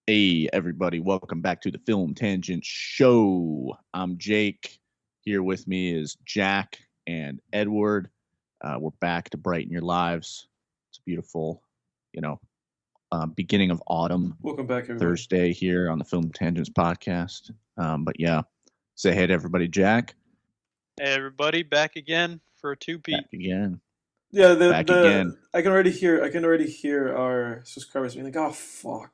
Hey, everybody, welcome back to the Film Tangent Show. I'm Jake. Here with me is Jack and Edward. We're back to brighten your lives. It's a beautiful, beginning of autumn. Welcome back, everybody. Thursday here on the Film Tangents podcast. But yeah, say hey to everybody, Jack. Hey, everybody, back again for a two-peat. Back again. Yeah, Back again. I can already hear our subscribers being like, "Oh fuck."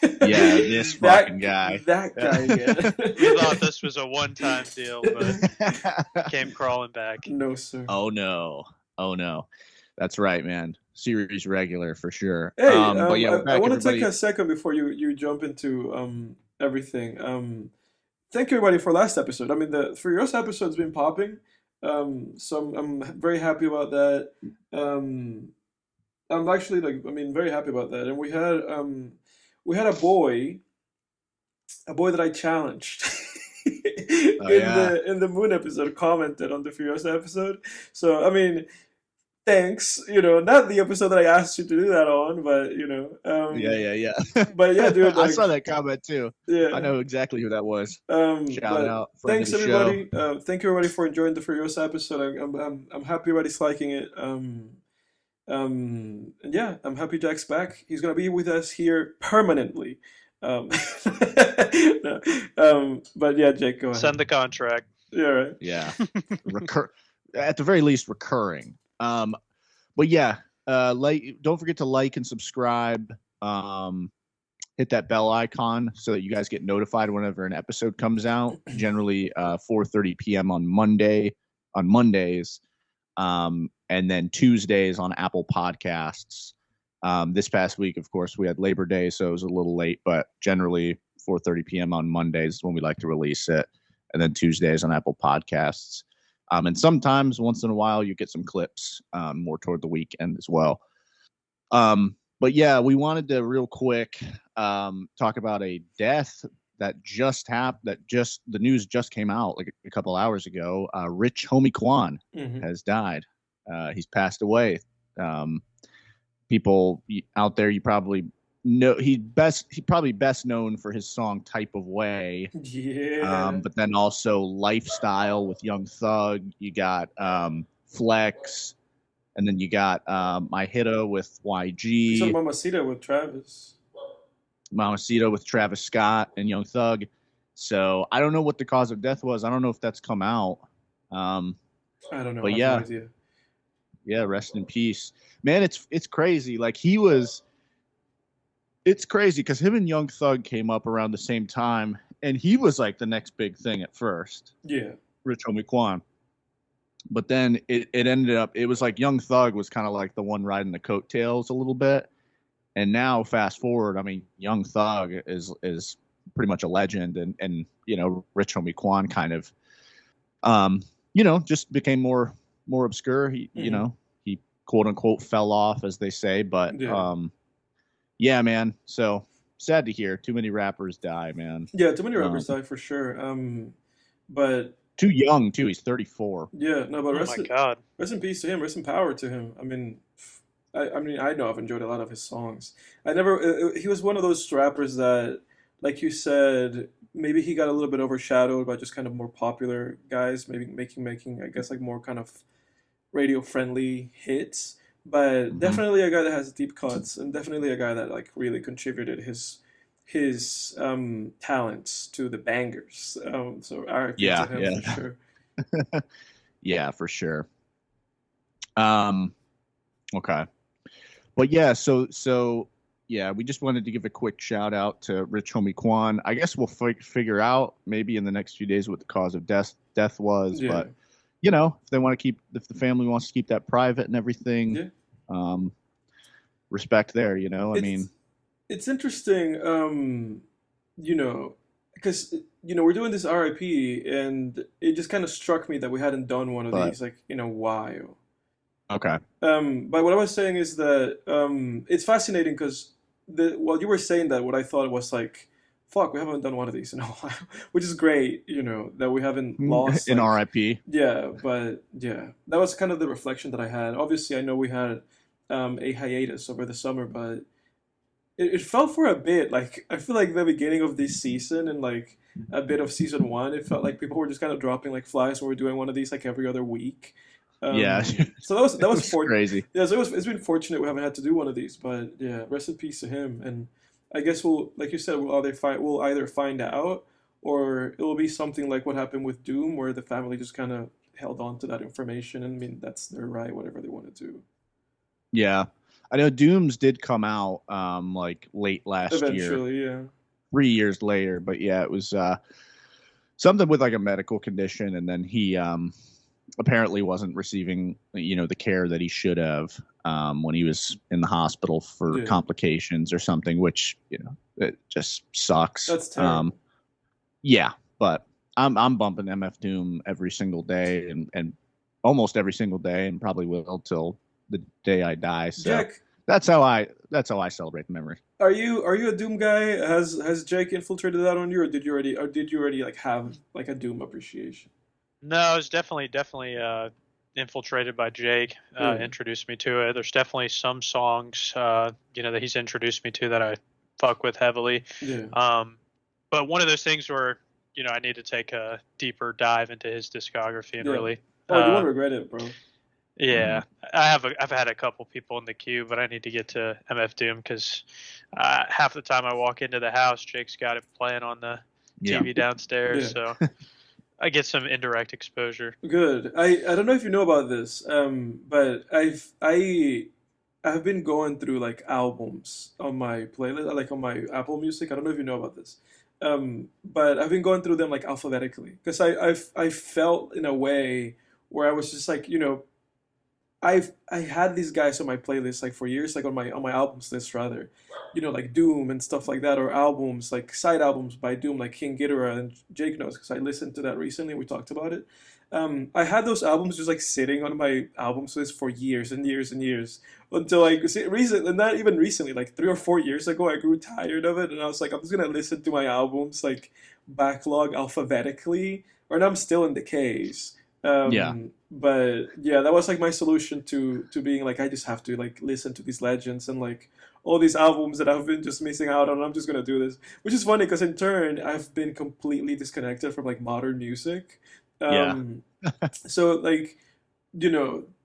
Yeah, this fucking guy. That guy again. We thought this was a one-time deal, but came crawling back. No, sir. Oh no. That's right, man. Series regular for sure. Hey, but yeah, I want to take a second before you jump into everything. Thank you everybody for last episode. I mean, the Furious episode's been popping. So I'm very happy about that. I'm actually very happy about that. And we had a boy that I challenged in the Moon episode commented on the Furious episode. So I mean, thanks. Not the episode that I asked you to do that on, but Yeah. But yeah, dude, I saw that comment too. Yeah, I know exactly who that was. Shout out! Thanks everybody. Thank you everybody for enjoying the Furious episode. I'm happy everybody's liking it. And yeah, I'm happy Jack's back. He's gonna be with us here permanently. No, but yeah, Jake, go ahead. Send the contract. Yeah, right. Yeah, at the very least, recurring. But yeah, don't forget to like and subscribe. Hit that bell icon so that you guys get notified whenever an episode comes out. Generally, 4:30 p.m. on Mondays, and then Tuesdays on Apple Podcasts. This past week, of course, we had Labor Day, so it was a little late, but generally 4:30 p.m. on Mondays is when we like to release it, and then Tuesdays on Apple Podcasts. And sometimes, once in a while, you get some clips more toward the weekend as well. But yeah, we wanted to real quick talk about a death that just happened. The news just came out like a couple hours ago. Rich homie Quan has died. He's passed away. People out there, you probably know he's probably best known for his song "Type of Way." Yeah. But then also "Lifestyle" with Young Thug. You got Flex, and then you got "My Hitta" with YG. So Mamacita with Travis. Mamacita with Travis Scott and Young Thug. So I don't know what the cause of death was. I don't know if that's come out. I don't know. But I yeah. have no idea. Yeah, rest in peace. Man, it's crazy. Like it's crazy because him and Young Thug came up around the same time, and he was like the next big thing at first. Yeah. Rich homie Quan. But then it ended up, it was like Young Thug was kind of like the one riding the coattails a little bit. And now fast forward, I mean, Young Thug is pretty much a legend, and Rich homie Quan kind of just became more obscure. He he quote unquote fell off, as they say, but yeah, man. So sad to hear. Too many rappers die, man. Yeah, too many rappers die for sure. But too young too. He's 34. yeah, no, but Oh my God. rest in peace to him. Rest in power to him. I mean, I know I've enjoyed a lot of his songs. He was one of those rappers that, like you said, maybe he got a little bit overshadowed by just kind of more popular guys, maybe making I guess like more kind of radio friendly hits. But definitely a guy that has deep cuts, and definitely a guy that like really contributed his talents to the bangers. So RIP to him for sure. Yeah, for sure. Okay. But yeah, so yeah, we just wanted to give a quick shout out to Rich homie Quan. I guess we'll figure out maybe in the next few days what the cause of death was, Yeah. but if the family wants to keep that private and everything, respect there, It's interesting, because we're doing this RIP, and it just kind of struck me that we hadn't done one of these like in a while. Okay. But what I was saying is that it's fascinating because while you were saying that, what I thought was like, fuck, we haven't done one of these in a while, which is great, that we haven't lost in like, RIP. Yeah, but yeah, that was kind of the reflection that I had. Obviously, I know we had a hiatus over the summer, but it felt for a bit. Like I feel like the beginning of this season and like a bit of season one, it felt like people were just kind of dropping like flies. And we're doing one of these like every other week. Yeah, So that was crazy. yeah. So it's been fortunate we haven't had to do one of these, but yeah, rest in peace to him. And I guess we'll, like you said, we'll either find out or it will be something like what happened with Doom, where the family just kind of held on to that information. And I mean, that's their right, whatever they want to do. Yeah, I know Dooms did come out like late last year, Eventually, yeah. 3 years later. But yeah, it was something with like a medical condition, and then he apparently wasn't receiving the care that he should have when he was in the hospital for complications or something, which it just sucks. That's terrible. Yeah, but I'm bumping MF Doom every single day and almost every single day, and probably will till the day I die. So Jack, that's how I celebrate the memory. are you a Doom guy? Has Jake infiltrated that on you, or did you already like have like a Doom appreciation? No, it's definitely infiltrated by Jake. Introduced me to it. There's definitely some songs that he's introduced me to that I fuck with heavily. Yeah. But one of those things where I need to take a deeper dive into his discography and really. Oh, you won't regret it, bro. Yeah, I've had a couple people in the queue, but I need to get to MF Doom because half the time I walk into the house, Jake's got it playing on the TV downstairs, so I get some indirect exposure. Good. I don't know if you know about this, but I've been going through like albums on my playlist, like on my Apple Music. I don't know if you know about this, but I've been going through them like alphabetically because I felt in a way where I was just like I had these guys on my playlist like for years, like on my albums list rather, like Doom and stuff like that, or albums like side albums by Doom, like King Ghidorah, and Jake knows because I listened to that recently. We talked about it. I had those albums just like sitting on my albums list for years and years and years until like recently, and not even recently, like 3 or 4 years ago, I grew tired of it, and I was like, I'm just gonna listen to my albums like backlog alphabetically, and I'm still in the case. But yeah, that was like my solution to being like, I just have to like listen to these legends and like all these albums that I've been just missing out on. I'm just gonna do this, which is funny because in turn I've been completely disconnected from like modern music. So like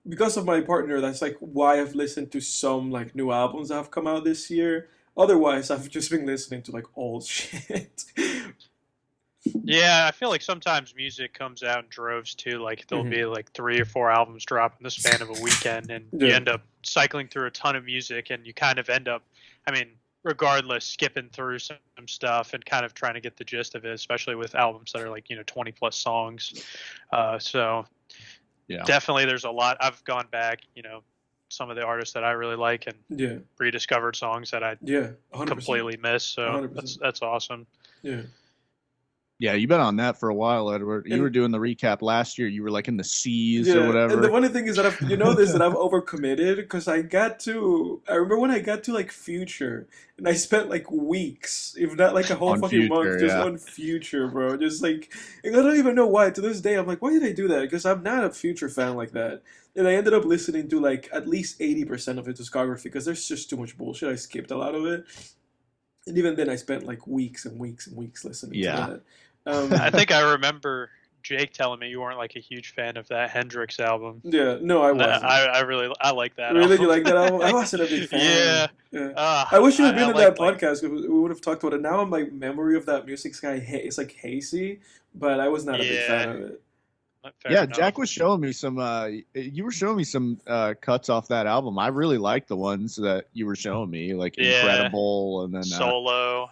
because of my partner, that's like why I've listened to some like new albums that have come out this year. Otherwise, I've just been listening to like old shit. Yeah, I feel like sometimes music comes out in droves too. Like there'll be like 3 or 4 albums drop in the span of a weekend, and you end up cycling through a ton of music, and you kind of end up, regardless, skipping through some stuff and kind of trying to get the gist of it, especially with albums that are like 20 plus songs. So definitely there's a lot. I've gone back, some of the artists that I really like and rediscovered songs that I 100%. Completely missed. So that's awesome. Yeah, you've been on that for a while, Edward. You were doing the recap last year. You were like in the seas or whatever. And the funny thing is that I've overcommitted because I remember when I got to like Future, and I spent like weeks, if not like a whole fucking month, just on Future, bro. Just like, I don't even know why. To this day, I'm like, why did I do that? Because I'm not a Future fan like that. And I ended up listening to like at least 80% of his discography because there's just too much bullshit. I skipped a lot of it. And even then, I spent like weeks and weeks and weeks listening to that. I think I remember Jake telling me you weren't like a huge fan of that Hendrix album. Yeah, no, I wasn't. I like that. Really, album. You like that album? I wasn't a big fan. I wish you had been in that podcast. We would have talked about it. Now, my memory of that music it's like hazy, but I was not a big fan of it. Fair enough. Jack was showing me some. You were showing me some cuts off that album. I really like the ones that you were showing me, like Incredible, and then Solo.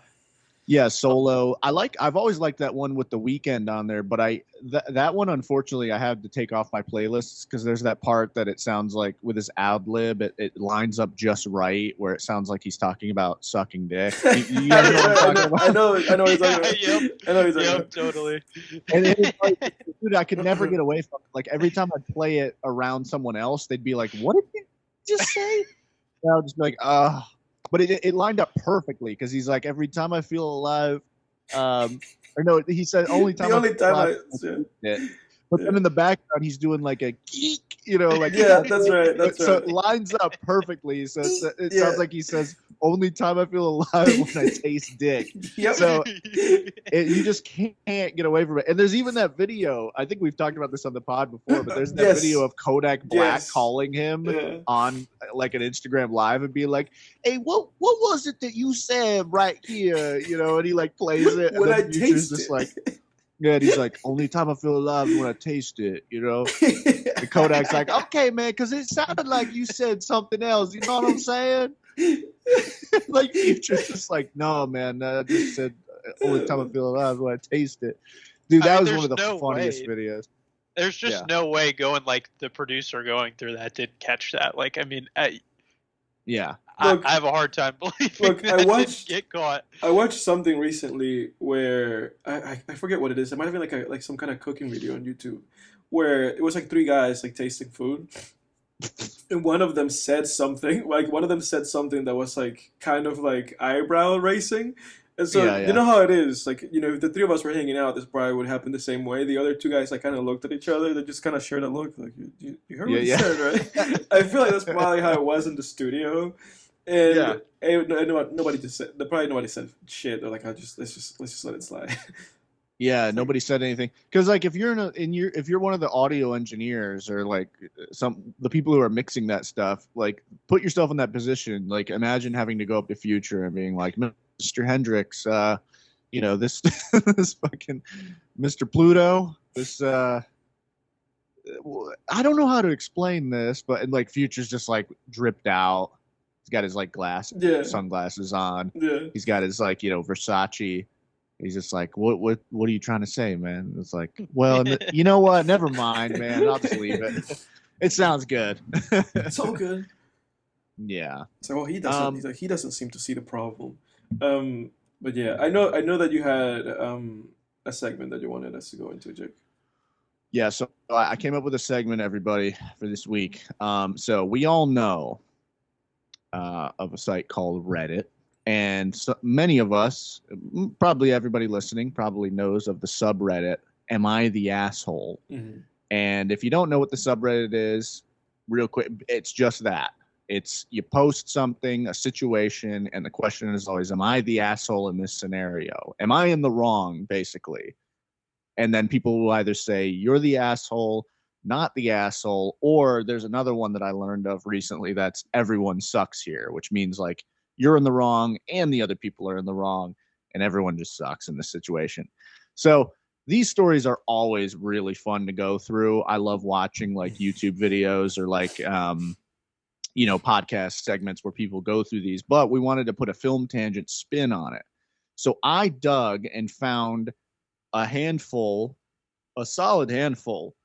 Solo. I've always liked that one with The Weeknd on there, but that one, unfortunately, I had to take off my playlists because there's that part that it sounds like with his ad lib, it lines up just right where it sounds like he's talking about sucking dick. You know what I'm talking about? I know what he's talking about. I know he's talking about. Totally. And it's like, dude, I could never get away from it. Like every time I'd play it around someone else, they'd be like, "What did you just say?" And I would just be like, But it lined up perfectly because he's like, every time I feel alive, or no, he said only time. The only time But then in the background, he's doing like a geek, like yeah, that's right. That's so right. it lines up perfectly. So it sounds like he says, "Only time I feel alive when I taste dick." Yep. So you just can't get away from it. And there's even that video. I think we've talked about this on the pod before, but there's that video of Kodak Black calling him on like an Instagram Live and being like, "Hey, what was it that you said right here?" And he like plays it, when and I then Future's taste just it. like. Yeah, and he's like, only time I feel alive is when I taste it, And Kodak's like, okay, man, because it sounded like you said something else. You know what I'm saying? Like, Future's just like, no, man, I just said only time I feel alive is when I taste it. Dude, that was one of the funniest videos. There's just no way going, like, the producer going through that didn't catch that. Like, I mean, yeah. Look, I have a hard time believing that didn't get caught. I watched something recently where I forget what it is. It might have been like some kind of cooking video on YouTube where it was like 3 guys like tasting food, and one of them said something that was like kind of like eyebrow raising. And so you know how it is, like, if the 3 of us were hanging out, this probably would happen the same way. The other 2 guys like kind of looked at each other. They just kind of shared a look, like, you heard what he said, right? I feel like that's probably how it was in the studio. And nobody just said. Probably nobody said shit. They're like, let's just let it slide. Yeah, nobody said anything. Because like if you're if you're one of the audio engineers or like the people who are mixing that stuff, like put yourself in that position. Like imagine having to go up to Future and being like, Mr. Hendrix, this this fucking Mr. Pluto, this I don't know how to explain this, but like Future's just like dripped out. He's got his like sunglasses on. Yeah. He's got his like Versace. He's just like, what are you trying to say, man? It's like, well, you know what? Never mind, man. I'll just leave it. It sounds good. It's all good. Yeah. So he doesn't. He doesn't seem to see the problem. But yeah, I know that you had a segment that you wanted us to go into, Jake. Yeah. So I came up with a segment, everybody, for this week. So we all know of a site called Reddit. And so many of us, probably everybody listening, probably knows of the subreddit, Am I the Asshole? Mm-hmm. And if you don't know what the subreddit is, real quick, it's just that. It's you post something, a situation, and the question is always, am I the asshole in this scenario? Am I in the wrong, basically? And then people will either say, you're the asshole, not the asshole, or there's another one that I learned of recently that's everyone sucks here, which means like, you're in the wrong and the other people are in the wrong and everyone just sucks in this situation. So these stories are always really fun to go through. I love watching like YouTube videos or like, podcast segments where people go through these, but we wanted to put a film tangent spin on it. So I dug and found a solid handful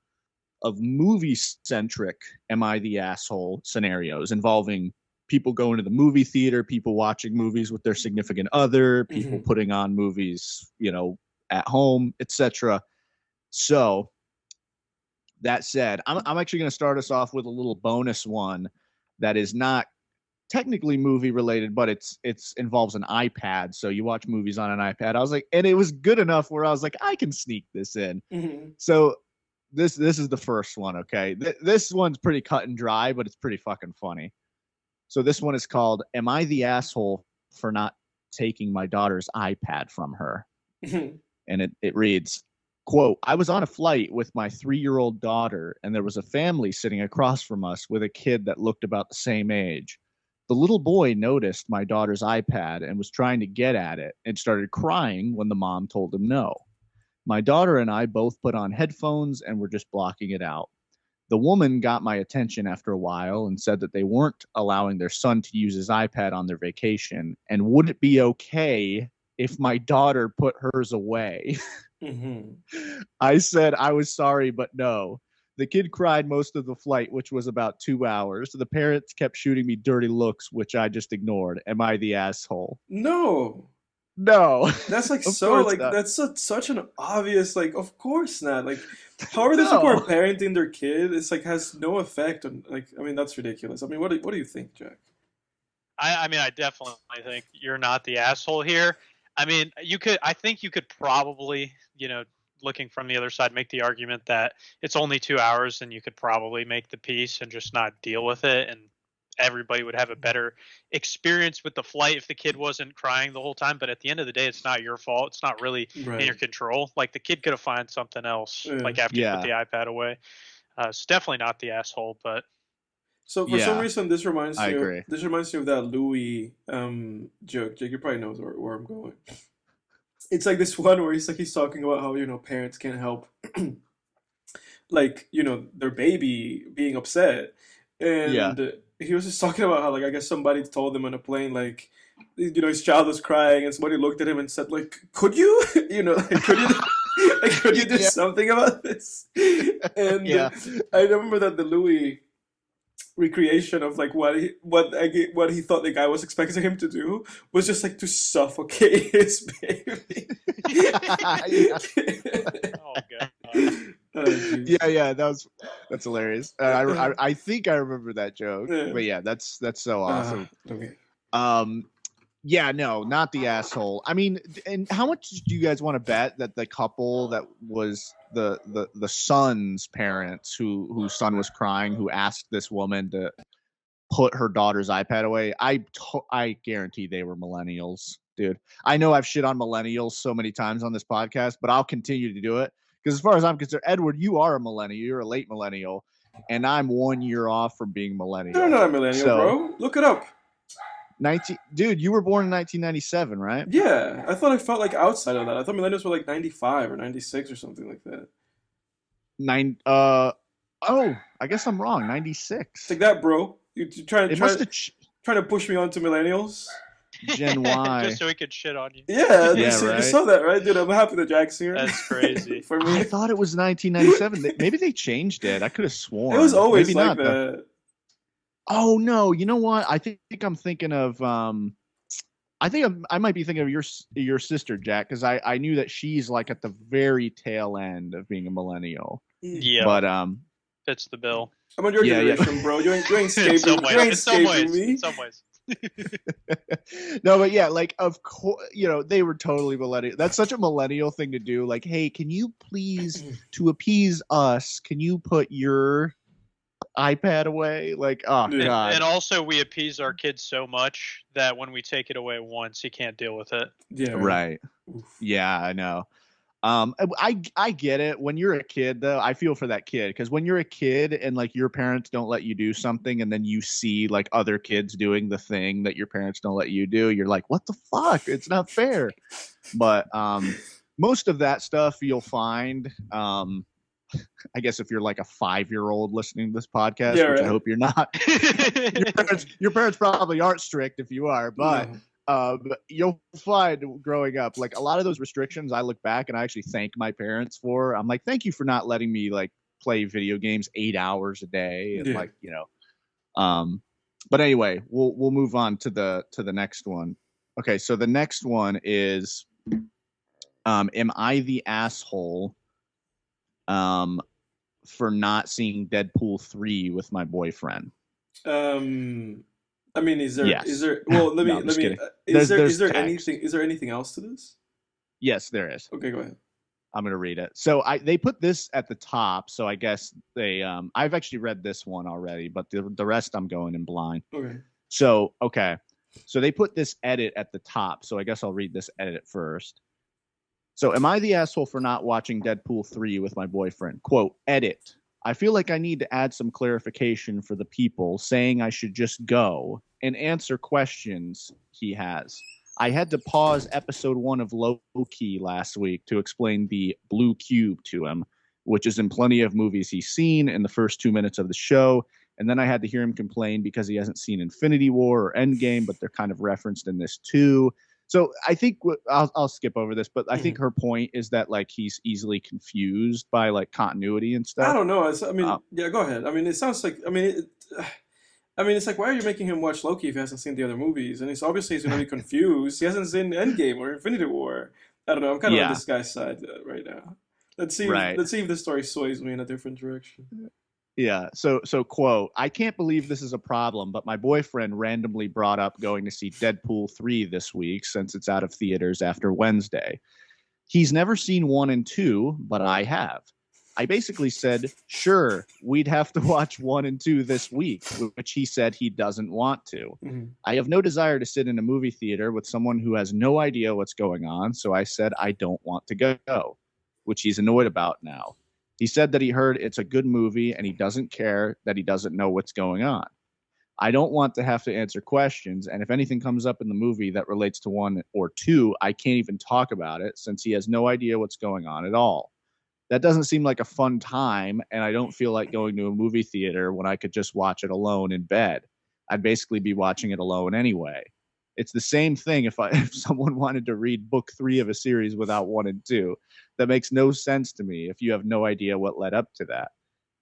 of movie-centric Am I the Asshole scenarios involving people going to the movie theater, people watching movies with their significant other, people putting on movies, at home, etc. So that said, I'm actually going to start us off with a little bonus one that is not technically movie related, but it's involves an iPad. So you watch movies on an iPad. I was like, and it was good enough where I was like, I can sneak this in. Mm-hmm. So this is the first one. Okay. This one's pretty cut and dry, but it's pretty fucking funny. So this one is called, Am I the Asshole for Not Taking My Daughter's iPad from Her? And it reads, quote, I was on a flight with my 3-year-old daughter, and there was a family sitting across from us with a kid that looked about the same age. The little boy noticed my daughter's iPad and was trying to get at it and started crying when the mom told him no. My daughter and I both put on headphones and were just blocking it out. The woman got my attention after a while and said that they weren't allowing their son to use his iPad on their vacation, and would it be okay if my daughter put hers away? I said I was sorry, but no. The kid cried most of the flight, which was about 2 hours. The parents kept shooting me dirty looks, which I just ignored. Am I the asshole? No. That's like so like not. That's such an obvious like. Of course not. Like, how are these people are parenting their kid? It's like has no effect on like. I mean, that's ridiculous. I mean, what do you think, Jack? I mean, I definitely think you're not the asshole here. I mean, I think you could probably looking from the other side, make the argument that it's only 2 hours and you could probably make the peace and just not deal with it, and everybody would have a better experience with the flight if the kid wasn't crying the whole time. But at the end of the day, it's not your fault. It's not really in your control. Like, the kid could have found something else, like after you put the iPad away. It's definitely not the asshole, but. So for some reason, this reminds me. Agree. This reminds me of that Louis joke. Jake, you probably knows where I'm going. It's like this one where he's talking about how parents can't help, like their baby being upset, and he was just talking about how, like, I guess somebody told him on a plane, like, his child was crying, and somebody looked at him and said, like, could you, like, could you do something about this? And I remember that the Louis recreation of, like, what he thought the guy was expecting him to do was just, like, to suffocate his baby. Oh god. That's hilarious. I think I remember that joke. But yeah, that's so awesome. Okay. Yeah, no, not the asshole. I mean, and how much do you guys want to bet that the couple that was the son's parents, whose son was crying, who asked this woman to put her daughter's iPad away, I guarantee they were millennials, dude. I know I've shit on millennials so many times on this podcast, but I'll continue to do it. Because as far as I'm concerned, Edward, you are a millennial. You're a late millennial, and I'm 1 year off from being millennial. You're not a millennial, bro. Look it up. Dude, you were born in 1997, right? Yeah, I thought I felt like outside of that. I thought millennials were like 95 or 96 or something like that. I guess I'm wrong. 96. It's like that, bro. You trying to push me onto millennials? Gen Y. Just so we could shit on you. Yeah, you saw that, right? Dude, I'm happy that Jack's here. That's crazy. For me. I thought it was 1997. Maybe they changed it. I could have sworn. It was always maybe like not, that. Oh, no. You know what? I think I'm thinking of... I might be thinking of your sister, Jack, because I knew that she's, like, at the very tail end of being a millennial. Yeah. But... fits the bill. I'm on your generation, bro. You ain't escaping me. In some ways. No, but yeah, like, of course, they were totally millennial. That's such a millennial thing to do. Like, hey, can you please, to appease us, can you put your iPad away? Like, oh god. And also, we appease our kids so much that when we take it away once, he can't deal with it. Yeah. Right. Yeah, I know. I get it. When you're a kid, though, I feel for that kid, because when you're a kid and, like, your parents don't let you do something, and then you see, like, other kids doing the thing that your parents don't let you do, you're like, what the fuck? It's not fair. But most of that stuff you'll find. I guess if you're like a 5-year-old listening to this podcast, which I hope you're not, your parents probably aren't strict if you are, but. No. You'll find growing up, like, a lot of those restrictions, I look back and I actually thank my parents for. I'm like, thank you for not letting me, like, play video games 8 hours a day. And like, but anyway, we'll move on to the next one. Okay. So the next one is, am I the asshole, for not seeing Deadpool 3 with my boyfriend? I mean, is there? Well, let me. Is there anything else to this? Yes, there is. Okay, go ahead. I'm gonna read it. So they put this at the top. So I guess they I've actually read this one already, but the rest I'm going in blind. Okay. So they put this edit at the top. So I guess I'll read this edit first. So, am I the asshole for not watching Deadpool 3 with my boyfriend? Quote, edit. I feel like I need to add some clarification for the people saying I should just go and answer questions he has. I had to pause episode 1 of Loki last week to explain the blue cube to him, which is in plenty of movies he's seen in the first 2 minutes of the show. And then I had to hear him complain because he hasn't seen Infinity War or Endgame, but they're kind of referenced in this too. So I think I'll skip over this, but I think her point is that, like, he's easily confused by, like, continuity and stuff. I don't know. Yeah, go ahead. I mean, it sounds like, it's like, why are you making him watch Loki if he hasn't seen the other movies? And he's going to be confused. He hasn't seen Endgame or Infinity War. I don't know. I'm kind of on this guy's side right now. Let's see if the story sways me in a different direction. Yeah. So quote, I can't believe this is a problem, but my boyfriend randomly brought up going to see Deadpool 3 this week since it's out of theaters after Wednesday. He's never seen 1 and 2, but I have. I basically said, sure, we'd have to watch 1 and 2 this week, which he said he doesn't want to. I have no desire to sit in a movie theater with someone who has no idea what's going on, so I said I don't want to go, which he's annoyed about now. He said that he heard it's a good movie and he doesn't care that he doesn't know what's going on. I don't want to have to answer questions, and if anything comes up in the movie that relates to 1 or 2, I can't even talk about it since he has no idea what's going on at all. That doesn't seem like a fun time, and I don't feel like going to a movie theater when I could just watch it alone in bed. I'd basically be watching it alone anyway. It's the same thing if someone wanted to read book 3 of a series without 1 and 2. That makes no sense to me if you have no idea what led up to that.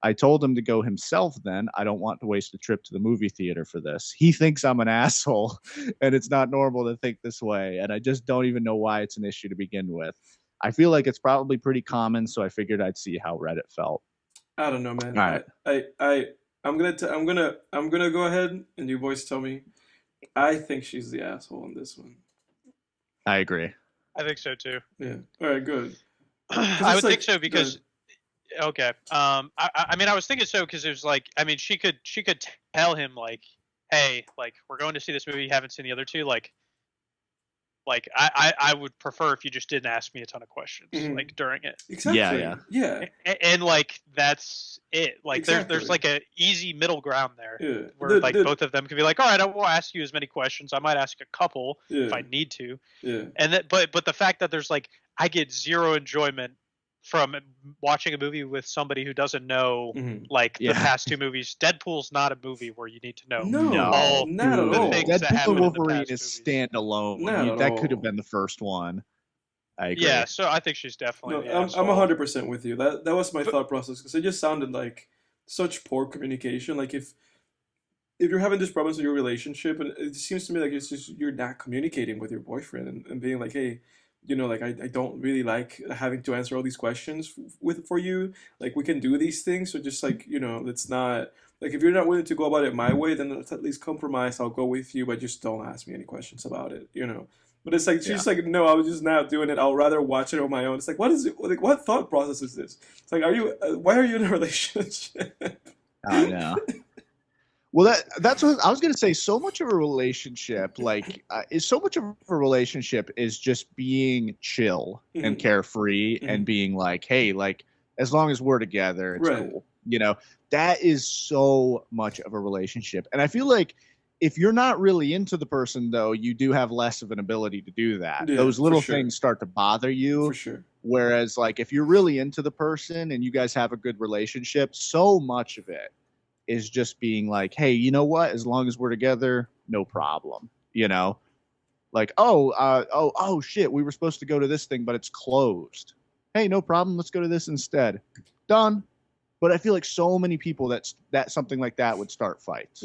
I told him to go himself then. I don't want to waste a trip to the movie theater for this. He thinks I'm an asshole, and it's not normal to think this way, and I just don't even know why it's an issue to begin with. I feel like it's probably pretty common, so I figured I'd see how Reddit felt. I don't know, man. All right. I'm gonna go ahead and you boys tell me. I think she's the asshole in this one. I agree. I think so too. Yeah. All right. Good. I would think so because. Okay. I mean, I was thinking so because it was like, I mean, she could tell him like, hey, like we're going to see this movie. You haven't seen the other two, like I would prefer if you just didn't ask me a ton of questions like during it. Exactly. Yeah. And like that's it. Like exactly. there's like a easy middle ground there where both of them could be like, all right, I won't ask you as many questions. I might ask a couple if I need to. Yeah. And that, but the fact that there's like I get zero enjoyment from watching a movie with somebody who doesn't know like the past 2 movies. Deadpool's not a movie where you need to know all not at all. Deadpool and Wolverine is standalone. That could have been the first one. I agree. Yeah, so I think she's definitely. I'm 100% with you. That was my thought process because it just sounded like such poor communication. Like if you're having these problems in your relationship, and it seems to me like it's just you're not communicating with your boyfriend and being like, hey. You know, like I don't really like having to answer all these questions for you. Like we can do these things, so just like let's not like if you're not willing to go about it my way, then let's at least compromise. I'll go with you, but just don't ask me any questions about it. But it's like she's like, no, I was just not doing it. I'll rather watch it on my own. It's like, what is it? Like, what thought process is this? It's like, why are you in a relationship? I know. Well, that's what I was going to say. So much of a relationship, is just being chill and carefree and being like, hey, like, as long as we're together, it's cool. That is so much of a relationship. And I feel like if you're not really into the person, though, you do have less of an ability to do that. Yeah, those little things start to bother you. For sure. Whereas, like, if you're really into the person and you guys have a good relationship, so much of it is just being like, hey, you know what? As long as we're together, no problem. Like, oh shit, we were supposed to go to this thing, but it's closed. Hey, no problem. Let's go to this instead. Done. But I feel like so many people that something like that would start fights.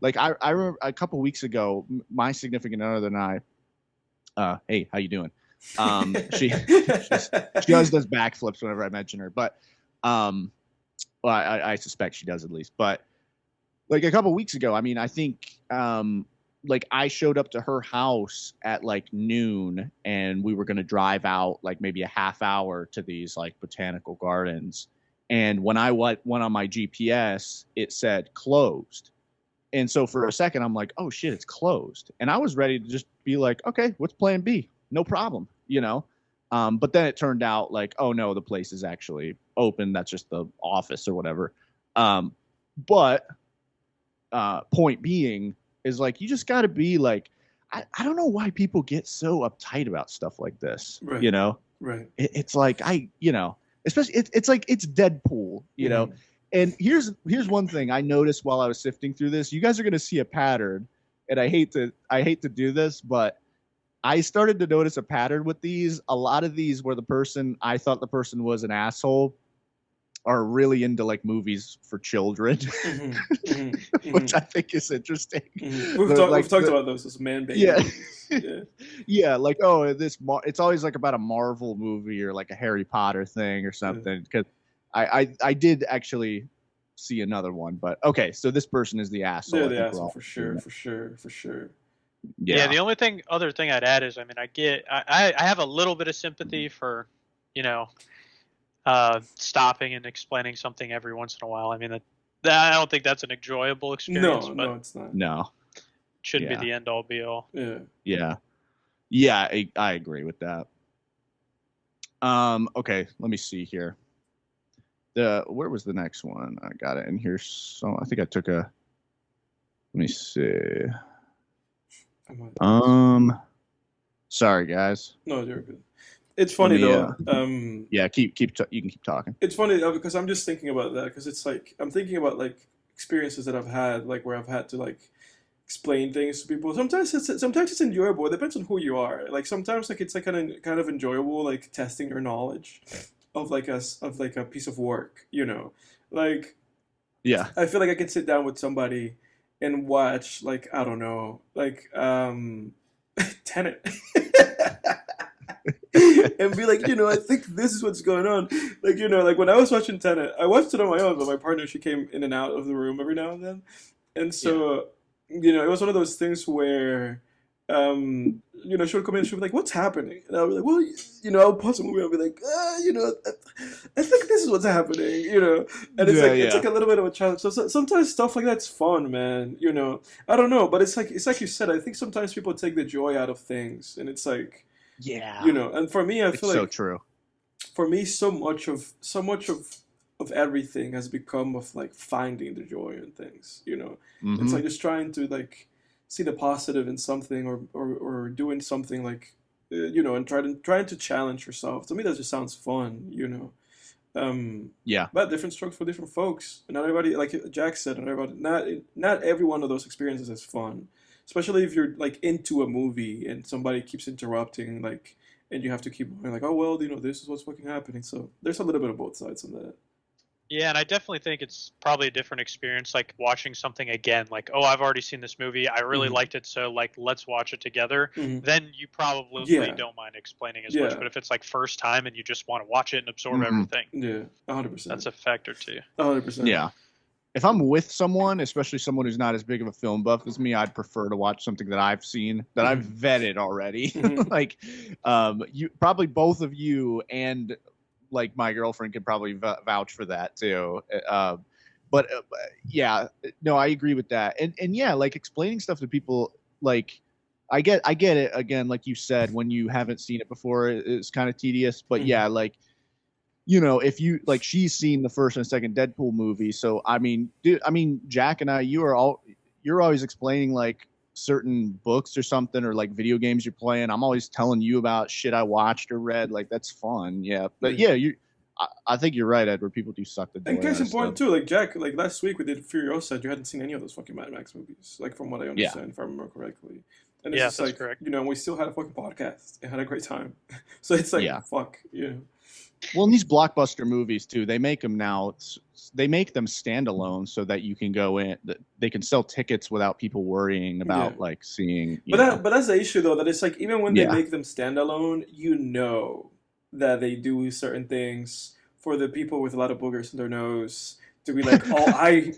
Like I remember a couple weeks ago, my significant other and I, hey, how you doing? She always does backflips whenever I mention her, but well, I suspect she does at least. But like a couple weeks ago, I mean, I think like I showed up to her house at like noon and we were going to drive out like maybe a half hour to these like botanical gardens. And when I went on my GPS, it said closed. And so for a second, I'm like, oh shit, it's closed. And I was ready to just be like, okay, what's plan B? No problem, But then it turned out like, oh no, the place is actually open. That's just the office or whatever. But point being is like, you just got to be like, I don't know why people get so uptight about stuff like this, Right. Right. It's like, especially it's like, it's Deadpool, And here's one thing I noticed while I was sifting through this. You guys are going to see a pattern, and I hate to do this, but I started to notice a pattern with these. A lot of these where I thought the person was an asshole are really into like movies for children, which I think is interesting. We've talked about those as man baby. Yeah. Yeah. Like, oh, it's always like about a Marvel movie or like a Harry Potter thing or something. Because I did actually see another one, but okay. So this person is the asshole. They're the asshole for sure. Yeah, the only other thing I'd add is, I mean, I have a little bit of sympathy for, you know, stopping and explaining something every once in a while. I mean, I don't think that's an enjoyable experience, but No, it's not. No. Shouldn't be the end all be all. Yeah, I agree with that. Okay, let me see here. Where was the next one? I got it in here. So I think I took a. Let me see. Sorry guys. No, you're good. It's funny though. Yeah, you can keep talking. It's funny because I'm just thinking about that, because it's like I'm thinking about like experiences that I've had, like where I've had to like explain things to people. Sometimes it's enjoyable. It depends on who you are. Like sometimes like it's like kind of enjoyable, like testing your knowledge of like a piece of work. You know, like yeah, I feel like I can sit down with somebody and watch like, I don't know, like Tenet. And be like, I think this is what's going on. Like, like when I was watching Tenet, I watched it on my own, but my partner, she came in and out of the room every now and then. And so, it was one of those things where, she would come in and she'd be like, what's happening? And I'll be like, well, I'll pause the movie and I'll be like, I think this is what's happening, And it's it's like a little bit of a challenge. So sometimes stuff like that's fun, man, I don't know, but it's like you said, I think sometimes people take the joy out of things, and it's like, and for me, I feel like so true. For me, so much of everything has become of like finding the joy in things. Mm-hmm. It's like just trying to like see the positive in something, or doing something like, and trying to challenge yourself. To me, that just sounds fun. But different strokes for different folks, and not everybody, like Jack said, not every one of those experiences is fun. Especially if you're like into a movie and somebody keeps interrupting, like, and you have to keep going, like, oh well, this is what's fucking happening. So there's a little bit of both sides on that. Yeah, and I definitely think it's probably a different experience, like watching something again, like, oh, I've already seen this movie, I really liked it, so like let's watch it together. Then you probably don't mind explaining as much. But if it's like first time and you just want to watch it and absorb everything, 100%, that's a factor too. 100%. Yeah. If I'm with someone, especially someone who's not as big of a film buff as me, I'd prefer to watch something that I've seen, that I've vetted already. Like, you probably, both of you and like my girlfriend could probably vouch for that too. But yeah, no, I agree with that. And yeah, like explaining stuff to people, like I get it. Again, like you said, when you haven't seen it before, it's kind of tedious. But yeah, like, if you like, she's seen the first and second Deadpool movie. So, I mean, Jack and I, you're always explaining like certain books or something, or like video games you're playing. I'm always telling you about shit I watched or read. Like, that's fun. Yeah. But yeah, I think you're right, Edward. People do suck the joy. And case in point too, like Jack, like last week we did Furiosa. You hadn't seen any of those fucking Mad Max movies, like from what I understand, if I remember correctly. And it's just like, correct. We still had a fucking podcast and had a great time. So it's like, fuck, Well, in these blockbuster movies too, they make them now. They make them standalone so that you can go in. They can sell tickets without people worrying about like seeing. But that's the issue though. That it's like, even when they make them standalone, that they do certain things for the people with a lot of boogers in their nose to be like, I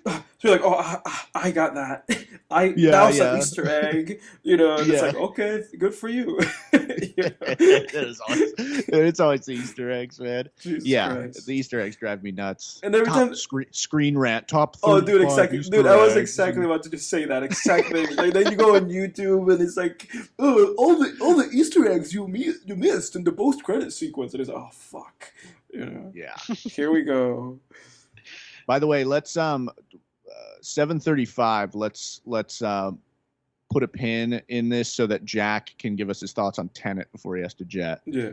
got that. That was an Easter egg, and it's like, okay, good for you. It's always the Easter eggs, man. Jesus Christ. The Easter eggs drive me nuts. And every time screen rant, top. Oh, dude, exactly, dude. I was exactly about to just say that exact thing. Like, then you go on YouTube and it's like, oh, all the Easter eggs you missed in the post credit sequence, and it's oh fuck, Yeah. Here we go. By the way, let's 7:35. Let's put a pin in this so that Jack can give us his thoughts on Tenet before he has to jet. Yeah.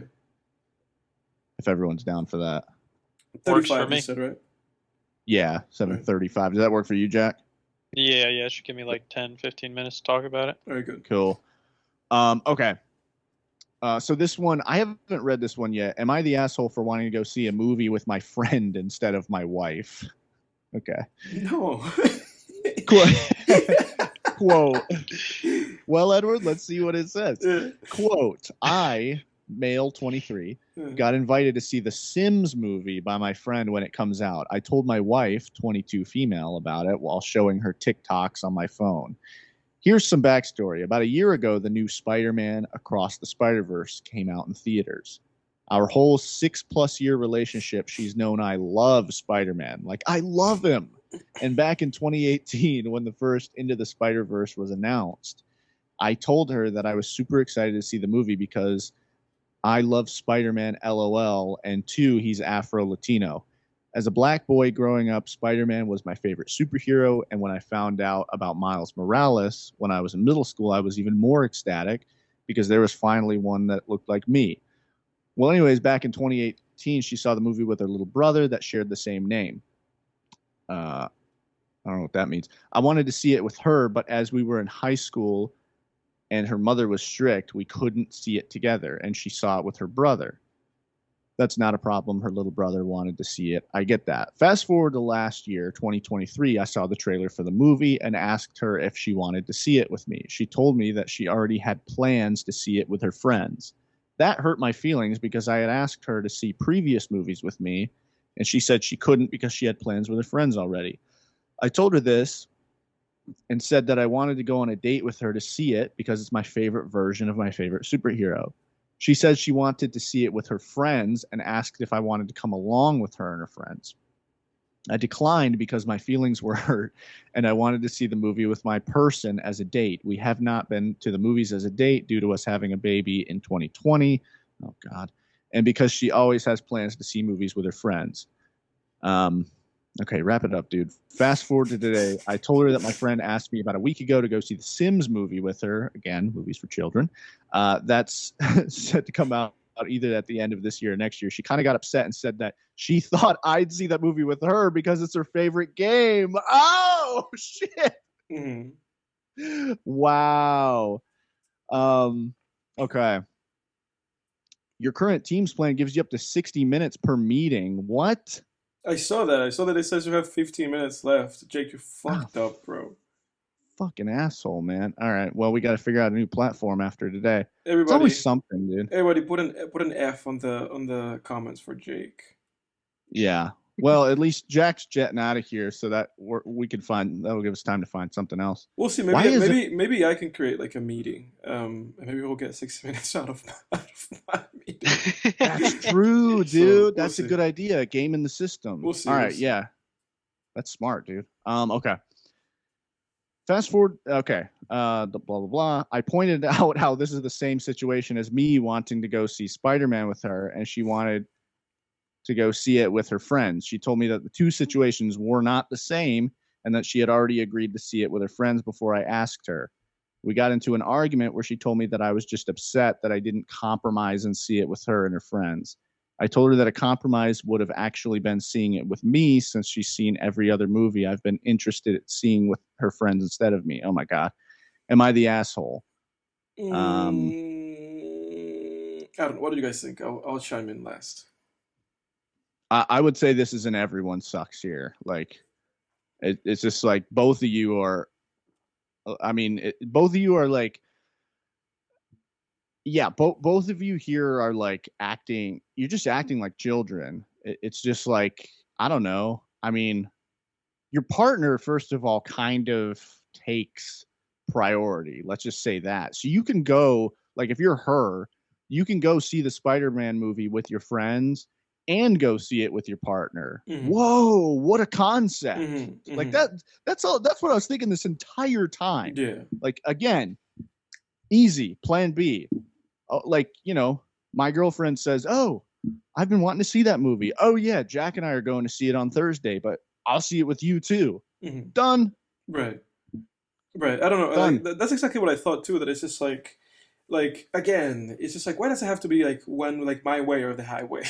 If everyone's down for that. 35, you said, right? Yeah, 7:35. Does that work for you, Jack? Yeah. It should give me like 10, 15 minutes to talk about it. Very good. Cool. Okay. So this one, I haven't read this one yet. Am I the asshole for wanting to go see a movie with my friend instead of my wife? Okay. No. Quote. Well, Edward, let's see what it says. Quote, I, male 23, got invited to see the Sims movie by my friend when it comes out. I told my wife, 22 female, about it while showing her TikToks on my phone. Here's some backstory. About a year ago, the new Spider-Man Across the Spider-Verse came out in theaters. Our whole 6+ year relationship, she's known I love Spider-Man. Like, I love him. And back in 2018, when the first Into the Spider-Verse was announced, I told her that I was super excited to see the movie because I love Spider-Man, LOL, and 2, he's Afro-Latino. As a black boy growing up, Spider-Man was my favorite superhero, and when I found out about Miles Morales when I was in middle school, I was even more ecstatic because there was finally one that looked like me. Well, anyways, back in 2018, she saw the movie with her little brother that shared the same name. I don't know what that means. I wanted to see it with her, but as we were in high school and her mother was strict, we couldn't see it together, and she saw it with her brother. That's not a problem. Her little brother wanted to see it. I get that. Fast forward to last year, 2023, I saw the trailer for the movie and asked her if she wanted to see it with me. She told me that she already had plans to see it with her friends. That hurt my feelings because I had asked her to see previous movies with me, and she said she couldn't because she had plans with her friends already. I told her this and said that I wanted to go on a date with her to see it because it's my favorite version of my favorite superhero. She said she wanted to see it with her friends and asked if I wanted to come along with her and her friends. I declined because my feelings were hurt and I wanted to see the movie with my person as a date. We have not been to the movies as a date due to us having a baby in 2020. Oh, God. And because she always has plans to see movies with her friends. Okay, wrap it up, dude. Fast forward to today. I told her that my friend asked me about a week ago to go see the Sims movie with her. Again, movies for children. That's set to come out either at the end of this year or next year. She kind of got upset and said that she thought I'd see that movie with her because it's her favorite game. Oh, shit. Mm-hmm. Wow. Okay. Your current Teams plan gives you up to 60 minutes per meeting. What? I saw that. I saw that it says you have 15 minutes left. Jake, you fucked up, bro. Fucking asshole, man. All right. Well, we got to figure out a new platform after today. Everybody, it's always something, dude. Everybody, put an F on the comments for Jake. Yeah. Well, at least Jack's jetting out of here, so that we can find that'll give us time to find something else. We'll see. Maybe I can create like a meeting. And maybe we'll get 6 minutes out of my meeting. That's true, dude. That's a good idea. A game in the system. We'll see. All right. Yeah. That's smart, dude. Okay. Fast forward. Okay. The blah blah blah. I pointed out how this is the same situation as me wanting to go see Spider-Man with her, and she wanted to go see it with her friends. She told me that the two situations were not the same and that she had already agreed to see it with her friends before I asked her. We got into an argument where she told me that I was just upset that I didn't compromise and see it with her and her friends. I told her that a compromise would have actually been seeing it with me since she's seen every other movie I've been interested in seeing with her friends instead of me. Oh my God. Am I the asshole? I don't know. What do you guys think? I'll chime in last. I would say this is an everyone sucks here. Like, it's just like both of you are. I mean, both of you are like, yeah. Both of you here are like acting. You're just acting like children. It's just like, I don't know. I mean, your partner, first of all, kind of takes priority. Let's just say that. So you can go, like, if you're her, you can go see the Spider-Man movie with your friends and go see it with your partner. Mm-hmm. Whoa, what a concept. Mm-hmm. Like that's all. That's what I was thinking this entire time. Yeah. Like, again, easy, plan B. Like, you know, my girlfriend says, oh, I've been wanting to see that movie. Oh yeah, Jack and I are going to see it on Thursday, but I'll see it with you too. Mm-hmm. Done. Right. I don't know. That's exactly what I thought too, that it's just like again, it's just like, why does it have to be like one, like my way or the highway?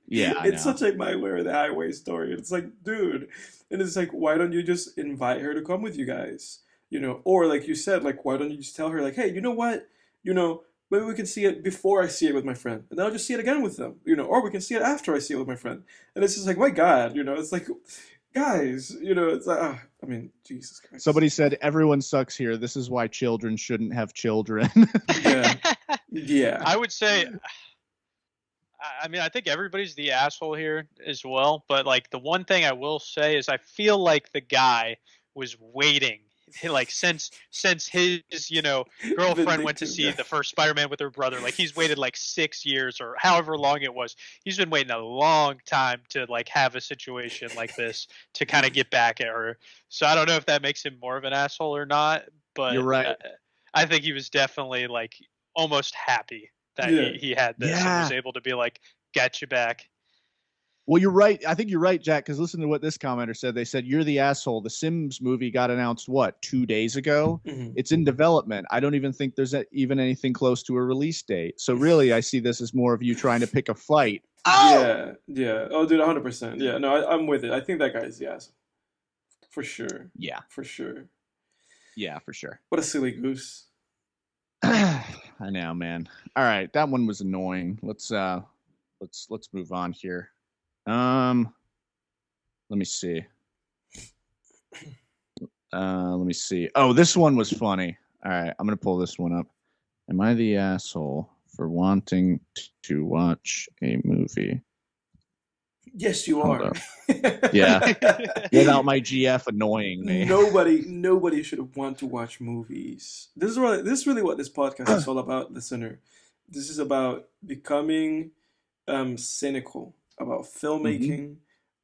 Yeah, it's such like my way or the highway story. It's like, dude, and it's like, why don't you just invite her to come with you guys? You know, or like you said, like, why don't you just tell her, like, hey, you know what? You know, maybe we can see it before I see it with my friend, and then I'll just see it again with them. You know, or we can see it after I see it with my friend. And it's just like, my God, you know, it's like, guys, you know, it's like, I mean, Jesus Christ. Somebody said everyone sucks here. This is why children shouldn't have children. Yeah. I would say, I mean, I think everybody's the asshole here as well. But like, the one thing I will say is I feel like the guy was waiting. like since his girlfriend went to see the first Spider-Man with her brother. Like he's waited like 6 years or however long it was. He's been waiting a long time to like have a situation like this to kind of get back at her. So I don't know if that makes him more of an asshole or not, but You're right. I think he was definitely like almost happy that he had this and was able to be like, got you back. Well, you're right. I think you're right, Jack, because listen to what this commenter said. They said, you're the asshole. The Sims movie got announced, 2 days ago? Mm-hmm. It's in development. I don't even think there's even anything close to a release date. So really, I see this as more of you trying to pick a fight. Oh! Yeah. Oh, dude, 100%. Yeah, no, I'm with it. I think that guy is the asshole. For sure. Yeah. For sure. Yeah, for sure. What a silly goose. I know, man. All right, that one was annoying. Let's move on here. Let me see. Oh, this one was funny. All right, I'm gonna pull this one up. Am I the asshole for wanting to watch a movie? Yes, you are. Yeah. Without my GF annoying me. Nobody should want to watch movies. This is really what this podcast is all about, listener. This is about becoming cynical about filmmaking,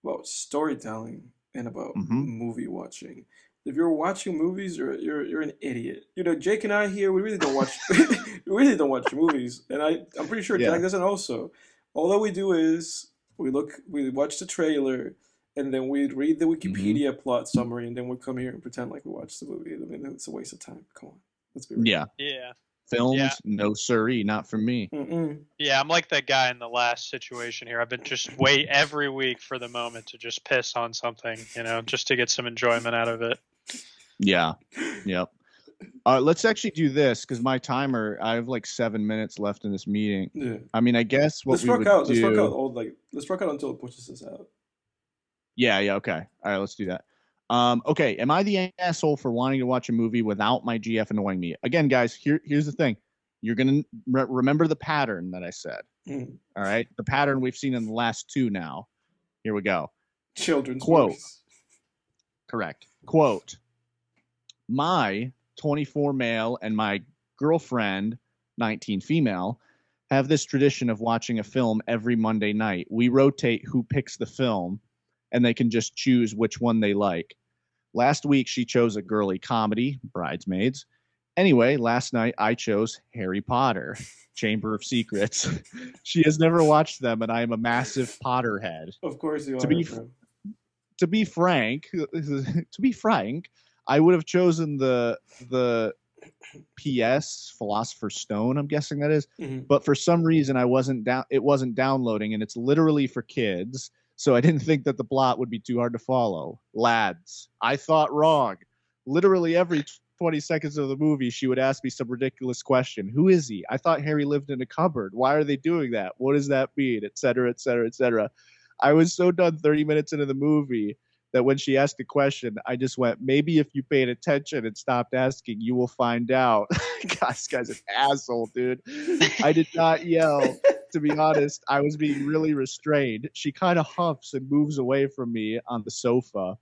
about storytelling, and about movie watching. If you're watching movies, you're an idiot. Jake and I here, we really don't watch movies, and I'm pretty sure Jack doesn't also. All that we do is we watch the trailer, and then we read the Wikipedia plot summary, and then we come here and pretend like we watched the movie. I mean, it's a waste of time. Come on, let's be real. Yeah. Films, no siree, not for me. Mm-mm. Yeah, I'm like that guy in the last situation here. I've been just wait every week for the moment to just piss on something, just to get some enjoyment out of it. Yeah. Yep. Let's actually do this because my timer. I have like 7 minutes left in this meeting. Yeah. I mean, I guess what let's we rock would out. do. Let's rock out until it pushes us out. Yeah. Okay. All right. Let's do that. Okay. Am I the asshole for wanting to watch a movie without my GF annoying me? Again, guys, here's the thing. You're going to remember the pattern that I said. Mm. All right. The pattern we've seen in the last 2 now. Here we go. Children's quote. Movies. Correct. Quote. My 24 male and my girlfriend, 19 female, have this tradition of watching a film every Monday night. We rotate who picks the film, and they can just choose which one they like. Last week, she chose a girly comedy, Bridesmaids. Anyway, last night, I chose Harry Potter, Chamber of Secrets. She has never watched them, and I am a massive Potterhead. Of course you are. To be frank, I would have chosen the PS Philosopher's Stone, I'm guessing that is. Mm-hmm. But for some reason it wasn't downloading, and it's literally for kids. So I didn't think that the plot would be too hard to follow. Lads, I thought wrong. Literally every 20 seconds of the movie, she would ask me some ridiculous question. Who is he? I thought Harry lived in a cupboard. Why are they doing that? What does that mean? Et cetera, et cetera, et cetera. I was so done 30 minutes into the movie that when she asked a question, I just went, maybe if you paid attention and stopped asking, you will find out. God, this guy's an asshole, dude. I did not yell. To be honest, I was being really restrained. She kind of huffs and moves away from me on the sofa.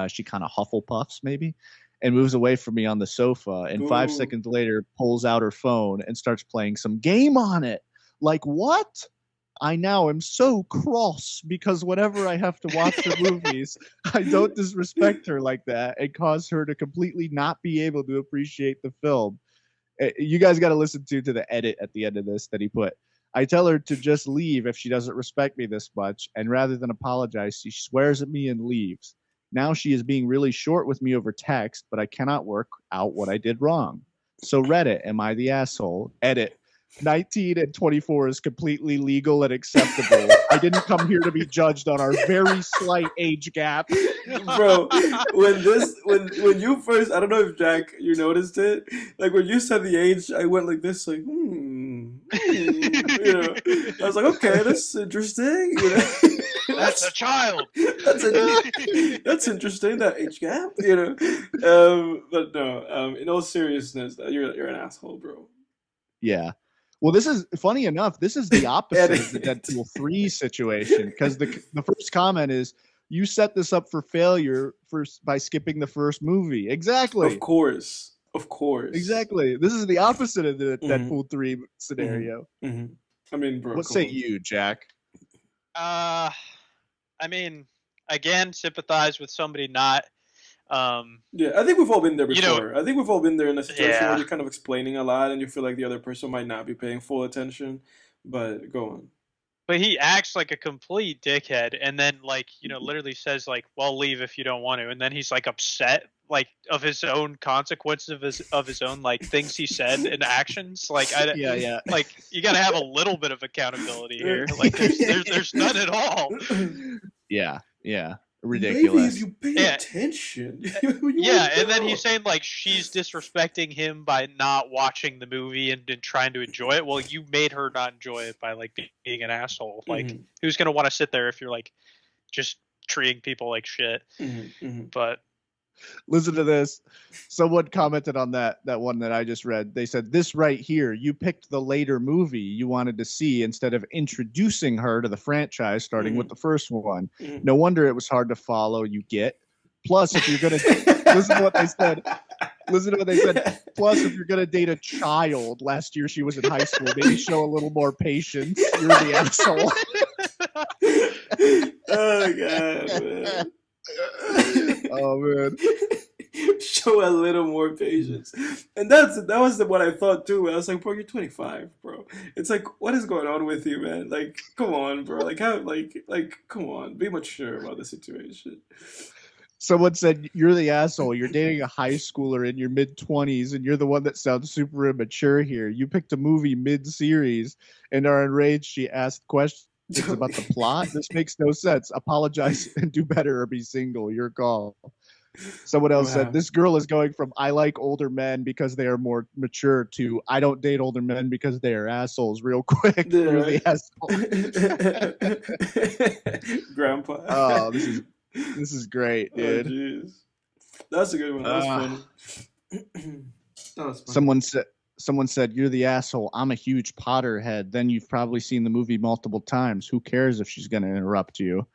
She kind of hufflepuffs, maybe, and moves away from me on the sofa. And 5 seconds later, pulls out her phone and starts playing some game on it. Like, what? I now am so cross because whenever I have to watch her movies, I don't disrespect her like that and cause her to completely not be able to appreciate the film. You guys got to listen to the edit at the end of this that he put. I tell her to just leave if she doesn't respect me this much, and rather than apologize, she swears at me and leaves. Now she is being really short with me over text, but I cannot work out what I did wrong. So Reddit, am I the asshole? Edit. 19 and 24 is completely legal and acceptable. I didn't come here to be judged on our very slight age gap. Bro, when you first, I don't know if Jack, you noticed it, like when you said the age, I went like this, like, I was like, okay, that's interesting. That's a child. That's interesting, that age gap, but no, in all seriousness, you're an asshole, bro. Yeah. Well, this is funny enough. This is the opposite of the Deadpool 3 situation because the first comment is You set this up for failure by skipping the first movie. Exactly. Of course. Exactly. This is the opposite of the Deadpool 3 scenario. I mean, bro. What say you, Jack? I mean, again, sympathize with somebody not. Yeah, I think we've all been there before. You know, I think we've all been there in a situation where you're kind of explaining a lot and you feel like the other person might not be paying full attention. But go on. But he acts like a complete dickhead, and then like literally says like, "Well, leave if you don't want to," and then he's like upset like of his own consequences of his own like things he said and actions. Like yeah. Like you got to have a little bit of accountability here. Like there's none at all. Yeah. Ridiculous. Maybe if you pay attention. And then he's saying like she's disrespecting him by not watching the movie and trying to enjoy it. Well, you made her not enjoy it by like being an asshole. Like who's gonna want to sit there if you're like just treating people like shit? But listen to this. Someone commented on that one that I just read. They said, this right here, you picked the later movie you wanted to see instead of introducing her to the franchise, starting with the first one. No wonder it was hard to follow, you get. Plus, if you're going to... Listen to what they said. Plus, if you're going to date a child, last year she was in high school, maybe show a little more patience. You're the asshole. Oh, God, man. Oh man, show a little more patience, and that was what I thought too. I was like, bro, you're 25, bro. It's like, what is going on with you, man? Like, come on, bro. Like, how, like, come on, be mature about the situation. Someone said you're the asshole. You're dating a high schooler in your mid-20s, and you're the one that sounds super immature here. You picked a movie mid-series and are enraged. She asked questions about the plot. This makes no sense. Apologize and do better or be single. Your call. Someone else said this girl is going from I like older men because they are more mature to I don't date older men because they are assholes real quick. Yeah, you're right? the asshole. Grandpa. Oh, this is great, dude. Oh, jeez. That's a good one. That's funny. That was funny. Someone said, you're the asshole. I'm a huge Potterhead. Then you've probably seen the movie multiple times. Who cares if she's going to interrupt you?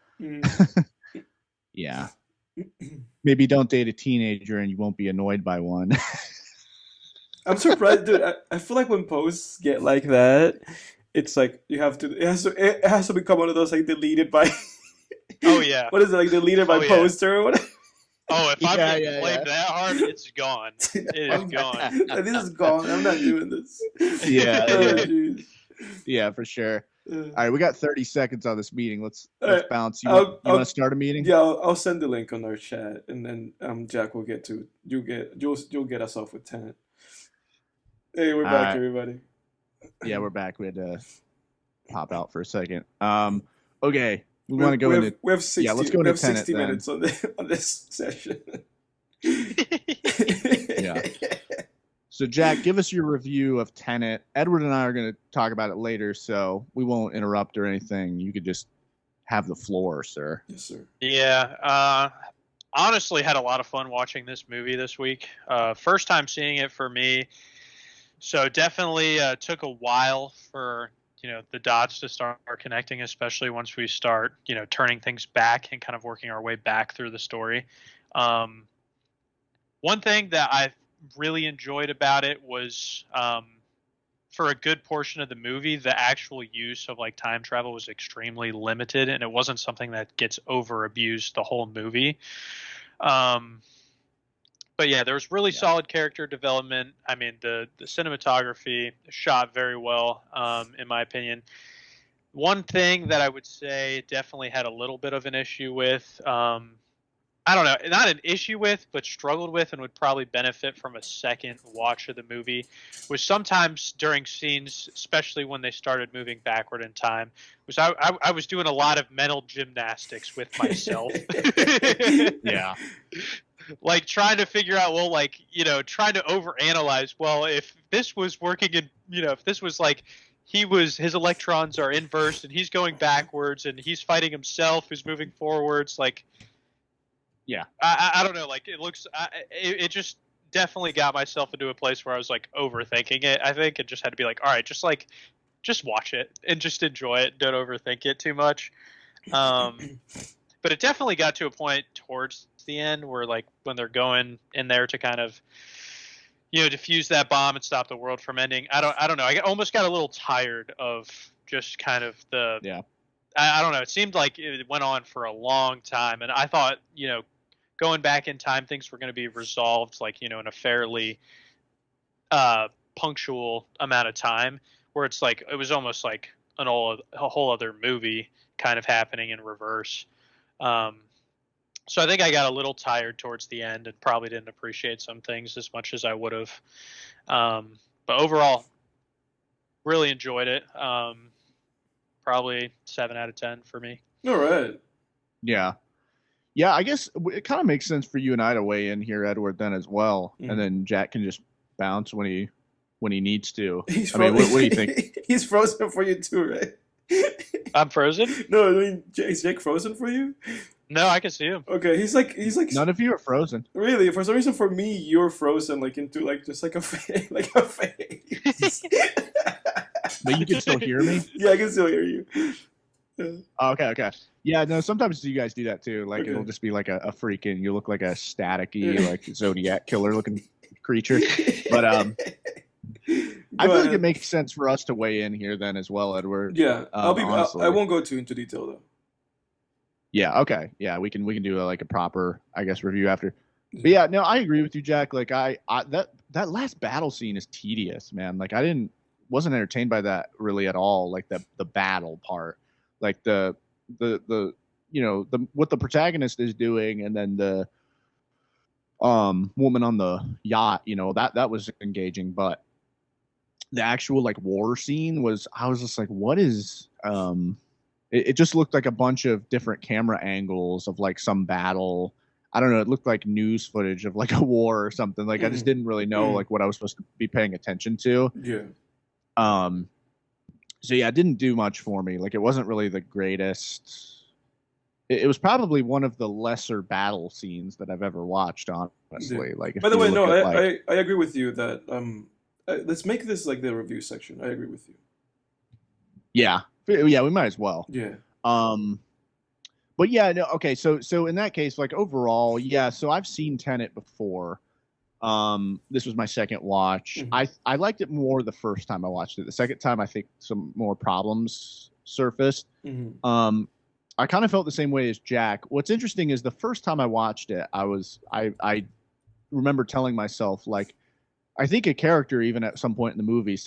Yeah. Maybe don't date a teenager and you won't be annoyed by one. I'm surprised, dude. I feel like when posts get like that, it's like it has to become one of those like deleted by... Oh, yeah. What is it, like deleted by poster or whatever? Oh, if I'm getting blamed that hard, it's gone. It is gone. This is gone. I'm not doing this. Yeah. Yeah, for sure. All right, we got 30 seconds on this meeting. Let's bounce. You want to start a meeting? Yeah, I'll send the link on our chat, and then Jack will get you'll get us off with Tenet. Hey, we're back, everybody. Yeah, we're back. We had to pop out for a second. Okay. We want to go into. We have 60. Yeah, let's go into 60 Tenet, minutes on this session. Yeah. So, Jack, give us your review of Tenet. Edward and I are going to talk about it later, so we won't interrupt or anything. You could just have the floor, sir. Yes, sir. Yeah. Honestly, had a lot of fun watching this movie this week. First time seeing it for me, so definitely took a while for the dots to start connecting, especially once we start turning things back and kind of working our way back through the story. One thing that I really enjoyed about it was for a good portion of the movie, the actual use of like time travel was extremely limited, and it wasn't something that gets over abused the whole movie. But yeah, there was really solid character development. I mean, the cinematography shot very well, in my opinion. One thing that I would say definitely had a little bit of an issue with, I don't know, not an issue with, but struggled with and would probably benefit from a second watch of the movie, was sometimes during scenes, especially when they started moving backward in time, was I was doing a lot of mental gymnastics with myself. Yeah. Like trying to figure out, well, like, trying to overanalyze, well, if this was working in, if this was like, his electrons are inverse and he's going backwards and he's fighting himself who's moving forwards. Like, yeah, I don't know. Like it just definitely got myself into a place where I was like overthinking it, I think, and just had to be like, all right, just watch it and just enjoy it. Don't overthink it too much. But but it definitely got to a point towards the end where, like, when they're going in there to kind of, defuse that bomb and stop the world from ending. I don't know. I almost got a little tired of just kind of the. Yeah. I don't know. It seemed like it went on for a long time, and I thought, going back in time, things were going to be resolved, like, in a fairly punctual amount of time, where it's like it was almost like a whole other movie kind of happening in reverse. So I think I got a little tired towards the end and probably didn't appreciate some things as much as I would have. But overall, really enjoyed it. Probably 7 out of 10 for me. All right. Yeah. Yeah, I guess it kind of makes sense for you and I to weigh in here, Edward, then as well. Mm-hmm. And then Jack can just bounce when he needs to. What do you think? He's frozen for you too, right? I'm frozen? No, I mean, is Jake frozen for you? No, I can see him. Okay, he's like. None of you are frozen. Really? For some reason, for me, you're frozen, like into like just like a face, like a face. But you can still hear me? Yeah, I can still hear you. Okay. Yeah, no, sometimes you guys do that too. Like, it'll just be like a freaking, you look like a staticky, like Zodiac killer looking creature. But I feel like it makes sense for us to weigh in here then as well, Edward. Yeah, I won't go too into detail though. Yeah, okay. Yeah, we can do a proper, I guess, review after. But yeah, no, I agree with you, Jack. Like that last battle scene is tedious, man. Like wasn't entertained by that really at all. Like the battle part, like the what the protagonist is doing, and then the woman on the yacht, that was engaging, but the actual like war scene I was just like, what is it just looked like a bunch of different camera angles of like some battle. I don't know. It looked like news footage of like a war or something. Like I just didn't really know like what I was supposed to be paying attention to. Yeah. So yeah, it didn't do much for me. Like it wasn't really the greatest. It was probably one of the lesser battle scenes that I've ever watched, honestly. Yeah. Like, by the way, no, I agree with you that let's make this like the review section. I agree with you. Yeah, we might as well. Yeah. But yeah, no, okay. So in that case, like overall, yeah. So I've seen Tenet before. This was my second watch. Mm-hmm. I liked it more the first time I watched it. The second time, I think some more problems surfaced. Mm-hmm. I kind of felt the same way as Jack. What's interesting is the first time I watched it, I remember telling myself, like, I think a character even at some point in the movie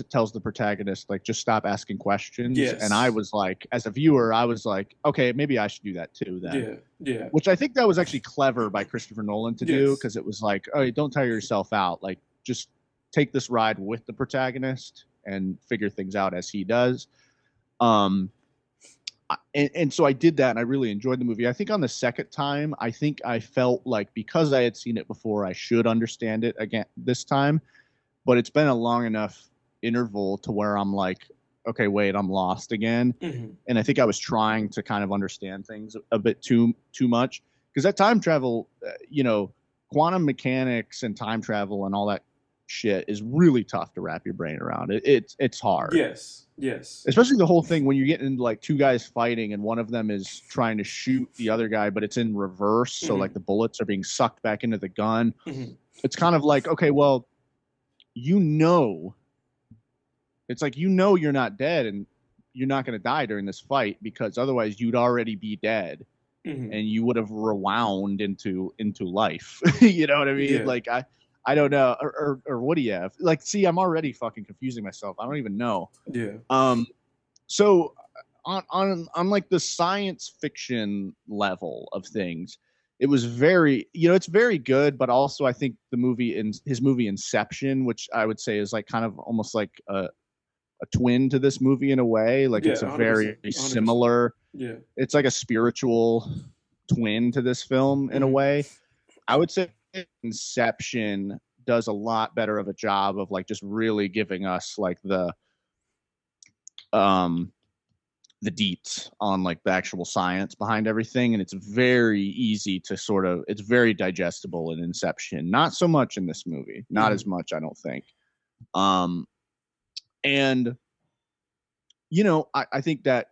tells the protagonist, like, just stop asking questions. Yes. And I was like, as a viewer, I was like, okay, maybe I should do that too then. Yeah. Which I think that was actually clever by Christopher Nolan to do, because it was like, oh, don't tire yourself out. Like, just take this ride with the protagonist and figure things out as he does. And so I did that, and I really enjoyed the movie. I think on the second time, I think I felt like because I had seen it before, I should understand it again this time. But it's been a long enough interval to where I'm like, okay, wait, I'm lost again. Mm-hmm. And I think I was trying to kind of understand things a bit too much, because that time travel, quantum mechanics and time travel and all that shit is really tough to wrap your brain around. It's hard. Yes. Especially the whole thing when you get into like two guys fighting and one of them is trying to shoot the other guy, but it's in reverse. Mm-hmm. So like the bullets are being sucked back into the gun. Mm-hmm. It's kind of like, okay, well, it's like, you're not dead and you're not going to die during this fight, because otherwise you'd already be dead. Mm-hmm. And you would have rewound into life. You know what I mean? Yeah. Like I don't know, or what do you have? Like, see, I'm already fucking confusing myself. I don't even know. Yeah. So on like the science fiction level of things, it was very, it's very good, but also I think his movie Inception, which I would say is like kind of almost like a twin to this movie in a way. Like it's a 100%, very 100%. Similar. Yeah. It's like a spiritual twin to this film in a way. I would say Inception does a lot better of a job of like just really giving us like the deets on like the actual science behind everything, and it's very easy to it's very digestible in Inception. Not so much in this movie, not as much, I don't think. And I think that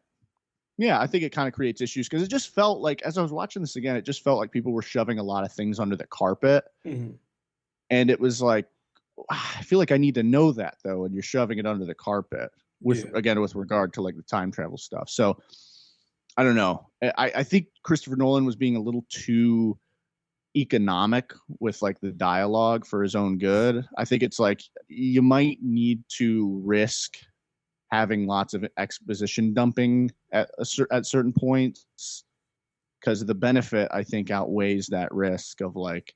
Yeah, I think it kind of creates issues because it just felt like, as I was watching this again, it just felt like people were shoving a lot of things under the carpet. Mm-hmm. And it was like, I feel like I need to know that though, and you're shoving it under the carpet with regard to like the time travel stuff. So I don't know. I think Christopher Nolan was being a little too economic with like the dialogue for his own good. I think it's like you might need to risk having lots of exposition dumping at certain points, because the benefit I think outweighs that risk of like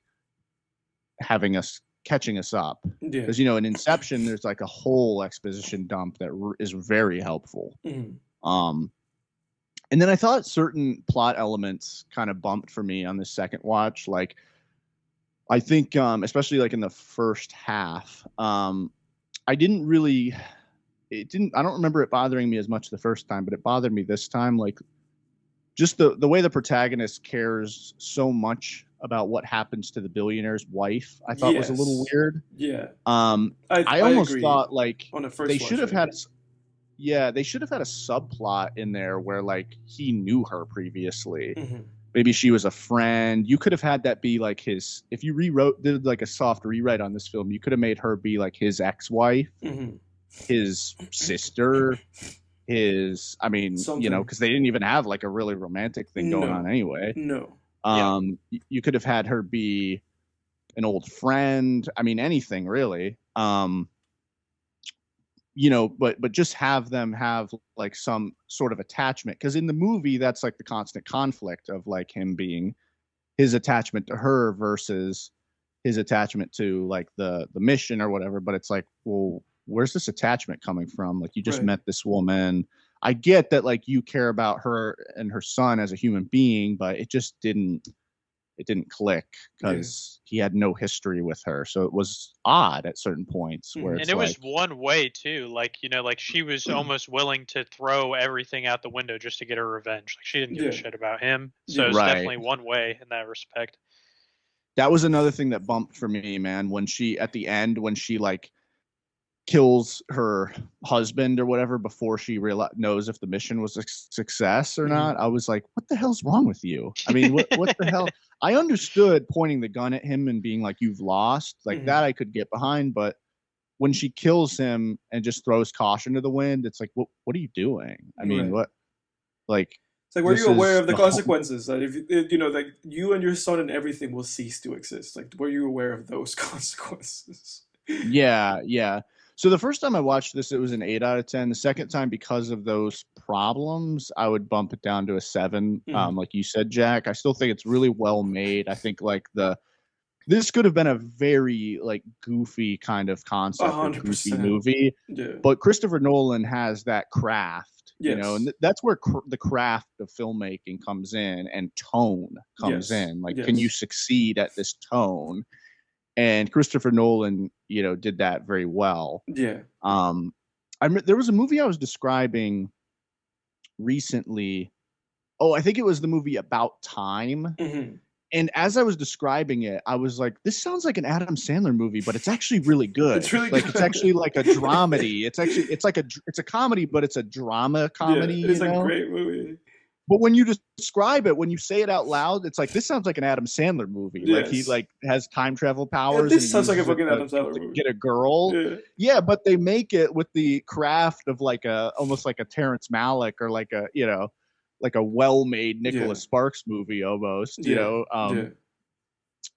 having us catching us up. Because in Inception there's like a whole exposition dump that is very helpful. And then I thought certain plot elements kind of bumped for me on the second watch. Like I think especially like in the first half, I don't remember it bothering me as much the first time, but it bothered me this time. Like just the way the protagonist cares so much about what happens to the billionaire's wife, I thought was a little weird. Yeah. I almost thought like on the first they should have had they should have had a subplot in there where like he knew her previously. Maybe she was a friend. You could have had that be like his, if you did like a soft rewrite on this film, you could have made her be like his ex-wife, his sister, because they didn't even have like a really romantic thing going on anyway. You could have had her be an old friend. I mean, anything really. But just have them have like some sort of attachment, because in the movie that's like the constant conflict of like him being his attachment to her versus his attachment to like the mission or whatever. But it's like, well, where's this attachment coming from? Like you just met this woman. I get that like you care about her and her son as a human being, but it just didn't click because he had no history with her. So it was odd at certain points where it's, and it was one way too. Like, like she was almost willing to throw everything out the window just to get her revenge. Like she didn't give a shit about him. So it's definitely one way in that respect. That was another thing that bumped for me, man. When she, at the end, when she like kills her husband or whatever before she knows if the mission was a success or not, I was like, what the hell's wrong with you? I mean, what the hell? I understood pointing the gun at him and being like, you've lost, like that I could get behind, but when she kills him and just throws caution to the wind, it's like, what are you doing? I mean, what, like, it's like, were you aware of the consequences that if like you and your son and everything will cease to exist? Like, were you aware of those consequences? Yeah. So the first time I watched this, it was an 8 out of 10. The second time, because of those problems, I would bump it down to a 7. Like you said, Jack, I still think it's really well made. I think like this could have been a very like goofy kind of concept, 100%. Goofy movie. Yeah. But Christopher Nolan has that craft, and that's where the craft of filmmaking comes in, and tone comes in. Like, can you succeed at this tone? And Christopher Nolan, did that very well. Yeah. There was a movie I was describing recently. Oh, I think it was the movie About Time. And as I was describing it, I was like, this sounds like an Adam Sandler movie, but it's actually really good. It's really good. It's actually like a dramedy. It's a comedy, but it's a drama comedy. Yeah, it's a great movie. But when you describe it, when you say it out loud, it's like, this sounds like an Adam Sandler movie. Yes. Like he like has time travel powers. Yeah, this sounds like a fucking Adam Sandler movie. Get a girl. Yeah, but they make it with the craft of like almost like a Terrence Malick or like a like a well-made Nicholas Sparks movie almost.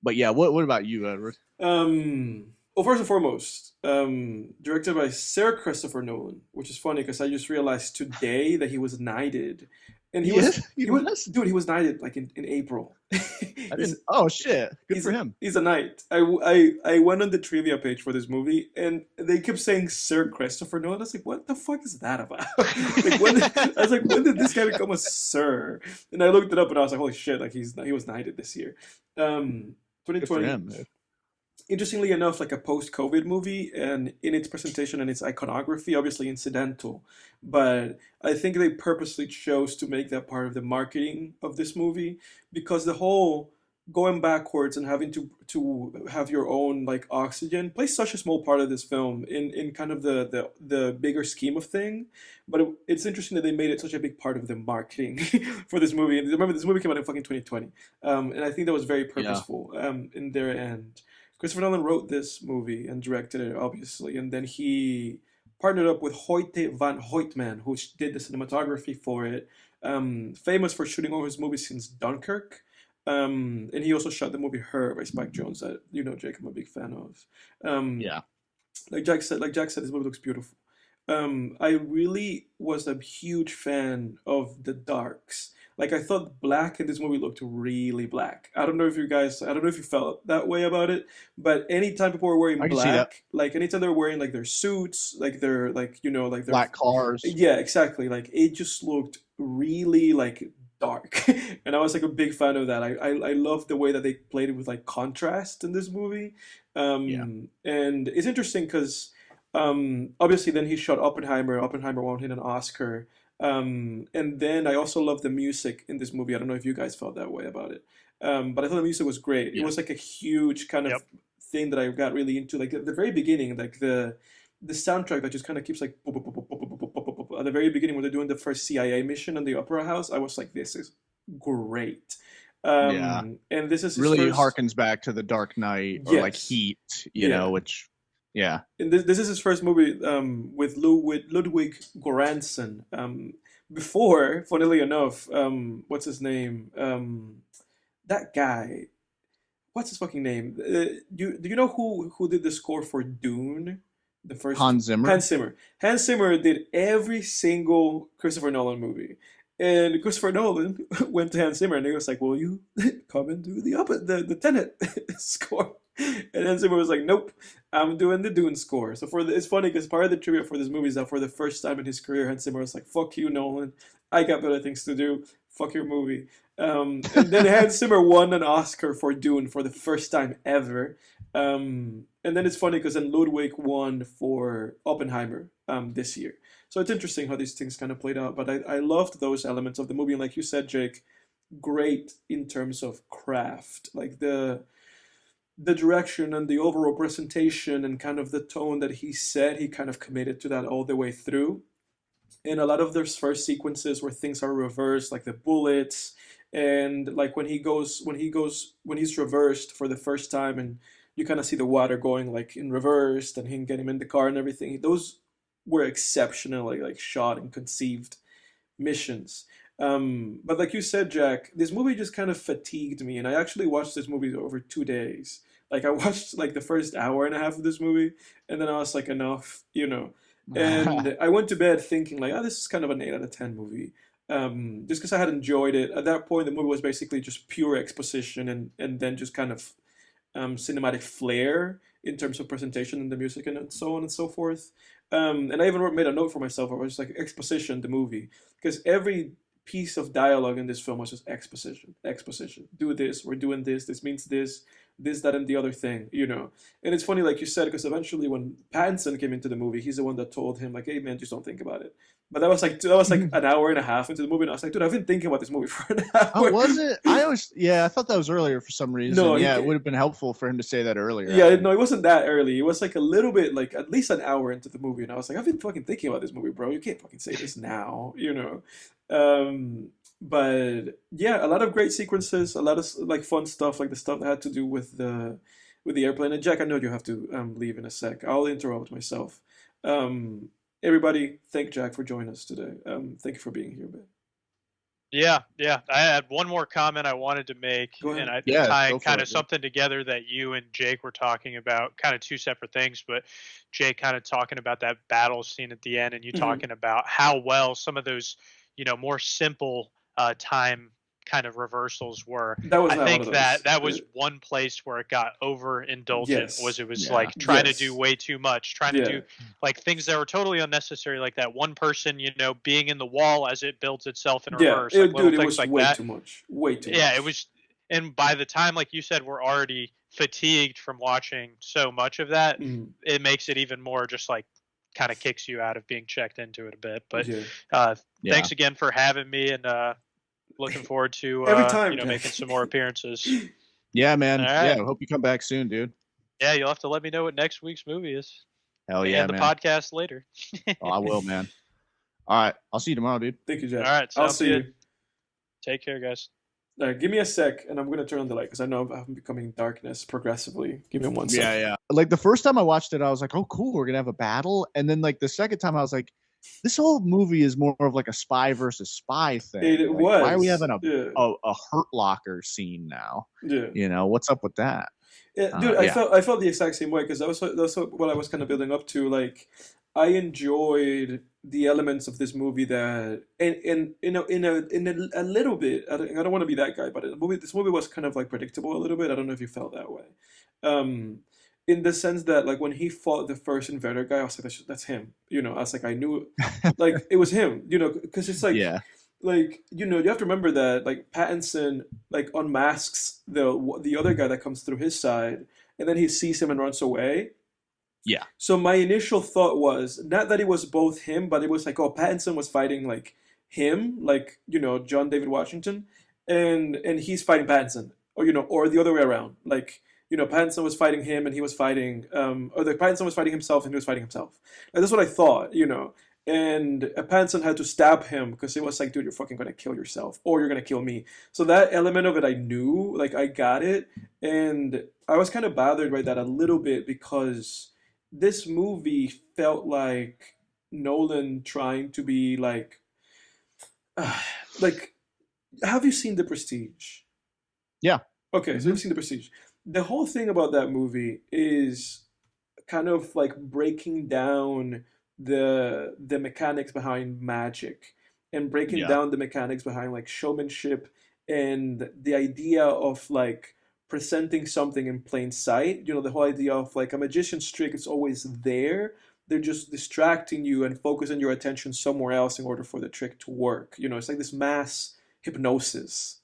But yeah, what about you, Edward? Well, first and foremost, directed by Sir Christopher Nolan, which is funny because I just realized today that he was knighted. And he was knighted like in April. Oh shit! Good for him. He's a knight. I went on the trivia page for this movie, and they kept saying Sir Christopher Nolan. I was like, what the fuck is that about? When did this guy become a sir? And I looked it up, and I was like, holy shit! Like he was knighted this year. 2020. Good for him, man. Interestingly enough, like a post-COVID movie, and in its presentation and its iconography, obviously incidental, but I think they purposely chose to make that part of the marketing of this movie, because the whole going backwards and having to have your own like oxygen plays such a small part of this film in kind of the bigger scheme of thing. But it's interesting that they made it such a big part of the marketing for this movie. And remember, this movie came out in fucking 2020, and I think that was very Yeah. purposeful in their end. Christopher Nolan wrote this movie and directed it, obviously, and then he partnered up with Hoyte van Hoytman, who did the cinematography for it. Famous for shooting all his movies since Dunkirk. And he also shot the movie Her by Spike Jonze that Jake, I'm a big fan of. Yeah. Like Jack said, this movie looks beautiful. I really was a huge fan of the darks. Like I thought black in this movie looked really black. I don't know if you felt that way about it, but anytime people were wearing I can see that. black, like anytime they were wearing like their suits, like their like like their Black cars. yeah, exactly. Like it just looked really like dark, and I was like a big fan of that. I love the way that they played it with like contrast in this movie. Yeah. And it's interesting because obviously then he shot Oppenheimer. Oppenheimer won him an Oscar. And then I also love the music in this movie. I don't know if you guys felt that way about it, but I thought the music was great. It Yeah. was like a huge kind of Yep. thing that I got really into. Like at the very beginning, like the soundtrack that just kind of keeps like at the very beginning when they're doing the first CIA mission in the Opera House. I was like, this is great. Yeah. And this is his Really first, harkens back to the Dark Knight or like Yes. Heat, Yeah. which, yeah. and this is his first movie with Ludwig Göransson. Before, funnily enough, what's his name? That guy. What's his fucking name? Do you know who did the score for Dune? The first Hans Zimmer. Hans Zimmer. Hans Zimmer did every single Christopher Nolan movie. And Christopher Nolan went to Hans Zimmer and he was like, "Will you come and do the Tenet score?" And Hans Zimmer was like, "Nope, I'm doing the Dune score." So it's funny because part of the trivia for this movie is that for the first time in his career, Hans Zimmer was like, "Fuck you, Nolan. I got better things to do. Fuck your movie." And then Hans Zimmer won an Oscar for Dune for the first time ever. And then it's funny because then Ludwig won for Oppenheimer this year. So it's interesting how these things kind of played out. But I loved those elements of the movie. And like you said, Jake, great in terms of craft. Like the direction and the overall presentation and kind of the tone that he set, he kind of committed to that all the way through. And a lot of those first sequences where things are reversed, like the bullets, and like when he's reversed for the first time, and you kind of see the water going like in reversed, and him getting him in the car and everything. Those were exceptionally like shot and conceived missions. But like you said, Jack, this movie just kind of fatigued me, and I actually watched this movie over 2 days. Like I watched like the first hour and a half of this movie, and then I was like, enough. And I went to bed thinking like, oh, this is kind of an 8 out of 10 movie. Just because I had enjoyed it. At that point, the movie was basically just pure exposition and then just kind of cinematic flair in terms of presentation and the music and so on and so forth. And I even made a note for myself. I was like, exposition, the movie. Because every piece of dialogue in this film was just exposition. Do this, we're doing this means this, that, and the other thing. And it's funny, like you said, because eventually when Pattinson came into the movie, he's the one that told him, like, hey, man, just don't think about it. But that was like an hour and a half into the movie, and I was like, dude, I've been thinking about this movie for an hour. Oh, was it? I thought that was earlier for some reason. No, it would have been helpful for him to say that earlier. Yeah, no, it wasn't that early. It was like a little bit, like at least an hour into the movie, and I was like, I've been fucking thinking about this movie, bro. You can't fucking say this now. But yeah, a lot of great sequences, a lot of like fun stuff, like the stuff that had to do with the airplane. And Jack, I know you have to leave in a sec. I'll interrupt myself. Everybody, thank Jack for joining us today. Thank you for being here, man. Yeah. I had one more comment I wanted to make, and I think tying kind of something together that you and Jake were talking about, kind of two separate things, but Jake kind of talking about that battle scene at the end, and you talking about how well some of those, more simple time kind of reversals were. I think that was one place where it got overindulgent. It was like trying to do way too much, trying to do like things that were totally unnecessary, like that one person, being in the wall as it builds itself in reverse. It was like way too much. Way too much. Yeah, it was. And by the time, like you said, we're already fatigued from watching so much of that. It makes it even more just like kind of kicks you out of being checked into it a bit. But thanks again for having me, and looking forward to every time making some more appearances. Yeah, man. All right. Yeah, I hope you come back soon, dude. Yeah, you'll have to let me know what next week's movie is. Hell yeah, and the man. podcast later. Oh, I will, man. All right, I'll see you tomorrow, dude. Thank you, Jack. All right, I'll sounds see good. you. Take care, guys. All right, give me a sec, and I'm gonna turn on the light because I know I'm becoming darkness progressively. Give me 1 second. Yeah. Like the first time I watched it, I was like, "Oh, cool, we're gonna have a battle." And then like the second time, I was like, "This whole movie is more of like a spy versus spy thing." It like, was. Why are we having a Yeah. Hurt Locker scene now? Yeah. You know what's up with that? Yeah, dude, I felt the exact same way because that's what I was kind of building up to. Like, I enjoyed the elements of this movie that, and in a little bit. I don't want to be that guy, but this movie was kind of like predictable a little bit. I don't know if you felt that way, in the sense that like when he fought the first invader guy, I was like, that's him. You know, I was like, I knew, like it was him. You know, because it's like. Yeah. Like, you know, you have to remember that like Pattinson like unmasks the other guy that comes through his side, and then he sees him and runs away. Yeah. So my initial thought was not that it was both him, but it was like, oh, Pattinson was fighting like him, like, you know, John David Washington, and he's fighting Pattinson, or you know, or the other way around, like. You know, Pattinson was fighting him, and he was fighting, or the Pattinson was fighting himself, and he was fighting himself. Like, that's what I thought, you know. And Pattinson had to stab him because it was like, dude, you're fucking gonna kill yourself, or you're gonna kill me. So that element of it, I knew, like, I got it, and I was kind of bothered by that a little bit because this movie felt like Nolan trying to be like, like, have you seen The Prestige? Yeah. Okay, so you've seen The Prestige. The whole thing about that movie is kind of like breaking down the mechanics behind magic and breaking down the mechanics behind like showmanship and the idea of like presenting something in plain sight. You know, the whole idea of like a magician's trick is always there. They're just distracting you and focusing your attention somewhere else in order for the trick to work. You know, it's like this mass hypnosis.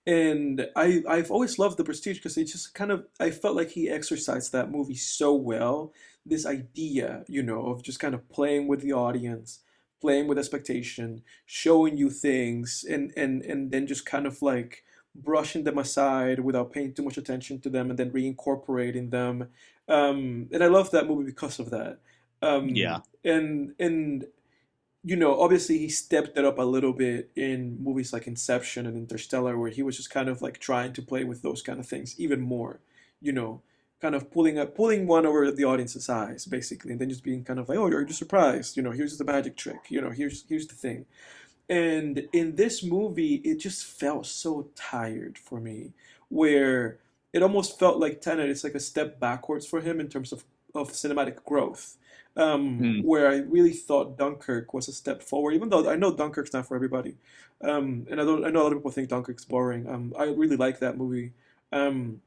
And I've always loved The Prestige because it just kind of, I felt like he exercised that movie so well. This idea, you know, of just kind of playing with the audience, playing with expectation, showing you things, and then just kind of like brushing them aside without paying too much attention to them and then reincorporating them. And I love that movie because of that. And you know, obviously he stepped it up a little bit in movies like Inception and Interstellar, where he was just kind of like trying to play with those kind of things even more, you know, kind of pulling one over the audience's eyes, basically, and then just being kind of like, oh, you're just surprised, you know, here's the magic trick, you know, here's the thing. And in this movie, it just felt so tired for me, where it almost felt like Tenet is like a step backwards for him in terms of cinematic growth. Where I really thought Dunkirk was a step forward, even though I know Dunkirk's not for everybody, and I know a lot of people think Dunkirk's boring. I really like that movie, and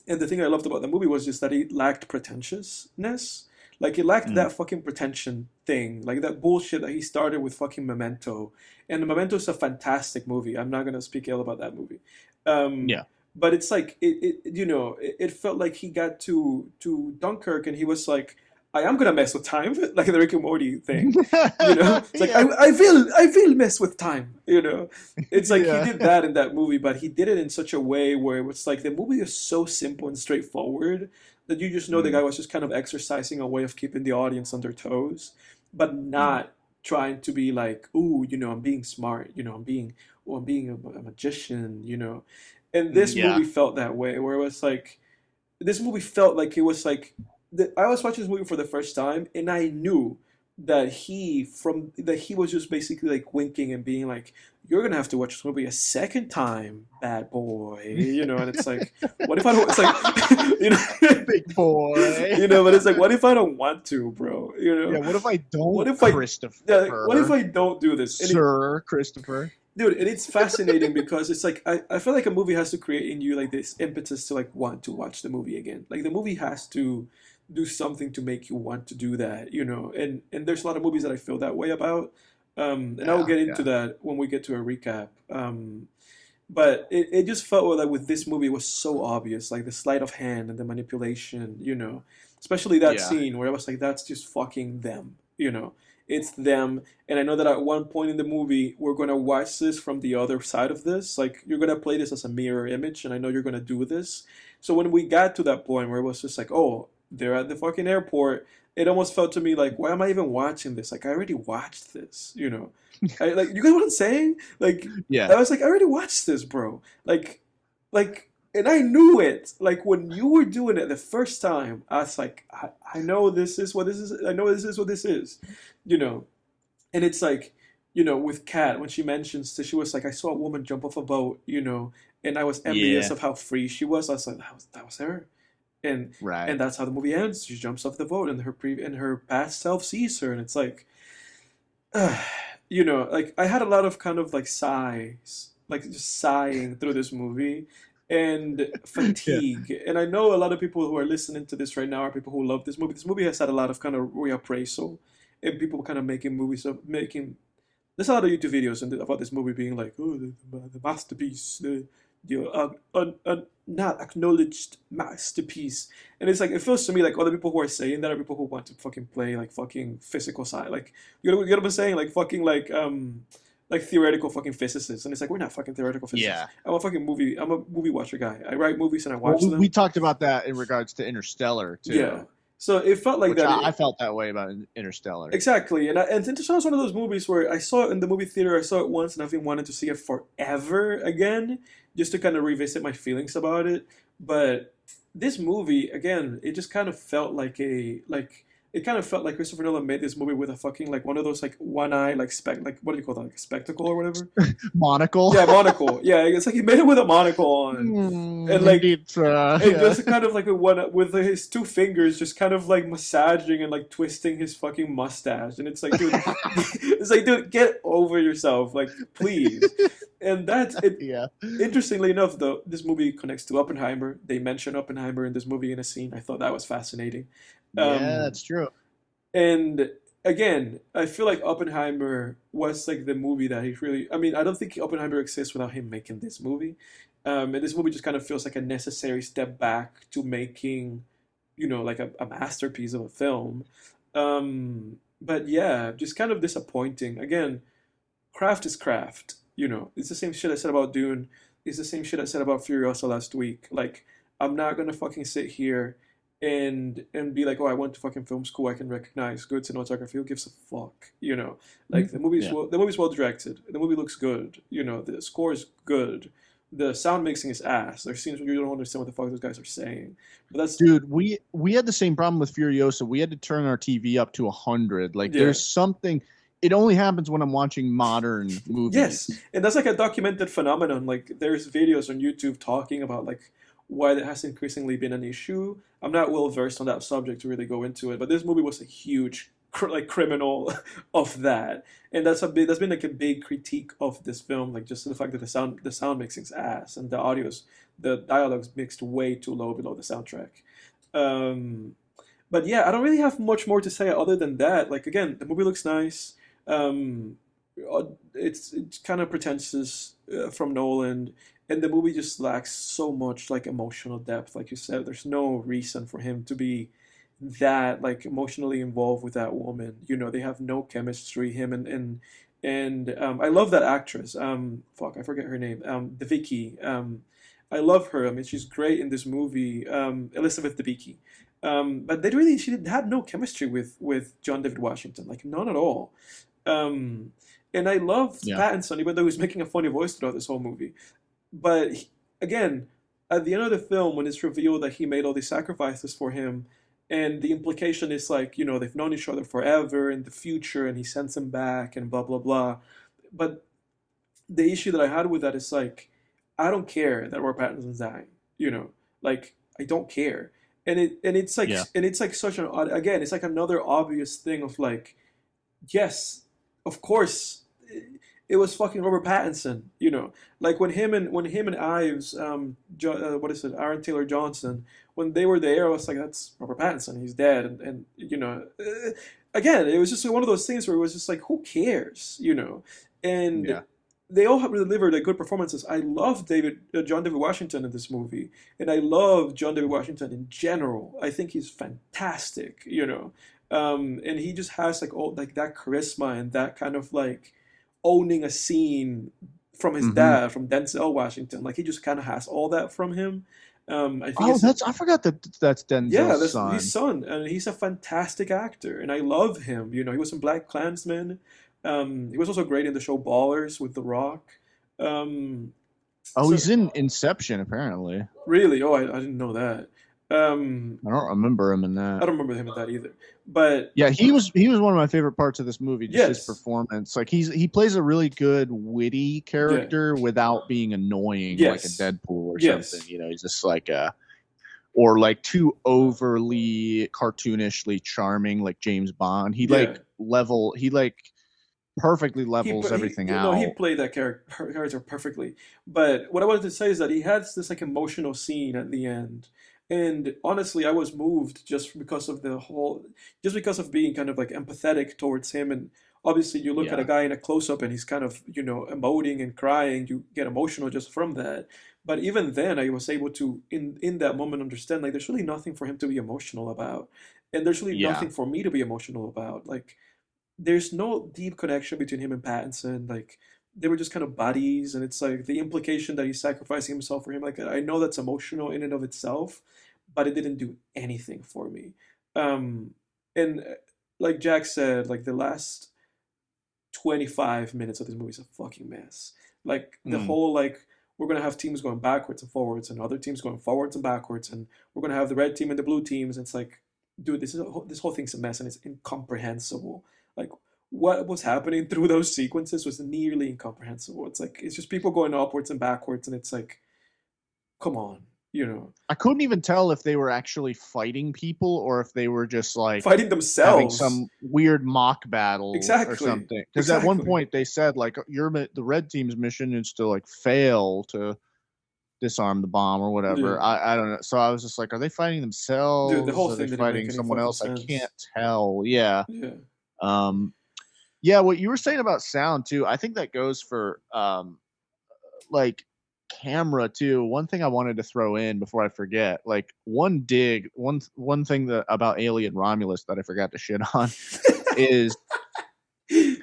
the thing I loved about the movie was just that it lacked pretentiousness. Like it lacked that fucking pretension thing, like that bullshit that he started with fucking Memento. And Memento is a fantastic movie. I'm not gonna speak ill about that movie. But it's like it felt like he got to Dunkirk and he was like, I am gonna mess with time, like the Rick and Morty thing. You know, it's like I will mess with time. You know, it's like he did that in that movie, but he did it in such a way where it was like the movie is so simple and straightforward that you just know the guy was just kind of exercising a way of keeping the audience on their toes, but not trying to be like, ooh, you know, I'm being smart. You know, I'm being a magician. You know, and this movie felt that way, where it was like, this movie felt like it was like. I was watching this movie for the first time, and I knew that he was just basically like winking and being like, "You're gonna have to watch this movie a second time, bad boy." You know, and it's like, what if I don't? It's like, you know, big boy. You know, but it's like, what if I don't want to, bro? You know, yeah. What if I don't? What if Christopher? What if I don't do this, Sir Christopher? Dude, and it's fascinating because it's like I feel like a movie has to create in you like this impetus to like want to watch the movie again. Like the movie has to do something to make you want to do that, you know. And there's a lot of movies that I feel that way about. And I will get into that when we get to a recap. But it just felt like with this movie it was so obvious, like the sleight of hand and the manipulation, you know. Especially that scene where I was like, that's just fucking them, you know. it's them. And I know that at one point in the movie, we're going to watch this from the other side of this. Like, you're going to play this as a mirror image, and I know you're going to do this. So when we got to that point where it was just like, oh, they're at the fucking airport, it almost felt to me like, why am I even watching this? Like, I already watched this, you know? Like, you get what I'm saying? Like, Yeah. I was like, I already watched this, bro. Like, and I knew it. Like, when you were doing it the first time, I was like, I know this is what this is. I know this is what this is, you know? And it's like, you know, with Kat, when she mentions that she was like, I saw a woman jump off a boat, you know, and I was envious Yeah. of how free she was. I was like, that was her. And Right. and that's how the movie ends. She jumps off the boat, and her past self sees her, and it's like, you know, like I had a lot of kind of like sighs, like just sighing through this movie, and fatigue. And I know a lot of people who are listening to this right now are people who love this movie. This movie has had a lot of kind of reappraisal, and people kind of making movies of making. There's a lot of YouTube videos about this movie being like, oh, the masterpiece, not acknowledged masterpiece. And it's like, it feels to me like other people who are saying that are people who want to fucking play like fucking physical side. Like, you know what I'm saying? Like fucking like theoretical fucking physicists. And it's like, we're not fucking theoretical physicists. Yeah. I'm a movie watcher guy. I write movies and I watch Well, them. we talked about that in regards to Interstellar too. Yeah. So it felt like Which that. I felt that way about Interstellar. Exactly, and Interstellar was one of those movies where I saw it in the movie theater. I saw it once, and I've been wanting to see it forever again, just to kind of revisit my feelings about it. But this movie, again, it just kind of felt like it kind of felt like Christopher Nolan made this movie with a fucking like one of those like one eye like like what do you call that, like a spectacle or whatever? Monocle. Yeah, monocle. Yeah, it's like he made it with a monocle on. And like just kind of like with his two fingers just kind of like massaging and like twisting his fucking mustache, and it's like, dude, it's like, dude, get over yourself, like, please. And that's it. Yeah. Interestingly enough, though, this movie connects to Oppenheimer. They mention Oppenheimer in this movie in a scene. I thought that was fascinating. Yeah, that's true. And again, I feel like Oppenheimer was like the movie that he really. I mean, I don't think Oppenheimer exists without him making this movie. And this movie just kind of feels like a necessary step back to making, you know, like a masterpiece of a film. But yeah, just kind of disappointing. Again, craft is craft. You know, it's the same shit I said about Dune. It's the same shit I said about Furiosa last week. Like, I'm not gonna fucking sit here and be like, oh, I went to fucking film school, I can recognize good cinematography. Who gives a fuck? You know, like the movie's well directed. The movie looks good. You know, the score is good. The sound mixing is ass. There's scenes where you don't understand what the fuck those guys are saying. But that's dude. We had the same problem with Furiosa. We had to turn our TV up to 100. Like, there's something. It only happens when I'm watching modern movies. Yes, and that's like a documented phenomenon. Like, there's videos on YouTube talking about like why that has increasingly been an issue. I'm not well versed on that subject to really go into it, but this movie was a huge criminal of that, and that's been like a big critique of this film. Like, just the fact that the sound mixing's ass, and the dialogue's mixed way too low below the soundtrack. But yeah, I don't really have much more to say other than that. Like, again, the movie looks nice. It's kind of pretentious from Nolan, and the movie just lacks so much like emotional depth. Like you said, there's no reason for him to be that like emotionally involved with that woman. You know, they have no chemistry. Him and I love that actress. I forget her name. The Vicky. I love her. I mean, she's great in this movie. Elizabeth Debicki. But she had no chemistry with John David Washington, like none at all. And I loved Pattinson, even though he was making a funny voice throughout this whole movie. But again, at the end of the film, when it's revealed that he made all these sacrifices for him, and the implication is like, you know, they've known each other forever in the future, and he sends him back, and blah blah blah. But the issue that I had with that is like, I don't care that Robert Pattinson's dying. You know, like, I don't care. And it's like such an odd, again, it's like another obvious thing of like, yes, of course, it was fucking Robert Pattinson, you know, like when him and Ives, Aaron Taylor Johnson, when they were there, I was like, that's Robert Pattinson, he's dead, and you know, again, it was just one of those things where it was just like, who cares, you know, and. They all have delivered like good performances. I love John David Washington in this movie, and I love John David Washington in general. I think he's fantastic, you know. And he just has like all like that charisma and that kind of like owning a scene from his Hmm. dad, from Denzel Washington. Like he just kind of has all that from him. I think Oh, it's I forgot that that's yeah, Denzel's that's his son. son, and he's a fantastic actor, and I love him. You know, he was in Black Klansman. He was also great in the show Ballers with The Rock. Um, Oh, so he's in Inception apparently. really, oh, I didn't know that. Um, I don't remember him in I that. don't remember him in that either. But Yeah, he was one of my favorite parts of this movie. Just his yes, performance. Like he plays a really good witty yeah, character without being annoying like a yes, Deadpool or something. yes, You know, he's just like or like too overly cartoonishly charming like James Bond. yeah. He like perfectly levels He everything no, he out. played that character perfectly. But what I wanted to say is that he has this like emotional scene at the end, and honestly, I was moved just because of just because of being kind of like empathetic towards him. And obviously, you look at a Yeah. guy in a close up, and he's kind of emoting and crying. You get emotional just from that. But even then, I was able to in that moment understand like there's really nothing for him to be emotional about, and there's really Yeah. nothing for me to be emotional about. Like there's no deep connection between him and Pattinson. Like they were just kind of buddies, and it's like the implication that he's sacrificing himself for him. Like I know that's emotional in and of itself, but it didn't do anything for me. Um, and like Jack said, like the last 25 minutes of this movie is a fucking mess. Like the Mm. whole like we're gonna have teams going backwards and forwards, and other teams going forwards and backwards, and we're gonna have the red team and the blue teams. And it's like, dude, this whole thing's a mess, and it's incomprehensible. Like what was happening through those sequences was nearly incomprehensible. It's like it's just people going upwards and backwards, and it's like, come on, you know, I couldn't even tell if they were actually fighting people or if they were just like fighting having themselves. some weird mock battle or Exactly, something. Because at one exactly. point they said like the red team's mission is to like fail to disarm the bomb or Yeah, whatever. I don't know. So I was just like, are they fighting dude, the themselves? whole Are they thing didn't make fighting any someone fucking else? I can't sense. tell. Yeah. Yeah, Um, yeah. What you were saying about sound too, I think that goes for like camera too. One thing I wanted to throw in before I forget, like one thing that about Alien Romulus that I forgot to shit on is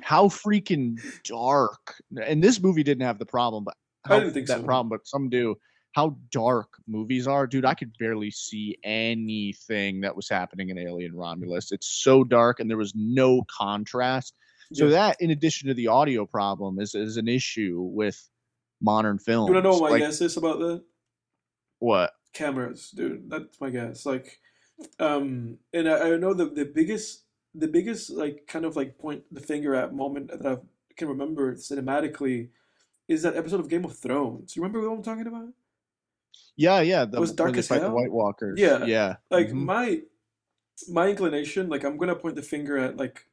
how freaking dark. And this movie didn't have the problem, but I how didn't think that so. No. problem, but some do. How dark movies are, dude. I could barely see anything that was happening in Alien Romulus. It's so dark, and there was no contrast. So Yeah. that, in addition to the audio problem, is an issue with modern You wanna know films. what my Like guess is about that? what? Cameras, dude. That's my guess. Like, and I know the biggest like kind of like point the finger at moment that I can remember cinematically is that episode of Game of Thrones. You remember what I'm talking about? Yeah, yeah. It The was where dark they as fight the White hell. Walkers. Yeah, Yeah. like Hmm. my inclination, like I'm gonna point the finger at like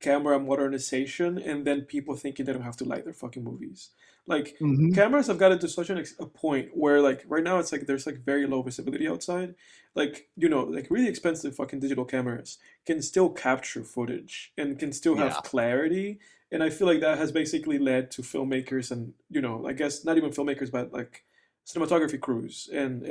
camera modernization, and then people thinking they don't have to like their fucking movies. Like Hmm. cameras have gotten to such a point where like right now it's like there's like very low visibility outside. Like like really expensive fucking digital cameras can still capture footage and can still have Yeah. clarity. And I feel like that has basically led to filmmakers and I guess not even filmmakers, but like cinematography crews and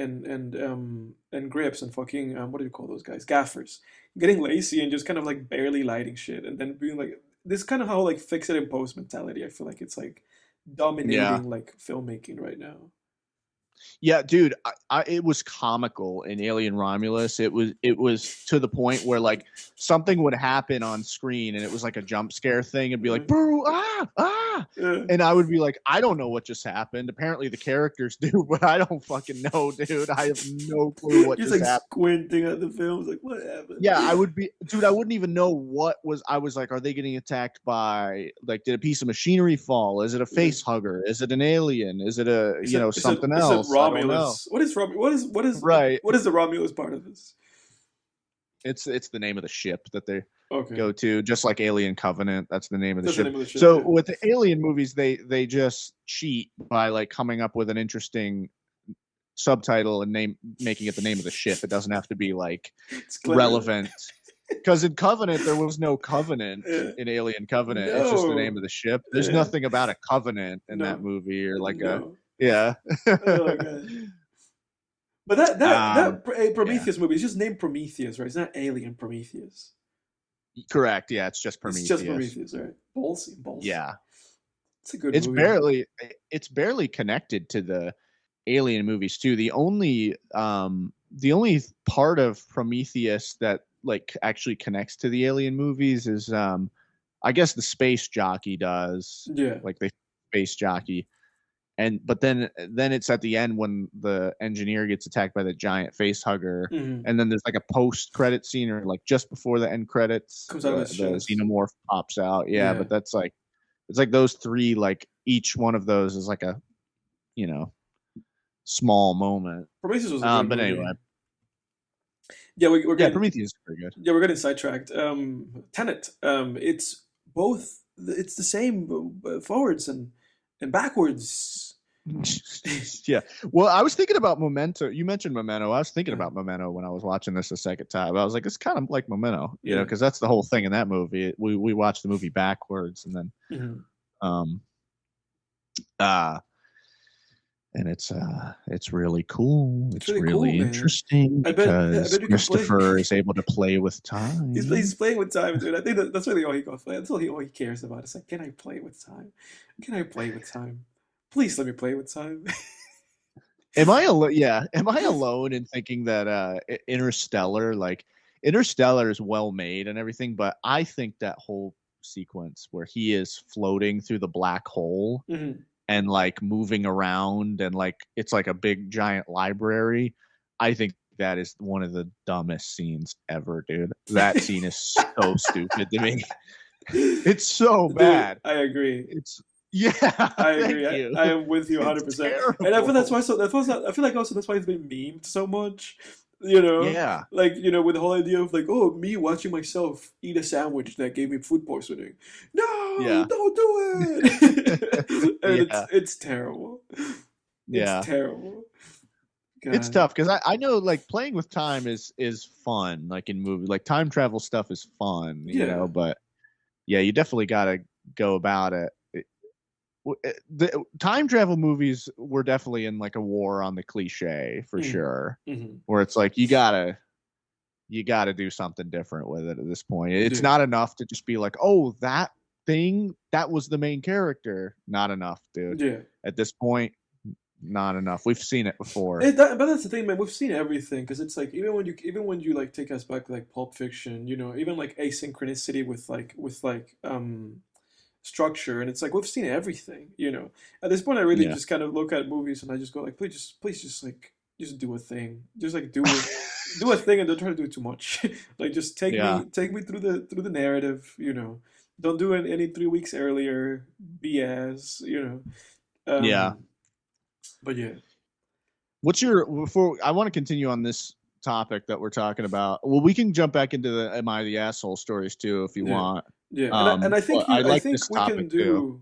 grips and fucking what do you call those guys, gaffers, getting lazy and just kind of like barely lighting shit and then being like this kind of how like fix it in post mentality. I feel like it's like Yeah. dominating like filmmaking right now. Yeah, dude, it was comical in Alien Romulus. It was to the point where like something would happen on screen and it was like a jump scare thing and be Yeah, like, boo, ah, ah. yeah. And I would be like, I don't know what just happened. Apparently the characters do, but I don't fucking know, dude. I have no clue what Just just like happened. squinting at the film, like what happened? Yeah, I would be, dude. I wouldn't even know what was. I was like, are they getting attacked by like? Did a piece of machinery fall? Is it a Yeah. face hugger? Is it an alien? Is it a Is it is it something is it else? I don't know. Romulus? What is Right. what is the Romulus part of this? It's the name of the ship that they Okay, go to, just like Alien Covenant. That's the name of the that's the ship. name of the ship. So Yeah, with the Alien movies, they just cheat by like coming up with an interesting subtitle and making it the name of the ship. It doesn't have to be like it's clever. relevant. Because in Covenant, there was no covenant Yeah. in Alien Covenant. It's just the name No. of the ship. There's Yeah. nothing about a covenant in that No. movie or like a, No. yeah. Oh my god. But that um, yeah. Prometheus movie is just named Prometheus, right? It's not Alien Prometheus. Correct. Yeah, it's just It's Prometheus. just Prometheus, right? Ballsy. Yeah, It's a good it's movie. barely connected to the Alien movies too. The only part of Prometheus that like actually connects to the Alien movies is I guess the space jockey does. Yeah. Like the space jockey. But then it's at the end when the engineer gets attacked by the giant face hugger, Mm-hmm. and then there's like a post credit scene or like just before the end credits, Comes out of the his chest. xenomorph pops out. Yeah, Yeah. but that's like it's like those three, like each one of those is like a small moment. Prometheus was a good But movie. anyway, Yeah, we're getting Prometheus is pretty good. yeah, we're getting sidetracked. Tenet. It's both. It's the same forwards and backwards. Yeah. Well, I was thinking about Memento. You mentioned Memento. I was thinking Yeah. about Memento when I was watching this a second time. I was like, it's kind of like Memento, you know, Yeah. because that's the whole thing in that movie. We watched the movie backwards, and then Mhm. and it's really cool. It's really really cool, man. interesting I bet because you can play. Christopher is able to play with time. He's playing with time, dude. I think that's really all he goes. That's all he cares about. It's like, can I play with time? Can I play with time? Please let me play with time. Am I alone in thinking that Interstellar is well made and everything, but I think that whole sequence where he is floating through the black hole Mhm. and like moving around and like it's like a big giant library, I think that is one of the dumbest scenes ever, dude. That scene is so stupid to me. It's so bad. Dude, I agree. Yeah, I agree. I am with you 100%. And I feel that's why. I feel like also that's why it's been memed so much. You know, Yeah. like with the whole idea of like, oh, me watching myself eat a sandwich that gave me food poisoning. No, Yeah. don't do it. And Yeah. it's terrible. Yeah. It's terrible. It's God. tough because I know like playing with time is fun, like in movies, like time travel stuff is fun, you Yeah. know, but yeah, you definitely got to go about it. The time travel movies were definitely in like a war on the cliche for sure, where it's like you gotta do something different with it at this point. It's not enough to just be like, oh, that thing that was the main character. Not enough, dude. Yeah. At this point, not enough. We've seen it before. But that's the thing, man. We've seen everything because it's like even when you like take us back to like Pulp Fiction, even like asynchronicity with structure, and it's like we've seen everything. At this point, I really just kind of look at movies and I just go like, please just like just do a thing, just like do a thing, and don't try to do too much. Like just take me through the narrative. Don't do it any 3 weeks earlier. BS. Yeah. But yeah. Before I want to continue on this topic that we're talking about. Well, we can jump back into the Am I the Asshole stories too if you want. Yeah, and I think we can do.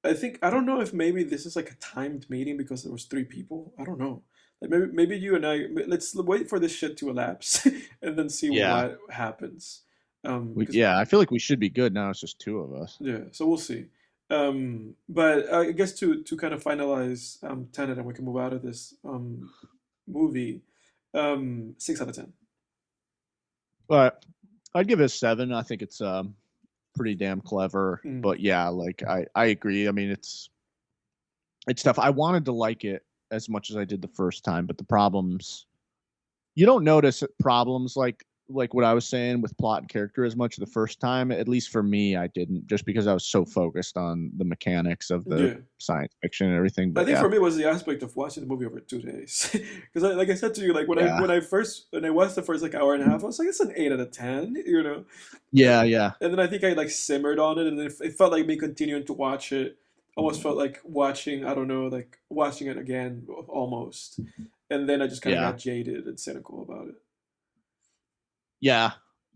I think I don't know if maybe this is like a timed meeting because there was 3 people. I don't know. Like maybe you and I let's wait for this shit to elapse and then see what happens. I feel like we should be good now. It's just 2 of us. Yeah, so we'll see. But I guess to kind of finalize Tenet and we can move out of this movie. 6 out of 10. But I'd give it a 7. I think it's pretty damn clever. But yeah, like I agree. I mean, it's tough. I wanted to like it as much as I did the first time, but the problems, you don't notice problems like what I was saying with plot and character as much the first time. At least for me, I didn't, just because I was so focused on the mechanics of the science fiction and everything. But I think for me it was the aspect of watching the movie over 2 days, because like I said to you, like when I watched the first like hour and a half, I was like, it's an 8 out of 10, Yeah. And then I think I like simmered on it, and it felt like me continuing to watch it almost felt like watching it again almost, and then I just kind of got jaded and cynical about it. Yeah.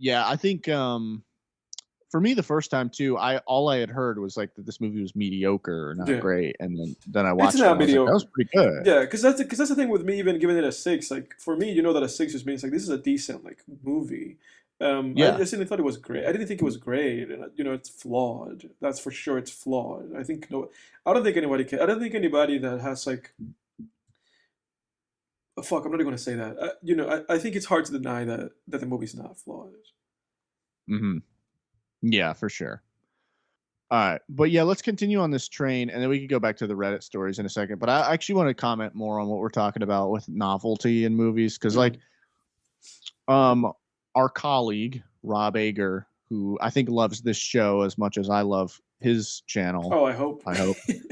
I think for me the first time too, all I had heard was like that this movie was mediocre or not great, and then I watched it. And I was like, that was pretty good. Yeah, because that's the thing with me even giving it a 6. Like for me, that a 6 just means like this is a decent like movie. I just didn't thought it was great. I didn't think it was great, and it's flawed. That's for sure. It's flawed. I don't think anybody can. I don't think anybody that has like. Fuck, I'm not even going to say that. I think it's hard to deny that the movie's not flawed. Mm-hmm. Yeah, for sure. All right. But yeah, let's continue on this train and then we can go back to the Reddit stories in a second. But I actually want to comment more on what we're talking about with novelty in movies. Cause like, our colleague, Rob Ager, who I think loves this show as much as I love his channel. Oh, I hope.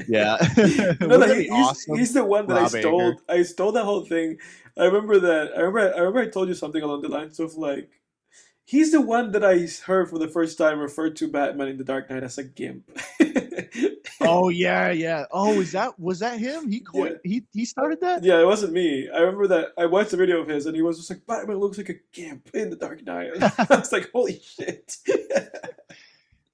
Yeah. You know that awesome? he's the one that Rob Ager. I stole that whole thing. I remember I told you something along the lines of like, he's the one that I heard for the first time referred to Batman in the Dark Knight as a gimp. Oh yeah. Oh, was that him? He coined, he started that? Yeah, it wasn't me. I remember that I watched a video of his and he was just like, Batman looks like a gimp in the Dark Knight. I was like, holy shit.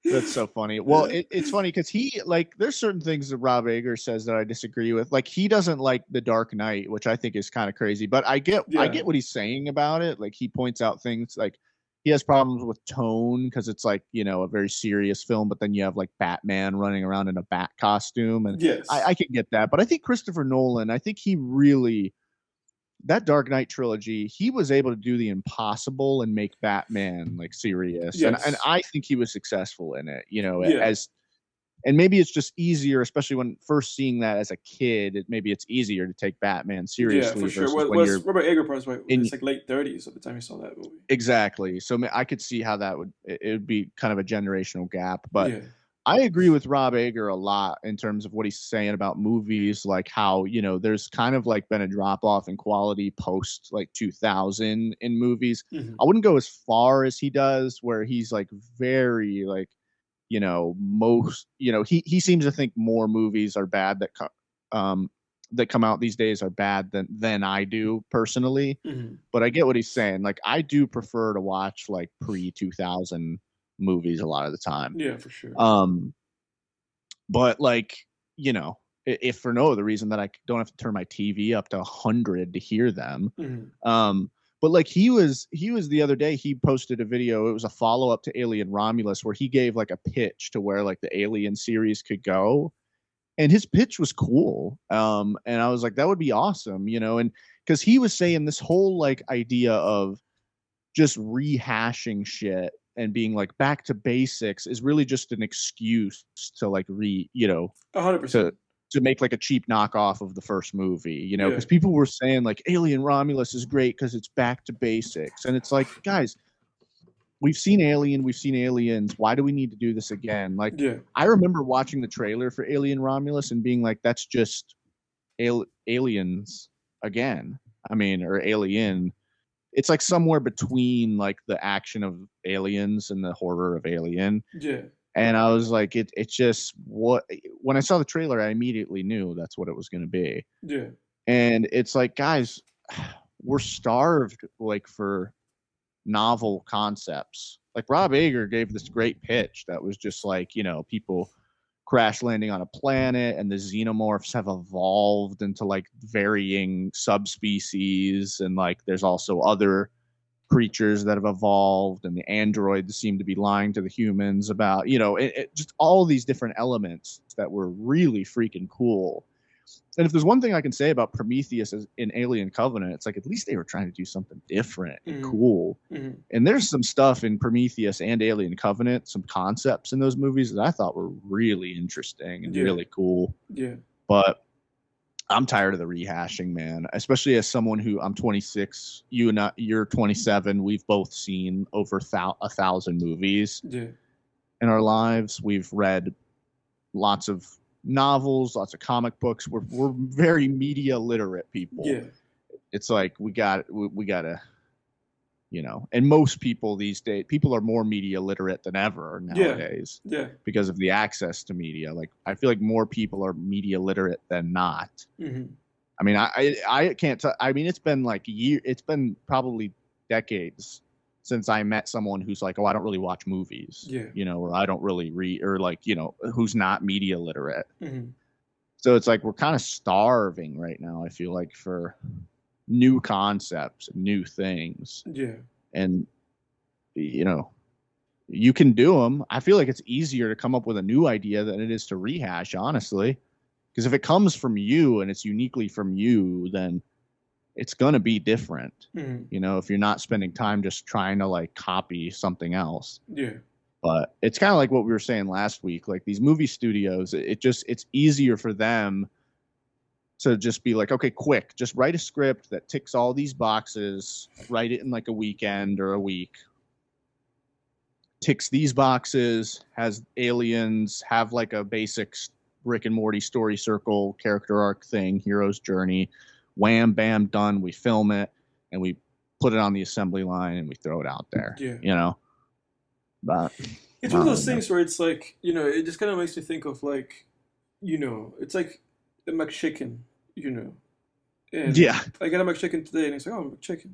That's so funny. Well, it's funny because he like there's certain things that Rob Ager says that I disagree with. Like he doesn't like the Dark Knight, which I think is kind of crazy. But I get what he's saying about it. Like he points out things like he has problems with tone because it's like, you know, a very serious film, but then you have like Batman running around in a bat costume. And yes, I can get that. But I think Christopher Nolan, I think he really, that Dark Knight trilogy, he was able to do the impossible and make Batman like serious. Yes. And I think he was successful in it, you know, and maybe it's just easier, especially when first seeing that as a kid, maybe it's easier to take Batman seriously. Yeah, for sure. Was Robert Ager was it's like late 30s at the time you saw that movie. Exactly. So I could see how that it would be kind of a generational gap. But I agree with Rob Ager a lot in terms of what he's saying about movies, like how, you know, there's kind of like been a drop off in quality post like 2000 in movies. Mm-hmm. I wouldn't go as far as he does, where he's like very like, you know, most, you know, he seems to think more movies are bad that come out these days are bad than I do personally. Mm-hmm. But I get what he's saying. Like I do prefer to watch like pre-2000 movies a lot of the time. Yeah, for sure. But like, you know, if for no other reason that I don't have to turn my TV up to 100 to hear them. Mm-hmm. But like he was the other day, he posted a video. It was a follow up to Alien Romulus where he gave like a pitch to where like the Alien series could go. And his pitch was cool. And I was like, that would be awesome, you know, and because he was saying this whole like idea of just rehashing shit and being like back to basics is really just an excuse to like 100%. To make like a cheap knockoff of the first movie, you know, because people were saying like Alien Romulus is great because it's back to basics. And it's like, guys, we've seen Alien, we've seen Aliens. Why do we need to do this again? Like, I remember watching the trailer for Alien Romulus and being like, that's just Aliens again. I mean, or Alien. It's like somewhere between like the action of Aliens and the horror of Alien. Yeah. And I was like, it's just what, when I saw the trailer, I immediately knew that's what it was going to be. Yeah. And it's like, guys, we're starved like for novel concepts. Like Rob Ager gave this great pitch that was just like, you know, people crash landing on a planet and the xenomorphs have evolved into like varying subspecies. And like, there's also other creatures that have evolved and the androids seem to be lying to the humans about, you know, just all these different elements that were really freaking cool. And if there's one thing I can say about Prometheus in Alien Covenant, it's like at least they were trying to do something different and cool. Mm-hmm. And there's some stuff in Prometheus and Alien Covenant, some concepts in those movies that I thought were really interesting and really cool. Yeah. But I'm tired of the rehashing, man, especially as someone who I'm 26, you're 27. We've both seen over 1,000 movies in our lives. We've read lots of novels, lots of comic books. We're very media literate people. Yeah. It's like we gotta, you know, and most people these days, people are more media literate than ever nowadays. Yeah. Because of the access to media. Like I feel like more people are media literate than not. Mm-hmm. I mean, I can't I mean, it's been like it's been probably decades since I met someone who's like, oh, I don't really watch movies, you know, or I don't really read, or like, you know, who's not media literate. Mm-hmm. So it's like we're kind of starving right now, I feel like, for new concepts, new things. Yeah. And, you know, you can do them. I feel like it's easier to come up with a new idea than it is to rehash, honestly. Because if it comes from you and it's uniquely from you, then it's going to be different. Mm-hmm. You know, if you're not spending time just trying to like copy something else. Yeah. But it's kind of like what we were saying last week. Like these movie studios, it's easier for them to just be like, okay, quick, just write a script that ticks all these boxes, write it in like a weekend or a week, ticks these boxes, has aliens, have like a basic Rick and Morty story circle, character arc thing, hero's journey, wham, bam, done. We film it and we put it on the assembly line and we throw it out there, you know? But it's one of those things where it's like, you know, it just kind of makes me think of like, you know, it's like a McChicken, you know. And yeah. I get a McChicken today and it's like, oh, McChicken.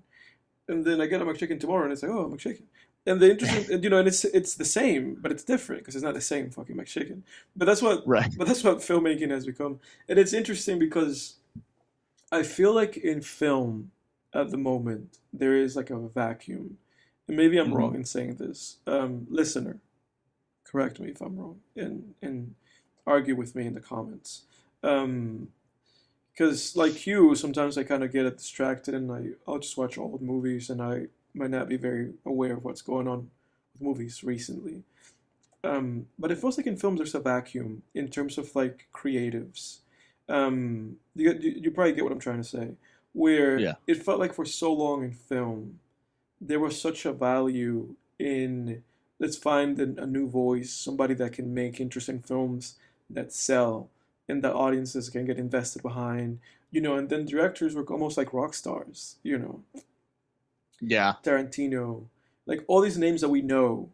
And then I get a McChicken tomorrow and it's like, oh, McChicken. And the interesting, you know, and it's the same, but it's different because it's not the same fucking McChicken. But that's what filmmaking has become. And it's interesting because I feel like in film at the moment, there is like a vacuum. And maybe I'm wrong in saying this. Listener, correct me if I'm wrong and argue with me in the comments. Because like you, sometimes I kind of get distracted and I'll just watch old movies and I might not be very aware of what's going on with movies recently. But it feels like in films there's a vacuum in terms of like creatives. You probably get what I'm trying to say. Where it felt like for so long in film, there was such a value in let's find a new voice, somebody that can make interesting films that sell and that audiences can get invested behind, you know, and then directors were almost like rock stars, you know. Yeah. Tarantino, like all these names that we know,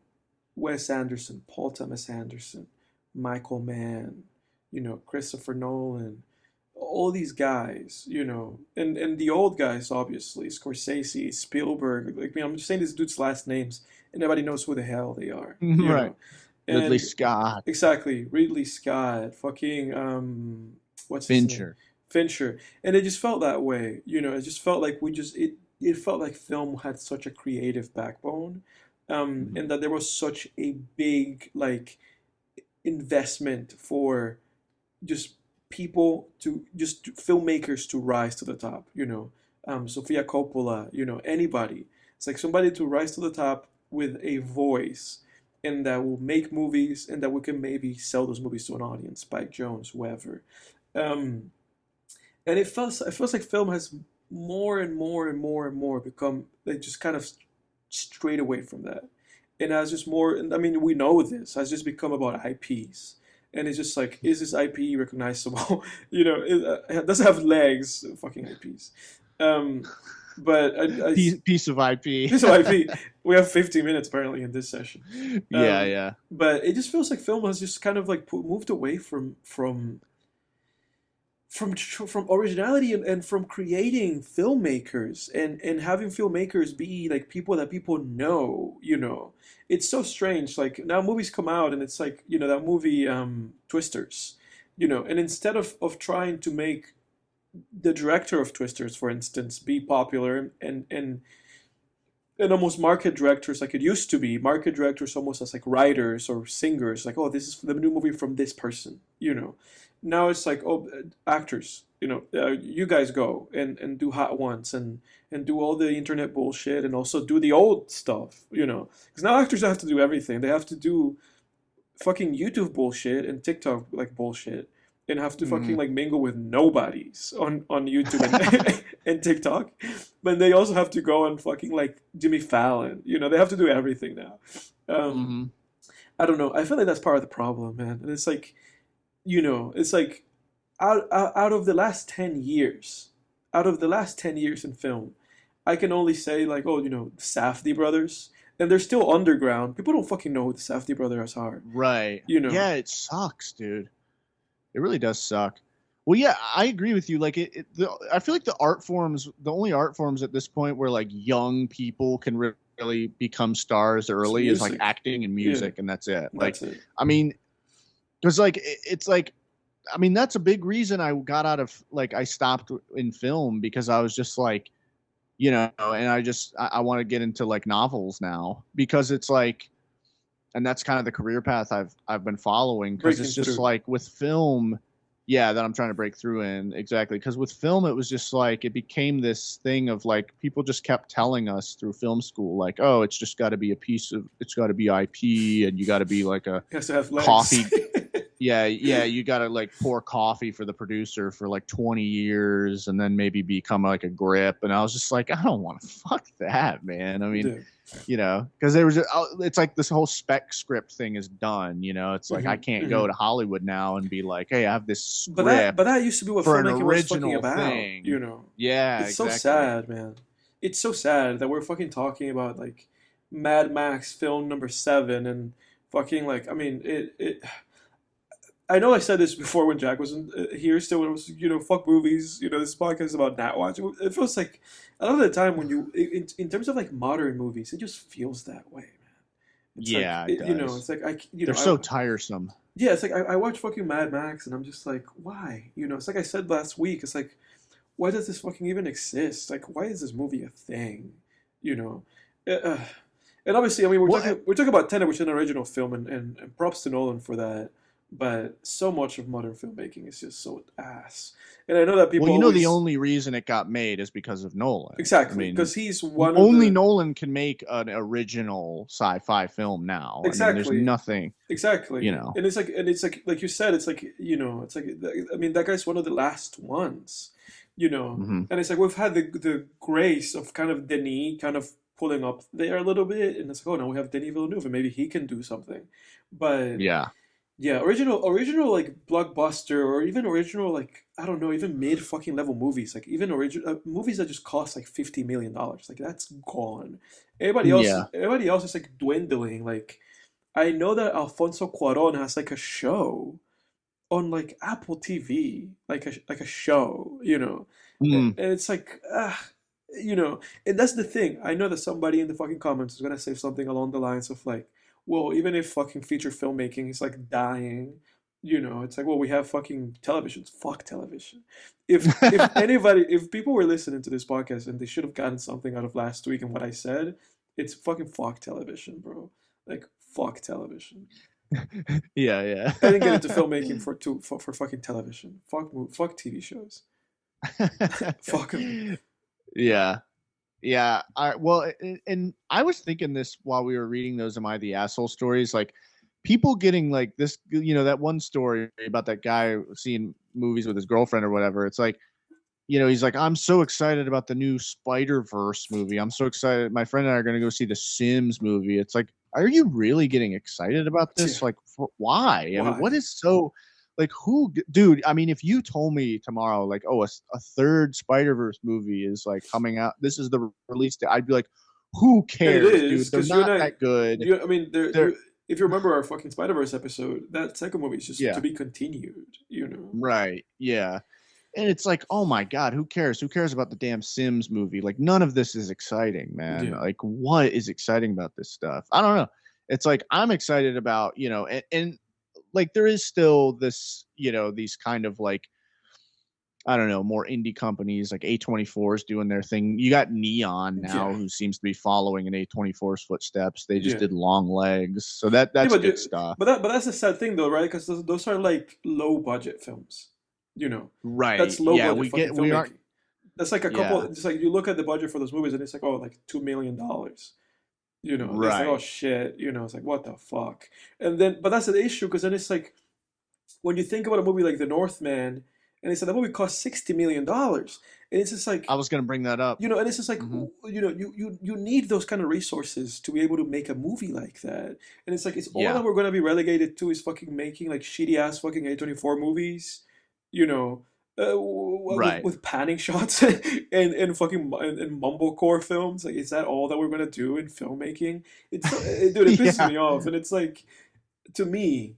Wes Anderson, Paul Thomas Anderson, Michael Mann, you know, Christopher Nolan, all these guys, you know, and the old guys, obviously, Scorsese, Spielberg, like, I mean, I'm just saying these dudes' last names, and everybody knows who the hell they are. You right. know? And Ridley Scott. Exactly. Ridley Scott, fucking, what's his name? Fincher. And it just felt that way, you know, it just felt like it felt like film had such a creative backbone, and that there was such a big, like, investment for just people filmmakers to rise to the top, you know, Sofia Coppola, you know, anybody. It's like somebody to rise to the top with a voice and that will make movies and that we can maybe sell those movies to an audience, Spike Jonze, whoever. And it feels like film has more and more and more and more become like just kind of straight away from that. And has just more, I mean, we know this, has just become about IPs. And it's just like, is this IP recognizable? You know, it doesn't have legs, fucking IPs. But piece of IP. Piece of IP. We have 50 minutes apparently in this session. Yeah. But it just feels like film has just kind of like moved away from originality and from creating filmmakers and having filmmakers be like people that people know, you know. It's so strange. Like now movies come out and it's like, you know, that movie Twisters, you know, and instead of trying to make the director of Twisters, for instance, be popular and almost market directors like it used to be, market directors almost as like writers or singers, like, oh, this is the new movie from this person, you know. Now it's like, oh, actors, you know, you guys go and do Hot Ones and do all the internet bullshit and also do the old stuff, you know. Because now actors have to do everything. They have to do fucking YouTube bullshit and TikTok like bullshit and have to fucking like mingle with nobodies on YouTube and TikTok. But they also have to go on fucking like Jimmy Fallon. You know, they have to do everything now. I don't know. I feel like that's part of the problem, man. And it's like, you know, it's like out of the last 10 years in film, I can only say like, oh, you know, the Safdie brothers, and they're still underground. People don't fucking know who the Safdie brothers are. Right. You know. Yeah, it sucks, dude. It really does suck. Well, yeah, I agree with you. Like, I feel like the only art forms at this point where like young people can really become stars early is like acting and music, and that's it. Like, that's it. I mean, because like it's like, I mean, that's a big reason I got out of like I stopped in film because I was just like, you know, and I want to get into like novels now because it's like, and that's kind of the career path I've been following because it's just like with film, yeah, that I'm trying to break through in. Exactly. Because with film, it was just like, it became this thing of like, people just kept telling us through film school, like, oh, it's just got to be it's got to be IP, and you got to be like a It has to have legs. coffee. Yeah, you got to like pour coffee for the producer for like 20 years and then maybe become like a grip. And I was just like, I don't want to fuck that, man. I mean, because there was, it's like this whole spec script thing is done. It's like, I can't go to Hollywood now and be like, hey, I have this script. But that used to be what for an filmmaking was fucking original about. thing. Yeah, it's exactly. so sad, man. It's so sad that we're fucking talking about like Mad Max film number 7 and fucking like, I mean, it I know I said this before when Jack wasn't here still, when it was, fuck movies, this podcast is about not watching. It feels like a lot of the time when in terms of like modern movies, it just feels that way, man. It's yeah, like, it's like, they're so tiresome. Yeah, it's like I watch fucking Mad Max and I'm just like, why? It's like I said last week, it's like, why does this fucking even exist? Like, why is this movie a thing? And obviously, I mean, we're talking about Tenet, which is an original film, and props to Nolan for that. But so much of modern filmmaking is just so ass. And I know that people. Well, the only reason it got made is because of Nolan. Exactly, because he's one. Only Nolan can make an original sci-fi film now. Exactly, there's nothing. Exactly, and it's like you said, it's like I mean, that guy's one of the last ones. And it's like we've had the grace of kind of Denis kind of pulling up there a little bit, and it's like, oh, now we have Denis Villeneuve, and maybe he can do something. But yeah, original like blockbuster, or even original like, I don't know, even mid fucking level movies, like even original movies that just cost like $50 million, like that's gone. Everybody else is like dwindling. Like I know that Alfonso Cuarón has like a show on like Apple TV, like a show, and it's like and that's the thing. I know that somebody in the fucking comments is gonna say something along the lines of like, well, even if fucking feature filmmaking is like dying, it's like, well, we have fucking televisions. Fuck television. If people were listening to this podcast and they should have gotten something out of last week and what I said, it's fucking fuck television, bro. Like fuck television. Yeah. I didn't get into filmmaking for fucking television. Fuck TV shows. Fuck them. Yeah. And I was thinking this while we were reading those Am I the Asshole stories, like people getting like this, that one story about that guy seeing movies with his girlfriend or whatever. It's like, he's like, I'm so excited about the new Spider-Verse movie. I'm so excited. My friend and I are going to go see the Sims movie. It's like, are you really getting excited about this? Like, why? I mean, what is so... Like dude, I mean, if you told me tomorrow, like, oh, a third Spider-Verse movie is like coming out, this is the release date, I'd be like, who cares, dude? They're not that good. I mean, if you remember our fucking Spider-Verse episode, that second movie is just to be continued, Right, yeah. And it's like, oh my God, who cares? Who cares about the damn Sims movie? Like, none of this is exciting, man. Yeah. Like, what is exciting about this stuff? I don't know. It's like, I'm excited about, and like there is still this, these kind of like, I don't know, more indie companies like A24 is doing their thing. You got Neon now, who seems to be following in A24's footsteps. They just did Long Legs, so that's good stuff. But that's the sad thing, though, right? Because those are like low budget films, Right? That's low budget. We are. That's like a couple. It's like you look at the budget for those movies, and it's like, oh, like $2 million. Right. It's like, oh shit, it's like, what the fuck? And then, but that's the issue, because then it's like, when you think about a movie like The Northman, and it's like, that movie cost $60 million, and it's just like, I was gonna bring that up, and it's just like, you need those kind of resources to be able to make a movie like that, and it's like, it's all that we're gonna be relegated to is fucking making like shitty ass fucking A24 movies, right, with panning shots and fucking and mumblecore films. Like, is that all that we're gonna do in filmmaking? Dude, it pisses me off, and it's like, to me,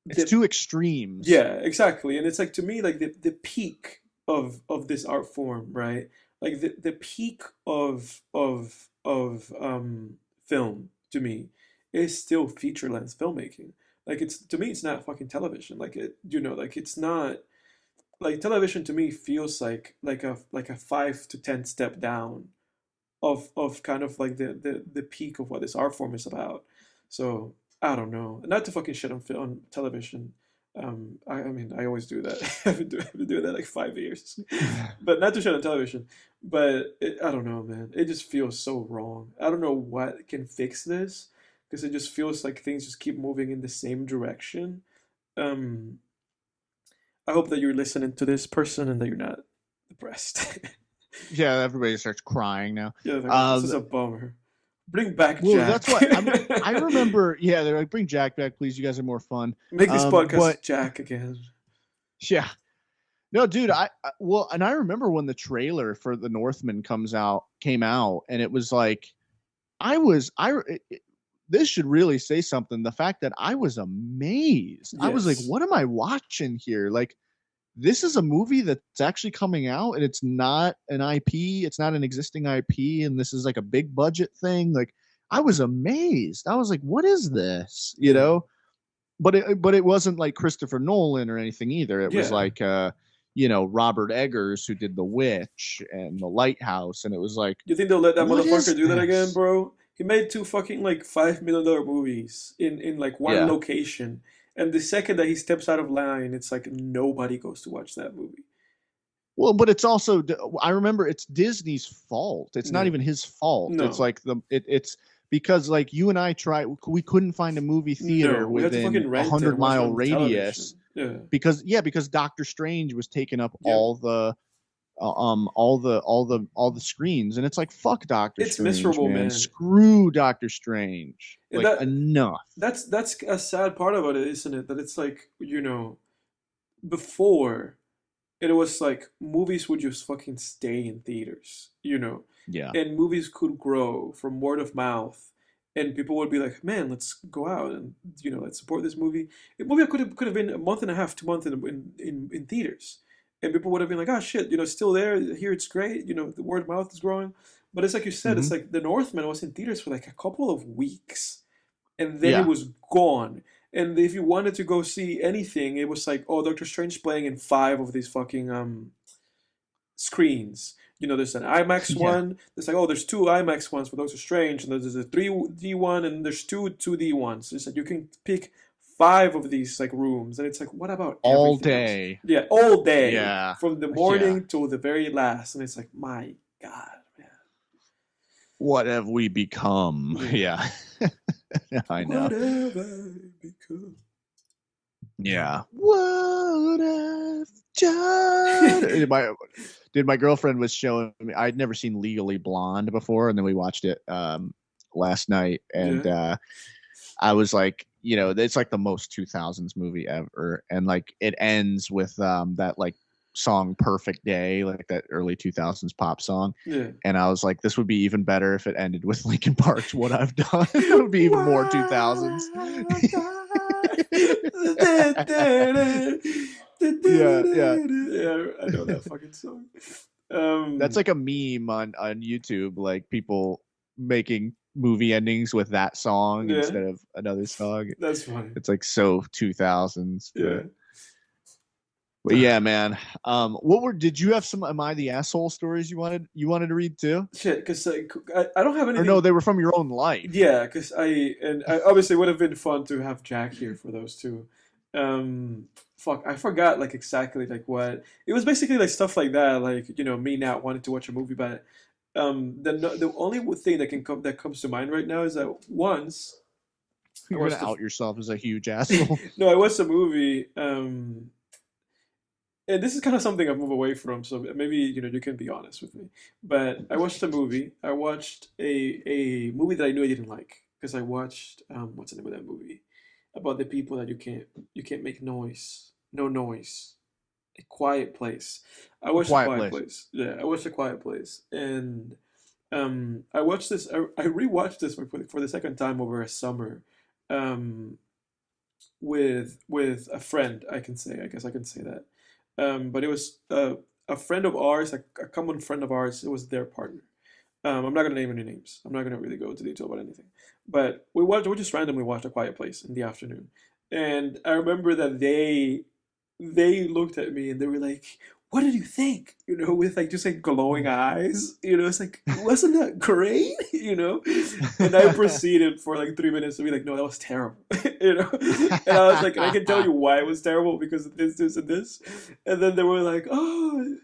it's too extremes. Yeah, exactly, and it's like, to me, like the peak of this art form, right? Like the peak of film, to me, is still feature length filmmaking. Like, to me, it's not fucking television. Like, like, it's not. Like, television to me feels like a 5 to 10 step down of kind of like the peak of what this art form is about. So I don't know. Not to fucking shit on television, I mean, I always do that. I've been doing that like 5 years, but not to show on television. But I don't know, man. It just feels so wrong. I don't know what can fix this because it just feels like things just keep moving in the same direction. Um, I hope that you're listening to this person and that you're not depressed. Yeah, everybody starts crying now. Yeah, like, this is a bummer. Bring back Jack. That's what I remember. Yeah, they're like, bring Jack back, please. You guys are more fun. Make this podcast Jack again. Yeah. No, dude. And I remember when the trailer for The Northman came out, and it was like, this should really say something. The fact that I was amazed. Yes. I was like, what am I watching here? Like, this is a movie that's actually coming out, and it's not an IP. It's not an existing IP, and this is like a big budget thing. Like, I was amazed. I was like, what is this? You know? But it wasn't like Christopher Nolan or anything either. It was like, Robert Eggers, who did The Witch and The Lighthouse, and it was like, you think they'll let that motherfucker do that again, bro? He made 2 fucking like $5 million movies in like one location. And the second that he steps out of line, it's like nobody goes to watch that movie. Well, but it's also, I remember it's Disney's fault. It's not even his fault. No. It's like it's because like you and I we couldn't find a movie theater within a 100-mile radius. Yeah. Because Doctor Strange was taking up all the screens, and it's like, fuck Doctor Strange. It's miserable, man. Screw Doctor Strange. Like, enough. That's a sad part about it, isn't it? That it's like, before it was like movies would just fucking stay in theaters, Yeah. And movies could grow from word of mouth, and people would be like, man, let's go out and let's support this movie. A movie could have been a month and a half, 2 months in theaters. And people would have been like, oh, shit, it's still there. Here it's great. The word of mouth is growing. But it's like you said, It's like The Northman was in theaters for like a couple of weeks. And then it was gone. And if you wanted to go see anything, it was like, oh, Doctor Strange playing in 5 of these fucking screens. There's an IMAX one. There's like, oh, there's 2 IMAX ones for Doctor Strange. And there's a 3D one. And there's 2 2D ones. It's like you can pick 5 of these like rooms, and it's like, what about all day? Else? Yeah, all day. Yeah, from the morning till the very last, and it's like, my God, man, what have we become? Yeah, I know. What have I become? Yeah. What have done? My girlfriend was showing me. I'd never seen Legally Blonde before, and then we watched it last night, and I was like, it's like the most 2000s movie ever, and like it ends with that like song "Perfect Day," like that early 2000s pop song. Yeah. And I was like, this would be even better if it ended with Linkin Park's "What I've Done." It would be even more 2000s. Yeah, I know that fucking song. That's like a meme on YouTube, like people making movie endings with that song instead of another song. That's funny. It's like so 2000s. Yeah. But yeah, man. Did you have some Am I the Asshole stories you wanted to read too? Shit, because I don't have anything. Or no, they were from your own life. Yeah, because I obviously would have been fun to have Jack here for those two. Fuck, I forgot like exactly like what it was. Basically like stuff like that, like me not wanting to watch a movie, but the only thing that comes to mind right now is that once you're gonna out yourself as a huge asshole. No, I watched a movie, and this is kind of something I've moved away from, so maybe you can be honest with me. But I watched a movie. I watched a movie that I knew I didn't like because I watched what's the name of that movie about the people that you can't make noise, no noise. A Quiet Place. I watched A Quiet Place. Yeah, I watched A Quiet Place, and I watched this. I rewatched this for the second time over a summer, with a friend. I guess I can say that. But it was a friend of ours, a common friend of ours. It was their partner. I'm not gonna name any names. I'm not gonna really go into detail about anything. But we just randomly watched A Quiet Place in the afternoon, and I remember that they looked at me and they were like, what did you think? You know, with like just like glowing eyes. You know, it's like, wasn't that great? You know, and I proceeded for like 3 minutes to be like, no, that was terrible. You know, and I was like, I can tell you why it was terrible because of this, and this. And then they were like, oh,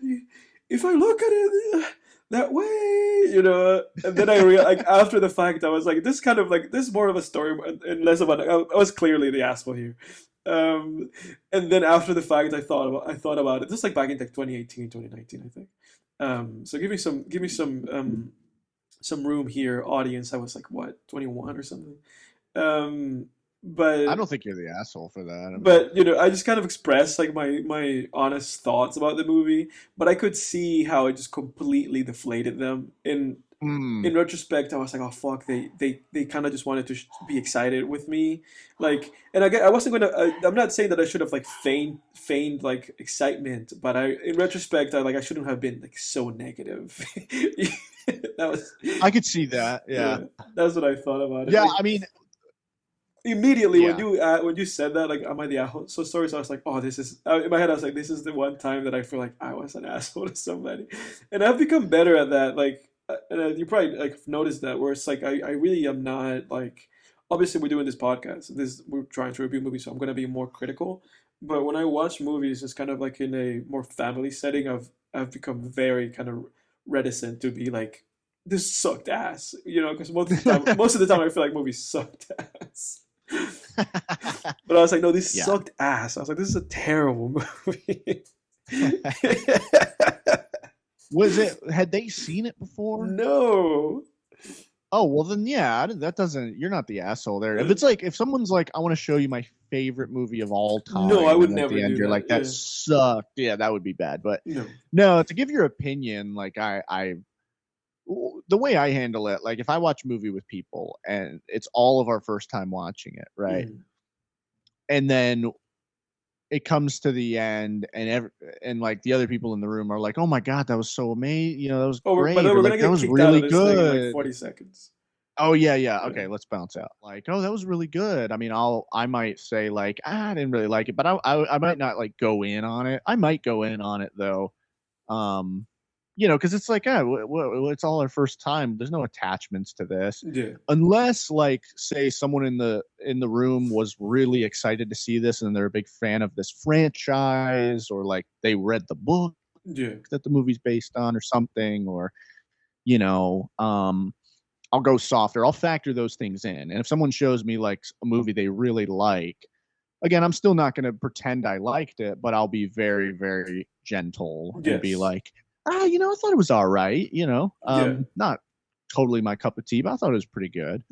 if I look at it that way, you know. And then I like after the fact, I was like, this kind of like this is more of a story and less about. I was clearly the asshole here. And then after the fact, I thought about it. This is like back in like 2018, 2019, I think. So give me some room here, audience. I was like what 21 or something. But I don't think you're the asshole for that. But you know, I just kind of expressed like my honest thoughts about the movie. But I could see how it just completely deflated them. In retrospect, I was like, oh fuck, they kind of just wanted to be excited with me, like, and I wasn't gonna. I'm not saying that I should have like feigned like excitement, but in retrospect, I shouldn't have been like so negative. That was. I could see that. Yeah, that's what I thought about it. Yeah, like, I mean, immediately when you said that, like, am I the asshole? So sorry. So I was like, oh, this is in my head. I was like, this is the one time that I feel like I was an asshole to somebody, and I've become better at that. Like. And you probably like noticed that where it's like I really am not like, obviously we're doing this podcast, we're trying to review movies, so I'm gonna be more critical. But when I watch movies, it's kind of like in a more family setting. I've become very kind of reticent to be like, this sucked ass, you know, because most of the time I feel like movies sucked ass. But I was like, no, this sucked ass. I was like, this is a terrible movie. Had they seen it before? No. Oh, well then, yeah, that doesn't, you're not the asshole there. If it's like, if someone's like, I want to show you my favorite movie of all time. No, I would never do that. You're like, that sucked. Yeah, that would be bad. But no, to give your opinion, like the way I handle it, like if I watch a movie with people and it's all of our first time watching it, right? And then it comes to the end, and like the other people in the room are like, "Oh my god, that was so amazing! You know, that was great. But or, like, that was really good." In like 40 seconds. Oh yeah. Okay, let's bounce out. Like, oh, that was really good. I mean, I might say like, I didn't really like it, but I might not like go in on it. I might go in on it though. You know, because it's like, it's all our first time. There's no attachments to this, unless, like, say someone in the room was really excited to see this and they're a big fan of this franchise, or like they read the book that the movie's based on, or something, or you know, I'll go softer. I'll factor those things in, and if someone shows me like a movie they really like, again, I'm still not going to pretend I liked it, but I'll be very, very gentle and be like, you know, I thought it was all right, you know, not totally my cup of tea, but I thought it was pretty good.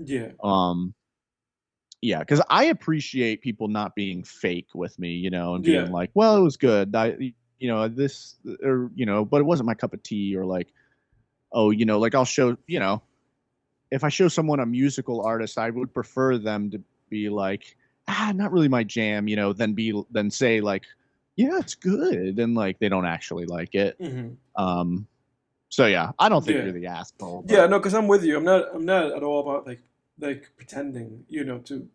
Yeah, because I appreciate people not being fake with me, you know, and being like, well, it was good. You know, this, or, you know, but it wasn't my cup of tea, or like, oh, you know, like I'll show, you know, if I show someone a musical artist, I would prefer them to be like, not really my jam, you know, than say like, yeah, it's good, and like they don't actually like it. So yeah, I don't think you're the asshole. But... Yeah, no, because I'm with you. I'm not at all about like pretending, you know, to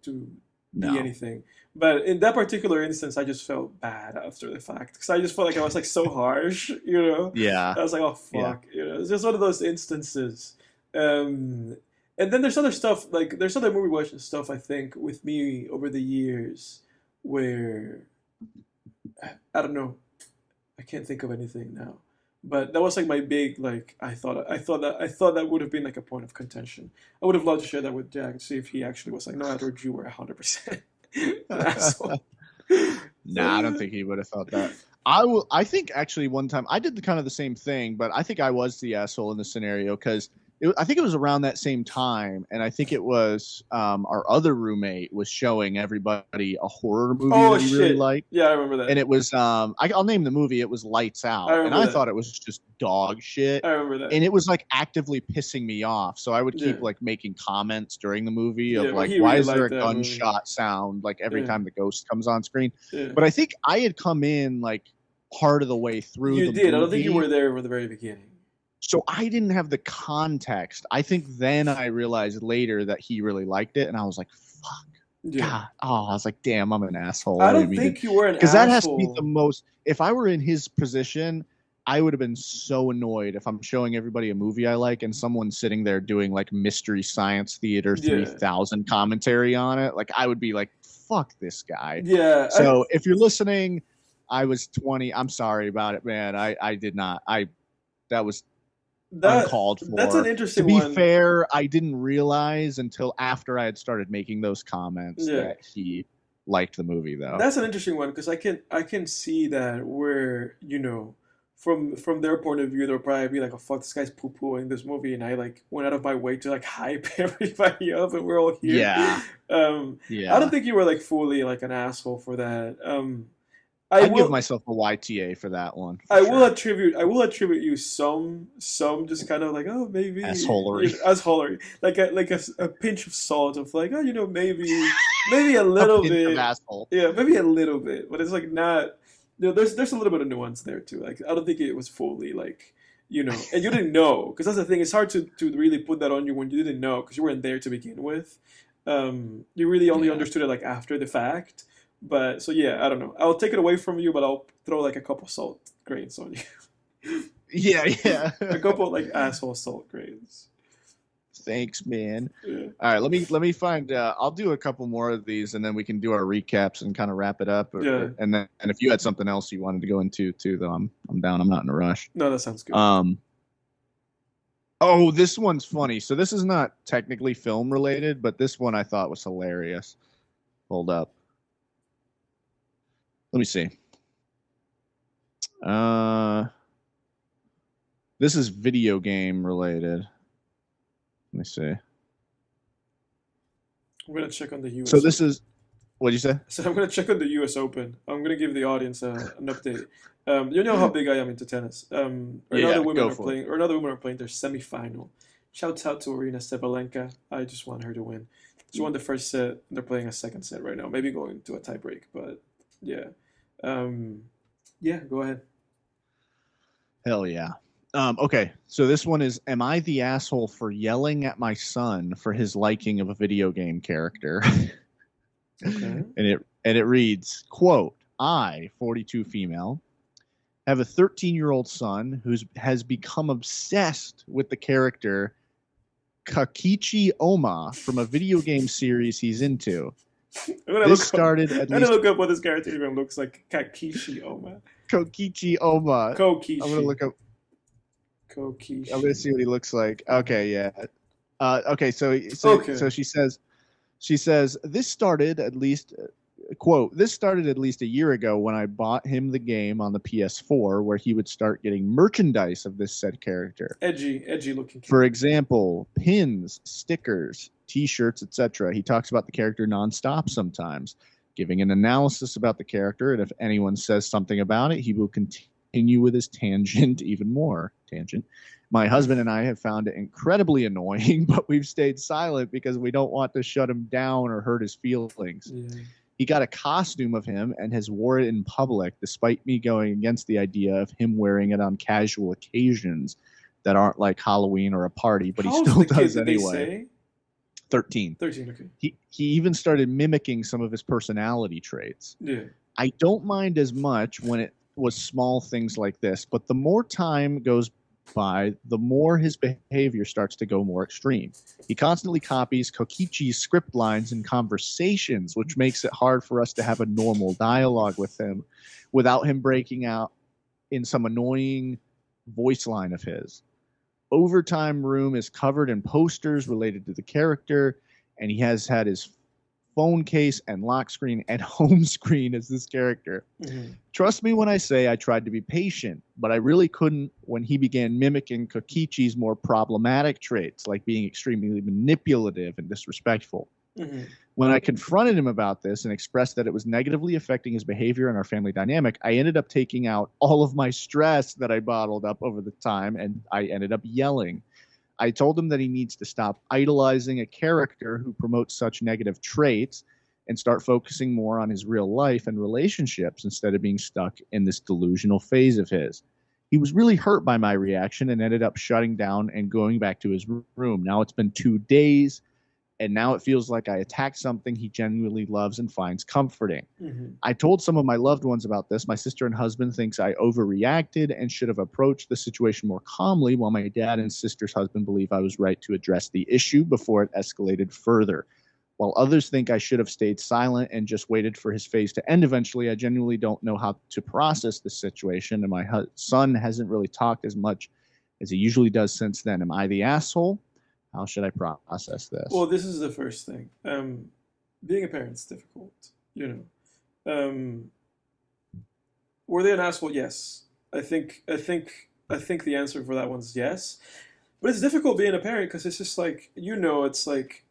be anything. But in that particular instance, I just felt bad after the fact, because I just felt like I was like so harsh, you know. Yeah. I was like, oh fuck, you know. It's just one of those instances. And then there's other stuff, like there's other movie watching stuff, I think, with me over the years where I don't know, I can't think of anything now, but that was like my big, like, I thought that would have been like a point of contention. I would have loved to share that with Jack, see if he actually was like, no, I heard you were 100% an asshole. Nah, I don't think he would have thought that. I think actually one time I did kind of the same thing, but I think I was the asshole in the scenario, because I think it was around that same time, and I think it was our other roommate was showing everybody a horror movie that he really liked. Yeah, I remember that. And it was I'll name the movie. It was Lights Out, and I thought it was just dog shit. I remember that. And it was like actively pissing me off. So I would keep like making comments during the movie of like, why is there a gunshot sound like every time the ghost comes on screen? But I think I had come in like part of the way through. You did. I don't think you were there from the very beginning. So I didn't have the context. I think then I realized later that he really liked it, and I was like, fuck. God. Oh, I was like, damn, I'm an asshole. I don't think you were an asshole. Because that has to be the most... If I were in his position, I would have been so annoyed if I'm showing everybody a movie I like and someone's sitting there doing like Mystery Science Theater 3000 commentary on it. Like, I would be like, fuck this guy. Yeah. So if you're listening, I was 20. I'm sorry about it, man. I did not. That was uncalled for. That's an interesting one. To be fair, I didn't realize until after I had started making those comments that he liked the movie, though. That's an interesting one because I can see that where, you know, from their point of view, they'll probably be like, "Oh fuck, this guy's poo-pooing this movie," and I like went out of my way to like hype everybody up, and we're all here. Yeah. I don't think you were like fully like an asshole for that. I give myself a YTA for that one. I will attribute you some just kind of like, oh, maybe assholery, like a pinch of salt of like, oh, you know, maybe a little bit of asshole. Yeah, maybe a little bit, but it's like not. You know, there's a little bit of nuance there too. Like, I don't think it was fully like, you know, and you didn't know, because that's the thing. It's hard to really put that on you when you didn't know, because you weren't there to begin with. You really only understood it like after the fact. But so yeah, I don't know. I'll take it away from you, but I'll throw like a couple salt grains on you. Yeah. A couple like asshole salt grains. Thanks, man. Yeah. All right, let me find. I'll do a couple more of these, and then we can do our recaps and kind of wrap it up. And if you had something else you wanted to go into too, though, I'm down. I'm not in a rush. No, that sounds good. Oh, this one's funny. So this is not technically film related, but this one I thought was hilarious. Hold up. Let me see. This is video game related. Let me see. I'm gonna check on the US. So this is, what'd you say? So I'm gonna check on the US Open. I'm gonna give the audience an update. You know how big I am into tennis. Another women are playing their semifinal. Shouts out to Arina Sabalenka. I just want her to win. She won the first set. They're playing a second set right now. Maybe going to a tiebreak, but yeah. Yeah, go ahead. Hell yeah. Okay, so this one is, am I the asshole for yelling at my son for his liking of a video game character? Okay. And it reads, quote, I, 42 female, have a 13-year-old son who has become obsessed with the character Kakichi Oma from a video game series he's into. I'm gonna look up what this character even looks like. Kakichi Oma. Kokichi Oma. Kokichi. I'm gonna look up Kokichi. I'm gonna see what he looks like. Okay, yeah. Okay, so she says this started at least quote, this started at least a year ago when I bought him the game on the PS4 where he would start getting merchandise of this said character. Edgy looking. For example, pins, stickers, t-shirts, etc. He talks about the character nonstop sometimes, giving an analysis about the character, and if anyone says something about it, he will continue with his tangent even more. My husband and I have found it incredibly annoying, but we've stayed silent because we don't want to shut him down or hurt his feelings. Yeah. He got a costume of him and has wore it in public, despite me going against the idea of him wearing it on casual occasions that aren't like Halloween or a party, but he still does anyway. 13. 13, okay. He even started mimicking some of his personality traits. Yeah. I don't mind as much when it was small things like this, but the more time goes by, the more his behavior starts to go more extreme. He constantly copies Kokichi's script lines in conversations, which makes it hard for us to have a normal dialogue with him without him breaking out in some annoying voice line of his. Overtime room is covered in posters related to the character, and he has had his phone case and lock screen and home screen as this character. Mm-hmm. Trust me when I say I tried to be patient, but I really couldn't when he began mimicking Kokichi's more problematic traits, like being extremely manipulative and disrespectful. Mm-hmm. When I confronted him about this and expressed that it was negatively affecting his behavior and our family dynamic, I ended up taking out all of my stress that I bottled up over the time, and I ended up yelling. I told him that he needs to stop idolizing a character who promotes such negative traits and start focusing more on his real life and relationships instead of being stuck in this delusional phase of his. He was really hurt by my reaction and ended up shutting down and going back to his room. Now it's been 2 days, and now it feels like I attacked something he genuinely loves and finds comforting. Mm-hmm. I told some of my loved ones about this. My sister and husband thinks I overreacted and should have approached the situation more calmly, while my dad and sister's husband believe I was right to address the issue before it escalated further. While others think I should have stayed silent and just waited for his phase to end eventually, I genuinely don't know how to process the situation, and my son hasn't really talked as much as he usually does since then. Am I the asshole? How should I process this? Well, this is the first thing. Being a parent's difficult, you know. Were they an asshole? Yes. I think the answer for that one's yes. But it's difficult being a parent because it's just like, it's like,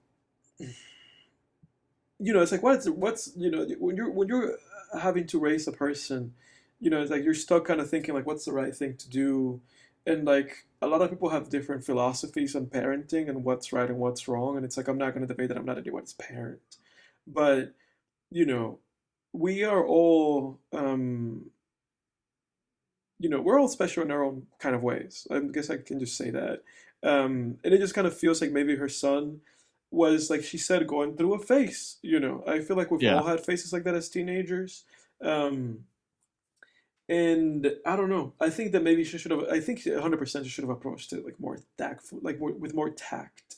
it's like what's when you're having to raise a person, it's like you're stuck kind of thinking like what's the right thing to do, and like a lot of people have different philosophies on parenting and what's right and what's wrong, and it's like I'm not going to debate that. I'm not anyone's parent, but we are all we're all special in our own kind of ways. I guess I can just say that. And it just kind of feels like maybe her son was, like she said, going through a phase. I feel like we've all had phases like that as teenagers. And I don't know. I think that maybe she should have. I think 100% she should have approached it like more tactful, like with more tact.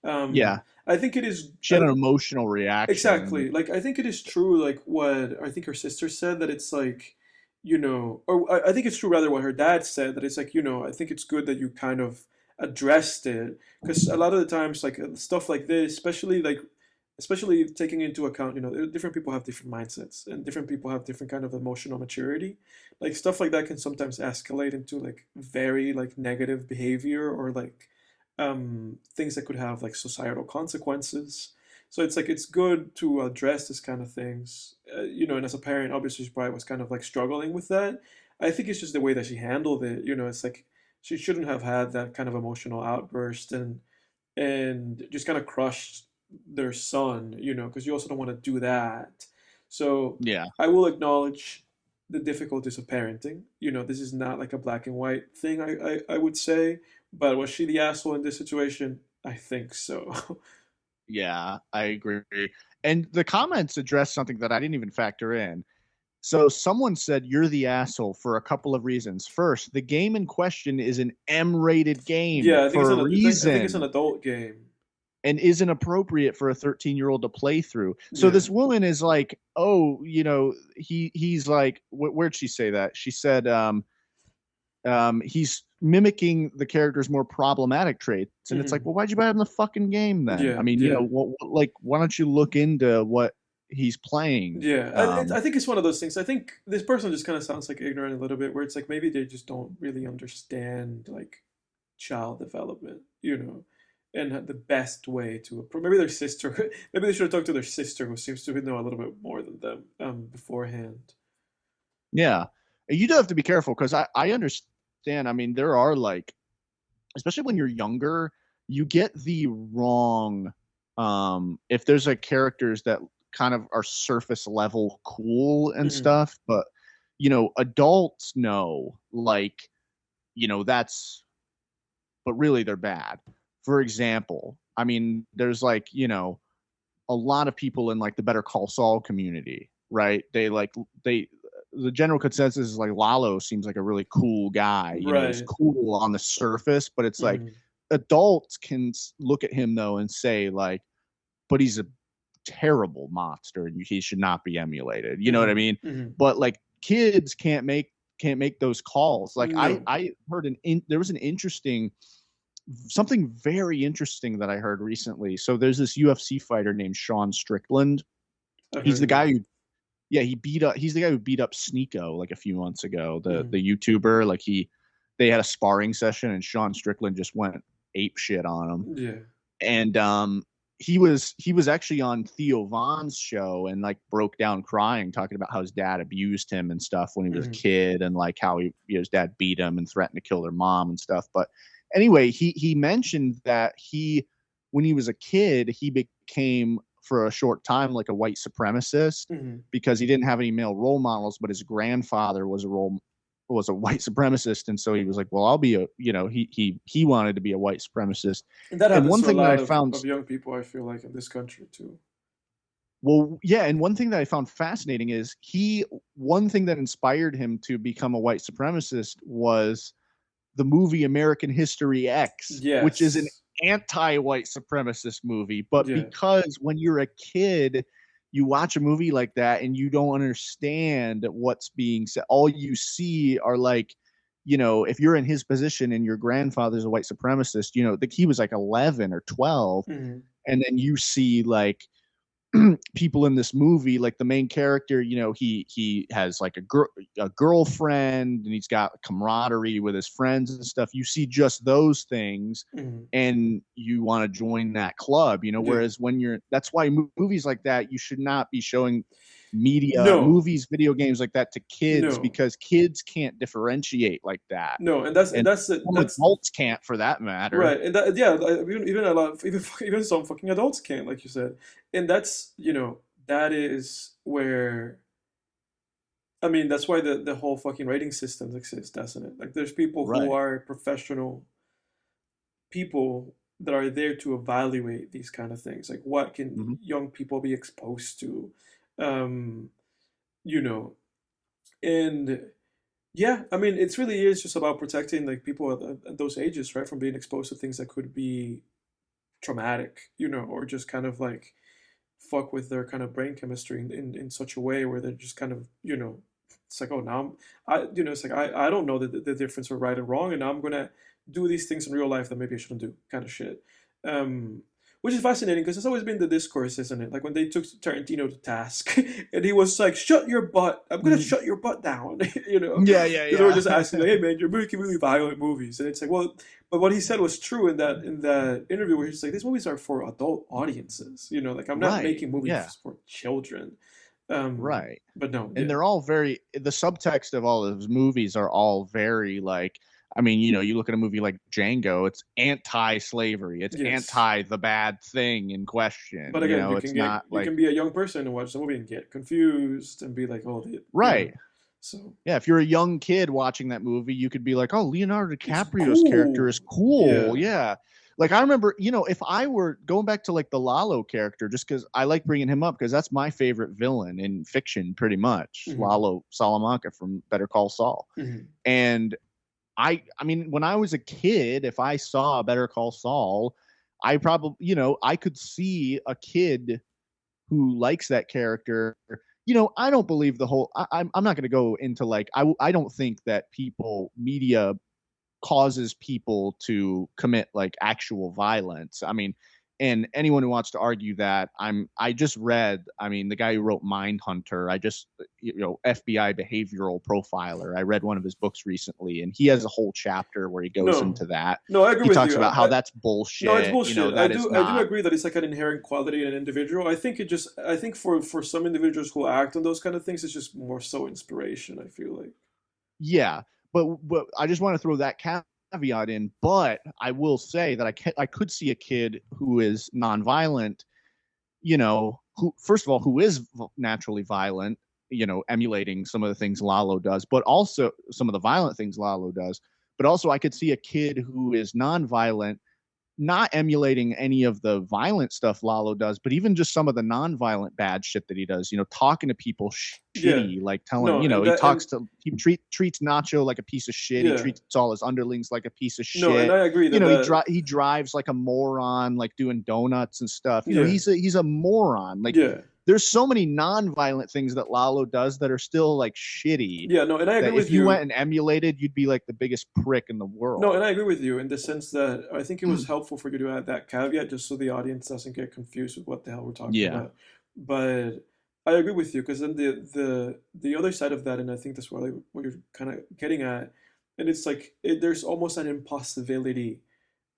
I think it is. She had an emotional reaction. Exactly. Like I think it is true. Like what I think her sister said, that it's like, or I think it's true rather what her dad said, that it's like, I think it's good that you kind of addressed it, because a lot of the times like stuff like this, especially taking into account, different people have different mindsets and different people have different kind of emotional maturity. Like stuff like that can sometimes escalate into like very like negative behavior, or like things that could have like societal consequences. So it's like it's good to address this kind of things, and as a parent, obviously she probably was kind of like struggling with that. I think it's just the way that she handled it. It's like she shouldn't have had that kind of emotional outburst and just kind of crushed their son, because you also don't want to do that. So yeah, I will acknowledge the difficulties of parenting. This is not like a black and white thing, I would say. But was she the asshole in this situation? I think so. Yeah, I agree. And the comments addressed something that I didn't even factor in. So someone said you're the asshole for a couple of reasons. First, the game in question is an M-rated game for a reason. I think it's an adult game. And isn't appropriate for a 13-year-old to play through. So this woman is like, oh, he's like, where'd she say that? She said he's mimicking the character's more problematic traits. And it's like, well, why'd you buy him the fucking game then? Yeah, I mean, why don't you look into what he's playing? Yeah, I think it's one of those things. I think this person just kind of sounds like ignorant a little bit, where it's like maybe they just don't really understand like child development, and the best way to maybe their sister, maybe they should have talked to their sister, who seems to know a little bit more than them beforehand. Yeah, you do have to be careful, because I understand. I mean, there are like, especially when you're younger, you get the wrong. If there's like characters that kind of are surface level cool and stuff, but adults know, like, that's, but really they're bad. For example, I mean, there's like, a lot of people in like the Better Call Saul community, right? The general consensus is like Lalo seems like a really cool guy. He's cool on the surface, but it's like adults can look at him though and say like, but he's a terrible monster and he should not be emulated. You know what I mean? But like kids can't make those calls. Like I heard there was something very interesting that I heard recently. So there's this UFC fighter named Sean Strickland. He's the guy who, he's the guy who beat up Sneeko like a few months ago, the YouTuber. Like they had a sparring session and Sean Strickland just went ape shit on him. Yeah. And he was actually on Theo Von's show and like broke down crying, talking about how his dad abused him and stuff when he was a kid, and like how his dad beat him and threatened to kill their mom and stuff. But anyway, he mentioned that when he was a kid, he became for a short time like a white supremacist because he didn't have any male role models, but his grandfather was a role was a white supremacist, and so he was like, well, I'll be a, you know, he wanted to be a white supremacist. And that And happens one to a thing that lot I found, of young people, I feel like, in this country too. well, yeah, and one thing that I found fascinating is one thing that inspired him to become a white supremacist was the movie American History X, which is an Yes. anti-white supremacist movie. But Yeah. because when you're a kid, you watch a movie like that and you don't understand what's being said. All you see are like, you know, if you're in his position and your grandfather's a white supremacist, you know, he was like 11 or 12. Mhm. And then you see like people in this movie, like the main character, you know, he has like a girlfriend, and he's got camaraderie with his friends and stuff. You see just those things, Mhm. and you want to join that club, you know. Yeah. Whereas that's why movies like that, you should not be showing No. movies, video games like that to kids, No. because kids can't differentiate like that, No, and and that's adults can't, for that matter. right. And that, yeah, even a lot of, even some fucking adults can't, like you said. And that's, you know, that is where, I mean, that's why the whole fucking rating system exists, doesn't it? Like, there's people Right. who are professional people that are there to evaluate these kind of things. Like, what can Mhm. young people be exposed to? You know, and yeah, I mean, it's really is just about protecting like people at those ages, right, from being exposed to things that could be traumatic, you know, or just kind of like fuck with their kind of brain chemistry in such a way where they're just kind of, you know, it's like, oh, now you know, it's like, I don't know the difference of right and wrong, and now I'm gonna do these things in real life that maybe I shouldn't do, kind of shit. Which is fascinating because it's always been the discourse, isn't it? Like when they took Tarantino to task, and he was like, "Shut your butt! I'm gonna shut your butt down," you know? Yeah, Because they were just asking, like, "Hey man, you're making really violent movies," and it's like, well, but what he said was true in that interview where he's like, "These movies are for adult audiences," you know, like I'm not Right, making movies yeah. for children. Right. But no, And yeah, they're all very, the subtext of all of those movies are all very like, I mean, you know, you look at a movie like Django, it's anti-slavery, it's yes. anti the bad thing in question. But You again, know, it's not you like, can be a young person and watch the movie and get confused and be like, oh, you know, right. so Yeah, if you're a young kid watching that movie, you could be like, "Oh, Leonardo it's DiCaprio's character is cool. cool." Yeah. Yeah. Like I remember, you know, if I were going back to like the Lalo character, just because I like bringing him up because that's my favorite villain in fiction, pretty much. Mhm. Lalo Salamanca from Better Call Saul. Mhm. And I mean, when I was a kid, if I saw Better Call Saul, I probably, you know, I could see a kid who likes that character. You know, I don't believe the whole. I'm not going to go into like I don't think that media causes people to commit like actual violence. I mean, and anyone who wants to argue that, I just read, I mean, the guy who wrote Mindhunter, you know, FBI behavioral profiler, I read one of his books recently, and he has a whole chapter where he goes No. into that. No, I agree He with talks you. about how that's bullshit. No, it's bullshit. You know, that is I do not. agree that it's like an inherent quality in an individual. I think for some individuals who act on those kind of things, it's just more so inspiration, I feel like. Yeah, but I just want to throw that caveat in. But I will say that I could see a kid who is nonviolent, you know, who first of all who is naturally violent, you know, emulating some of the things Lalo does, but also some of the violent things Lalo does. But also, I could see a kid who is nonviolent not emulating any of the violent stuff Lalo does, but even just some of the non-violent bad shit that he does, you know, talking to people Yeah. shitty, like telling, No, you know, and he treats Nacho like a piece of shit. Yeah. He treats all his underlings like a piece of shit. No, and I agree that you know, he drives like a moron, like doing donuts and stuff. You know, Yeah. he's a moron. Like, yeah. there's so many non-violent things that Lalo does that are still like shitty. Yeah, no, and I agree That with if you went and emulated, you'd be like the biggest prick in the world. No, and I agree with you in the sense that I think it was helpful for you to add that caveat just so the audience doesn't get confused with what the hell we're talking Yeah. about. But I agree with you because then the other side of that, and I think that's what you're kind of getting at, and it's like there's almost an impossibility,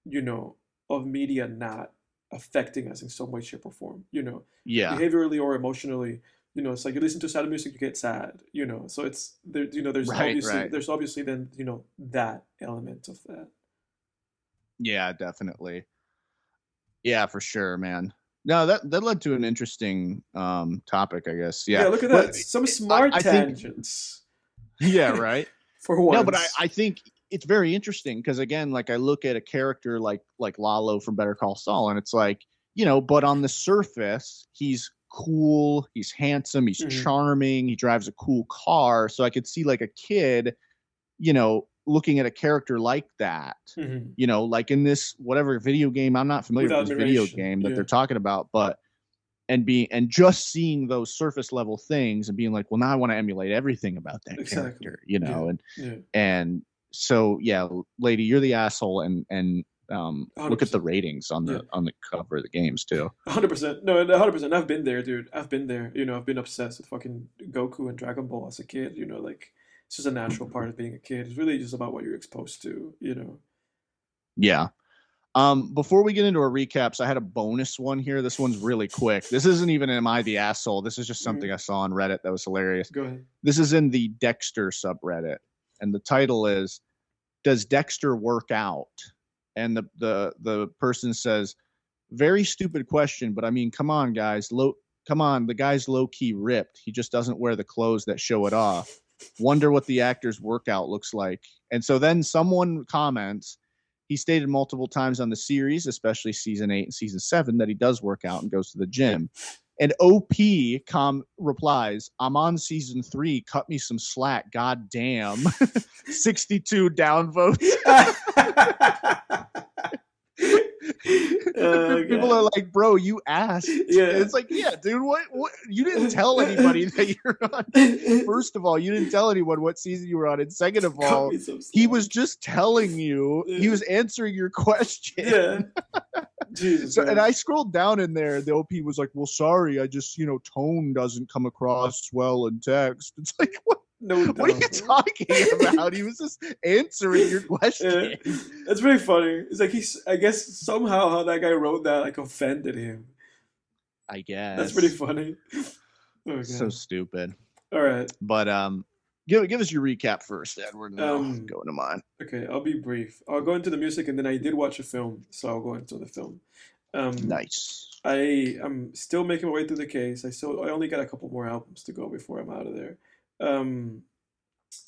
you know, of media not affecting us in some way, shape, or form, you know, Yeah. behaviorally or emotionally. You know, it's like you listen to sad music, you get sad. You know, so it's there. You know, there's obviously then, you know, that element of that. Yeah, definitely. Yeah, for sure, man. No, that led to an interesting topic, I guess. Yeah. Yeah, look at But that. Some smart I think- tangents. yeah, right. For once. No, but I think it's very interesting because again, like I look at a character like Lalo from Better Call Saul, and it's like, but on the surface, he's cool, he's handsome, he's charming, he drives a cool car. So I could see like a kid, looking at a character like that, like in this whatever video game. I'm not familiar with this video game that they're talking about, but and just seeing those surface level things and being like, well, now I want to emulate everything about that character, and so lady, you're the asshole, and look at the ratings on the cover of the games too. 100%. No, 100%. I've been there, dude. I've been there. I've been obsessed with fucking Goku and Dragon Ball as a kid. Like it's just a natural part of being a kid. It's really just about what you're exposed to. Yeah. Before we get into our recaps, I had a bonus one here. This one's really quick. This isn't even Am I the Asshole? This is just something I saw on Reddit that was hilarious. Go ahead. This is in the Dexter subreddit, and the title is, "Does Dexter work out?" And the person says, "Very stupid question, but I mean, come on, guys. The guy's low-key ripped. He just doesn't wear the clothes that show it off. Wonder what the actor's workout looks like." And so then someone comments, "He stated multiple times on the series, especially season 8 and season 7, that he does work out and goes to the gym." And OP replies, "I'm on season 3. Cut me some slack. God damn." 62 downvotes. People are like, "Bro, you asked." Yeah. And it's like, yeah, dude, what? You didn't tell anybody that you're on. First of all, you didn't tell anyone what season you were on. And second of all, he was just telling you. Yeah. He was answering your question. Yeah. Jesus, so, and I scrolled down in there. The OP was like, "Well, sorry, I just, tone doesn't come across well in text." It's like, what? No, what are you talking about? He was just answering your question. Yeah. That's really funny. It's like I guess somehow how that guy wrote that like offended him. I guess. That's pretty funny. Oh, so stupid. All right. But give us your recap first, Edward, and I'll go into mine. Okay, I'll be brief. I'll go into the music, and then I did watch a film, so I'll go into the film. Nice. I am still making my way through the case. I only got a couple more albums to go before I'm out of there.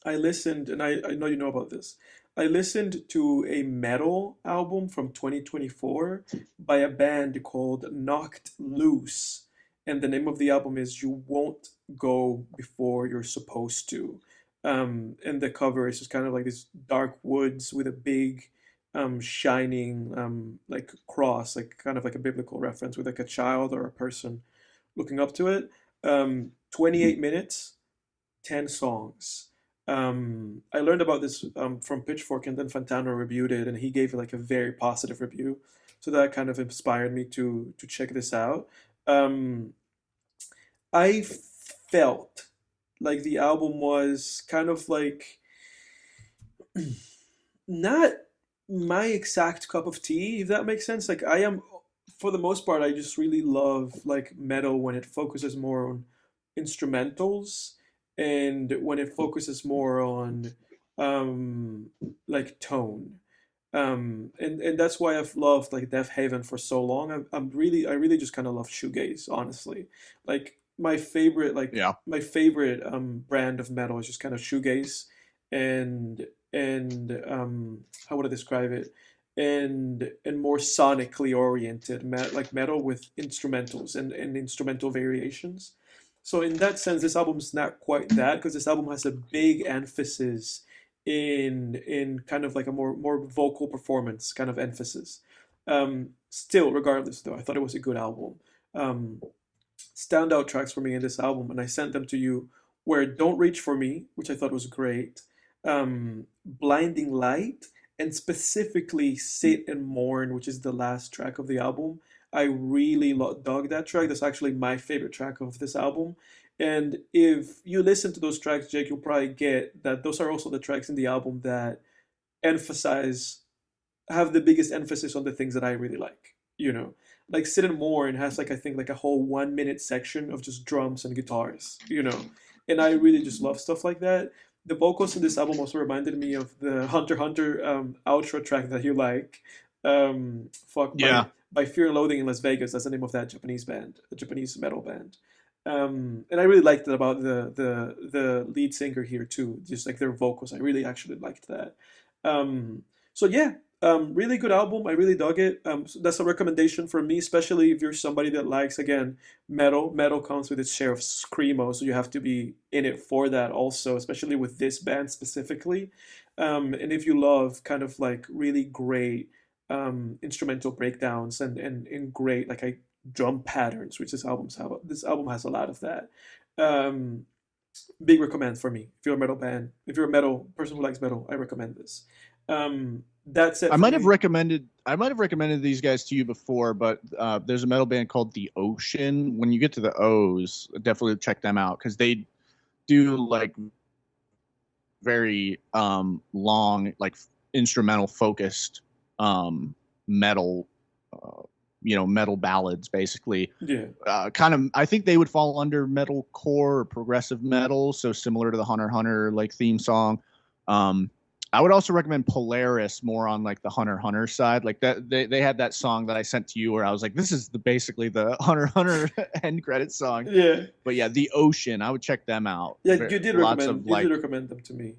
I listened, and I know you know about this. I listened to a metal album from 2024 by a band called Knocked Loose, and the name of the album is "You Won't Go Before You're Supposed to." And the cover is just kind of like this dark woods with a big, shining, like cross, like kind of like a biblical reference with like a child or a person looking up to it. 28 minutes. 10 songs. I learned about this from Pitchfork, and then Fantano reviewed it, and he gave it like a very positive review. So that kind of inspired me to check this out. I felt like the album was kind of like not my exact cup of tea, if that makes sense. Like for the most part, I just really love like metal when it focuses more on instrumentals, and when it focuses more on like tone, and that's why I've loved like Death Haven for so long. I really just kind of love shoegaze, honestly. Like my favorite brand of metal is just kind of shoegaze, and how would I describe it? And more sonically oriented like metal with instrumentals and instrumental variations. So in that sense, this album's not quite that, because this album has a big emphasis in kind of like a more vocal performance kind of emphasis. Still, regardless though, I thought it was a good album. Standout tracks for me in this album, and I sent them to you, were "Don't Reach for Me," which I thought was great, "Blinding Light," and specifically "Sit and Mourn," which is the last track of the album. I really dug that track. That's actually my favorite track of this album. And if you listen to those tracks, Jake, you'll probably get that those are also the tracks in the album that have the biggest emphasis on the things that I really like. Like "Sit and Mourn" has like, I think like a whole 1 minute section of just drums and guitars, and I really just love stuff like that. The vocals in this album also reminded me of the Hunter x Hunter outro track that you like. By Fear and Loathing in Las Vegas. That's the name of that Japanese metal band. And I really liked it about the lead singer here too, just like their vocals. I really actually liked that. Um, so yeah, really good album. I really dug it. So that's a recommendation for me, especially if you're somebody that likes, again, metal. Metal comes with its share of screamo, so you have to be in it for that also, especially with this band specifically. And if you love kind of like really great instrumental breakdowns and great like drum patterns, which this album has a lot of that. Um, Big recommend for me. If you're a metal band, if you're a metal person who likes metal, I recommend this. That's it I for might have me. recommended these guys to you before, but there's a metal band called The Ocean. When you get to the O's, definitely check them out because they do like very long, like instrumental focused metal, metal ballads basically. Yeah, Kind of, I think they would fall under metalcore or progressive metal, so similar to the Hunter x Hunter like theme song. I would also recommend Polaris more on like the Hunter x Hunter side. Like that, they had that song that I sent to you where I was like, this is basically the Hunter x Hunter end credit song. yeah, But yeah, The Ocean, I would check them out. yeah. You did Lots recommend. of You like, did recommend them to me.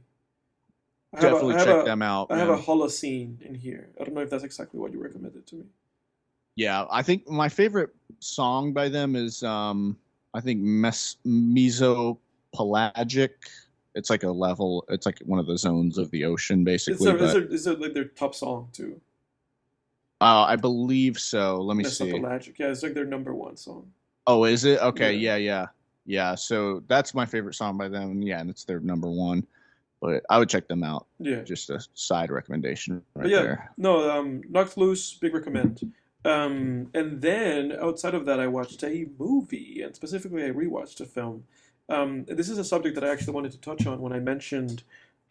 definitely check them out, I have a man. Holocene in here. I don't know if that's exactly what you recommended to me. Yeah, I think my favorite song by them is I think Mesopelagic. It's like a level. It's like one of the zones of the ocean, basically. But Is it like their top song too? I believe so. Let me see. Pelagic. Yeah, it's like their number one song. Oh, is it? Okay, Yeah. yeah. So that's my favorite song by them. Yeah, and it's their number one. But I would check them out. Yeah. Just a side recommendation right But yeah, there. no, Knocked Loose, big recommend. And then outside of that, I watched a movie, and specifically, I rewatched a film. This is a subject that I actually wanted to touch on when I mentioned,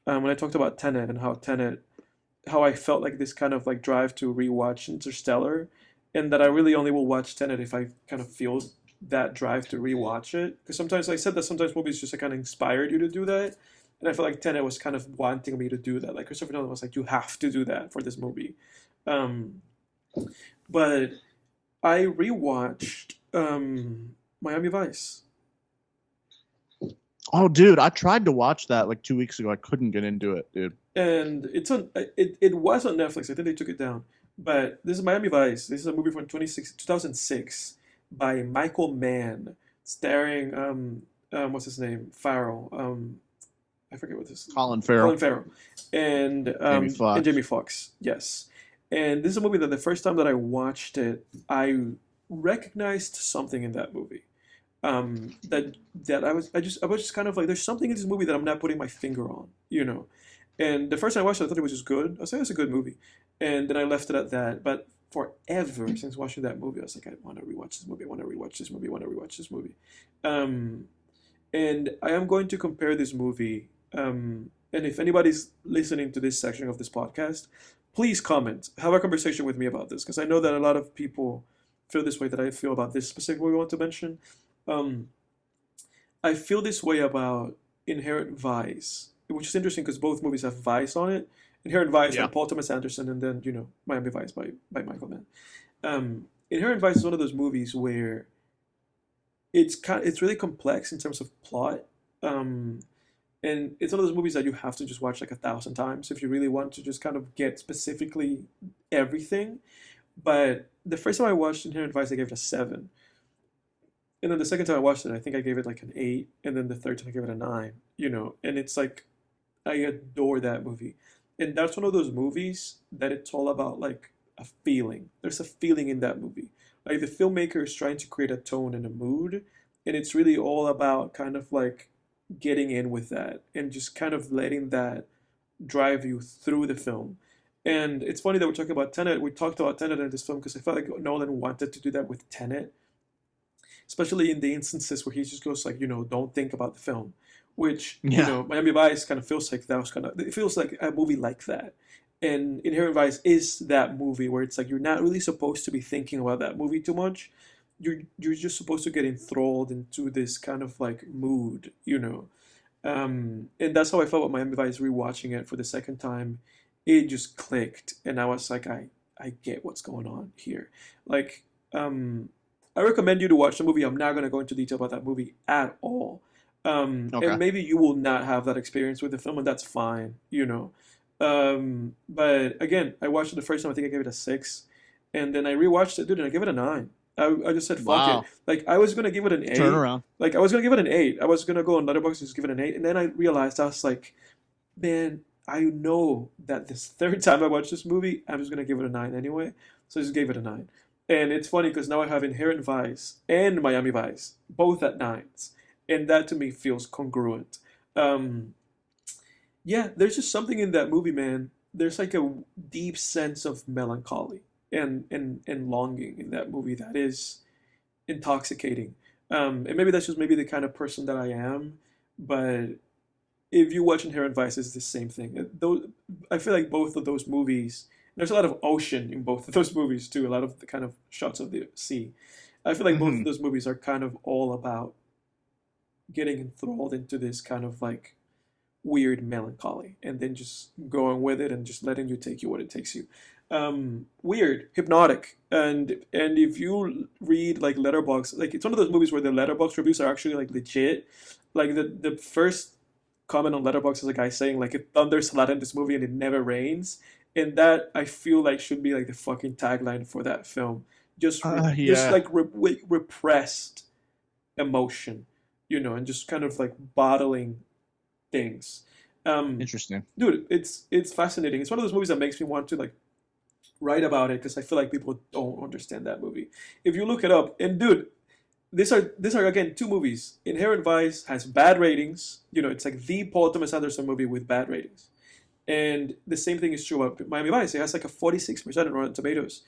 when I talked about Tenet and how I felt like this kind of like drive to rewatch Interstellar, and that I really only will watch Tenet if I kind of feel that drive to rewatch it. Because sometimes I said that sometimes movies just like, kind of inspired you to do that, and I feel like Tenet was kind of wanting me to do that. Like Christopher Nolan was like, you have to do that for this movie. Um, but I rewatched Miami Vice. Oh, dude, I tried to watch that like 2 weeks ago. I couldn't get into it, dude. And it was on Netflix. I think they took it down. But this is Miami Vice. This is a movie from 2006 by Michael Mann, starring what's his name? Farrell. I forget what this. Colin Farrell. Colin Farrell, and Jamie Foxx. and Jamie Foxx. Yes. And this is a movie that the first time that I watched it, I recognized something in that movie. That I was just kind of like, there's something in this movie that I'm not putting my finger on, you know. And the first time I watched it, I thought it was just good. I was like, it's a good movie, and then I left it at that. But forever since watching that movie, I was like, I want to rewatch this movie. I want to rewatch this movie. I want to rewatch this movie. Um, and I am going to compare this movie. And if anybody's listening to this section of this podcast, please comment, have a conversation with me about this, because I know that a lot of people feel this way that I feel about this specific movie I want to mention. Um, I feel this way about Inherent Vice, which is interesting because both movies have Vice on it. Inherent Vice by Yeah. Paul Thomas Anderson, and then Miami Vice by Michael Mann. Inherent Vice is one of those movies where it's really complex in terms of plot. And it's one of those movies that you have to just watch like 1,000 times if you really want to just kind of get specifically everything. But the first time I watched Inherent Vice, I gave it a 7. And then the second time I watched it, I think I gave it like an 8. And then the third time I gave it a 9, And it's like, I adore that movie. And that's one of those movies that it's all about like a feeling. There's a feeling in that movie. Like the filmmaker is trying to create a tone and a mood. And it's really all about kind of like getting in with that and just kind of letting that drive you through the film. And it's funny that we're talking about Tenet. We talked about Tenet in this film because I felt like Nolan wanted to do that with Tenet, especially in the instances where he just goes like, don't think about the film, which, Yeah. Miami Vice kind of feels like it feels like a movie like that. And Inherent Vice is that movie where it's like you're not really supposed to be thinking about that movie too much. You're just supposed to get enthralled into this kind of like mood. And that's how I felt about Miami Vice rewatching it for the second time. It just clicked, and I was like, I get what's going on here. Like, I recommend you to watch the movie. I'm not going to go into detail about that movie at all. Okay. And maybe you will not have that experience with the film, and that's fine, you know. But again, I watched it the first time. I think I gave it a 6, and then I rewatched it, dude, and I gave it a 9. I just said fuck it. Wow. Like I was gonna give it an 8. Turnaround. Like I was gonna give it an 8. I was gonna go on Letterboxd and just give it an 8, and then I realized I was like, man, I know that this third time I watch this movie, I'm just gonna give it a 9 anyway. So I just gave it a 9. And it's funny because now I have Inherent Vice and Miami Vice, both at 9s. And that to me feels congruent. Um, yeah, there's just something in that movie, man. There's like a deep sense of melancholy and longing in that movie that is intoxicating. And maybe that's just maybe the kind of person that I am, but if you watch Inherent Vice, it's the same thing. Those, I feel like both of those movies, there's a lot of ocean in both of those movies too, a lot of the kind of shots of the sea. I feel like both of those movies are kind of all about getting enthralled into this kind of like weird melancholy and then just going with it and just letting you take you what it takes you. Weird, hypnotic, and if you read like Letterbox, like it's one of those movies where the Letterbox reviews are actually like legit. Like the first comment on Letterbox is a guy saying like it thunders a lot in this movie and it never rains, and that I feel like should be like the fucking tagline for that film. Just like repressed emotion, you know, and just kind of like bottling things. Interesting. Dude, it's fascinating. It's one of those movies that makes me want to like write about it because I feel like people don't understand that movie. If you look it up, and dude, these are again two movies. Inherent Vice has bad ratings. You know, it's like the Paul Thomas Anderson movie with bad ratings. And the same thing is true about Miami Vice. It has like a 46% on Rotten Tomatoes.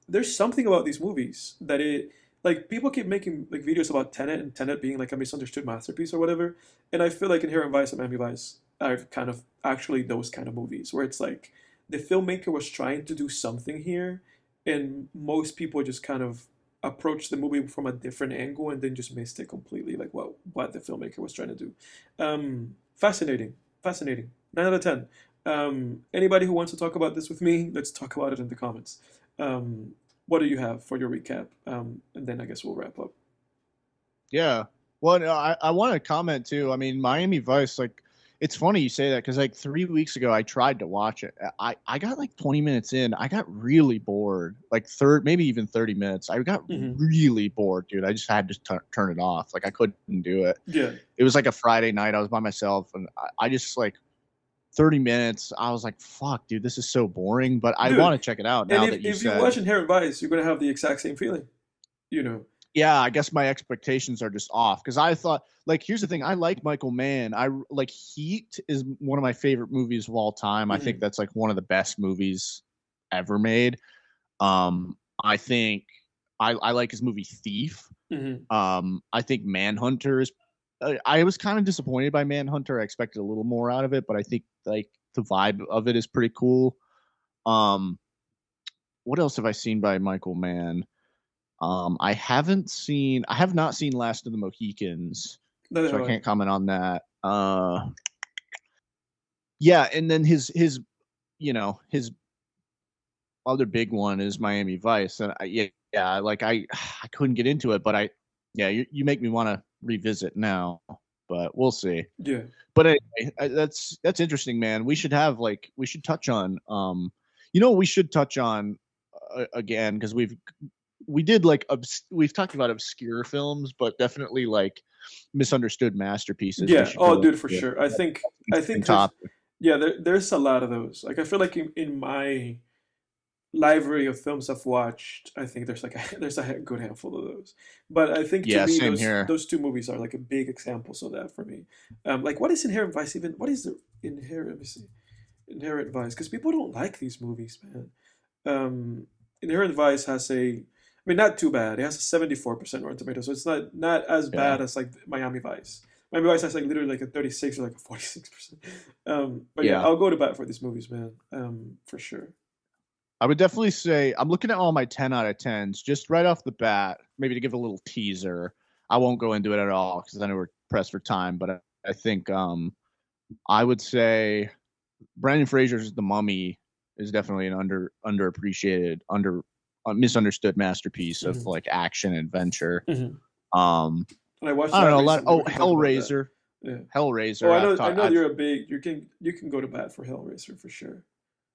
There's something about these movies that it like people keep making like videos about Tenet and Tenet being like a misunderstood masterpiece or whatever. And I feel like Inherent Vice and Miami Vice are kind of actually those kind of movies where it's like the filmmaker was trying to do something here, and most people just kind of approached the movie from a different angle and then just missed it completely, like what the filmmaker was trying to do. Fascinating, fascinating. 9 out of 10. Anybody who wants to talk about this with me, let's talk about it in the comments. What do you have for your recap? And then I guess we'll wrap up. Yeah. Well, no, I want to comment too. I mean, Miami Vice, like, it's funny you say that because like 3 weeks ago I tried to watch it. I got like 20 minutes in. I got really bored. Like maybe even 30 minutes. I got really bored, dude. I just had to turn it off. Like I couldn't do it. Yeah. It was like a Friday night. I was by myself, and I just like 30 minutes. I was like, fuck, dude, this is so boring. But I want to check it out now that you said. If you watch Inherent Vice, you're gonna have the exact same feeling. You know. Yeah, I guess my expectations are just off because I thought, like, here's the thing. I like Michael Mann. I like Heat is one of my favorite movies of all time. I think that's like one of the best movies ever made. I think I like his movie Thief. I think Manhunter is. I was kind of disappointed by Manhunter. I expected a little more out of it, but I think like the vibe of it is pretty cool. What else have I seen by Michael Mann? I have not seen Last of the Mohicans, so I can't comment on that. Yeah, and then his other big one is Miami Vice, and I couldn't get into it, but you make me want to revisit now, but we'll see. Yeah. But anyway, that's interesting, man. We should touch on we should touch on again because we've talked about obscure films, but definitely like misunderstood masterpieces. Yeah. Oh, dude, for sure. I think there's a lot of those. Like I feel like in my library of films I've watched, I think there's a good handful of those. But I think to me those two movies are like a big examples of that for me. Like what is Inherent Vice even? What is the Inherent Vice? Because people don't like these movies, man. Inherent Vice has not too bad. It has a 74% Rotten Tomatoes, so it's not as bad as like Miami Vice. Miami Vice has like literally like a 36 or like a 46%. But yeah, I'll go to bat for these movies, man. For sure. I would definitely say I'm looking at all my 10 out of 10s just right off the bat, maybe to give a little teaser. I won't go into it at all because I know we're pressed for time, but I think I would say Brendan Fraser's The Mummy is definitely an underappreciated, misunderstood masterpiece of Mhm. like action adventure. Mhm. Um, And I watched I don't that know a lot. recently. Oh, We can talk about that. Hellraiser. Yeah. Oh, Hellraiser. I I've know. I talked. know I've you're a big. You can go to bat for Hellraiser for sure.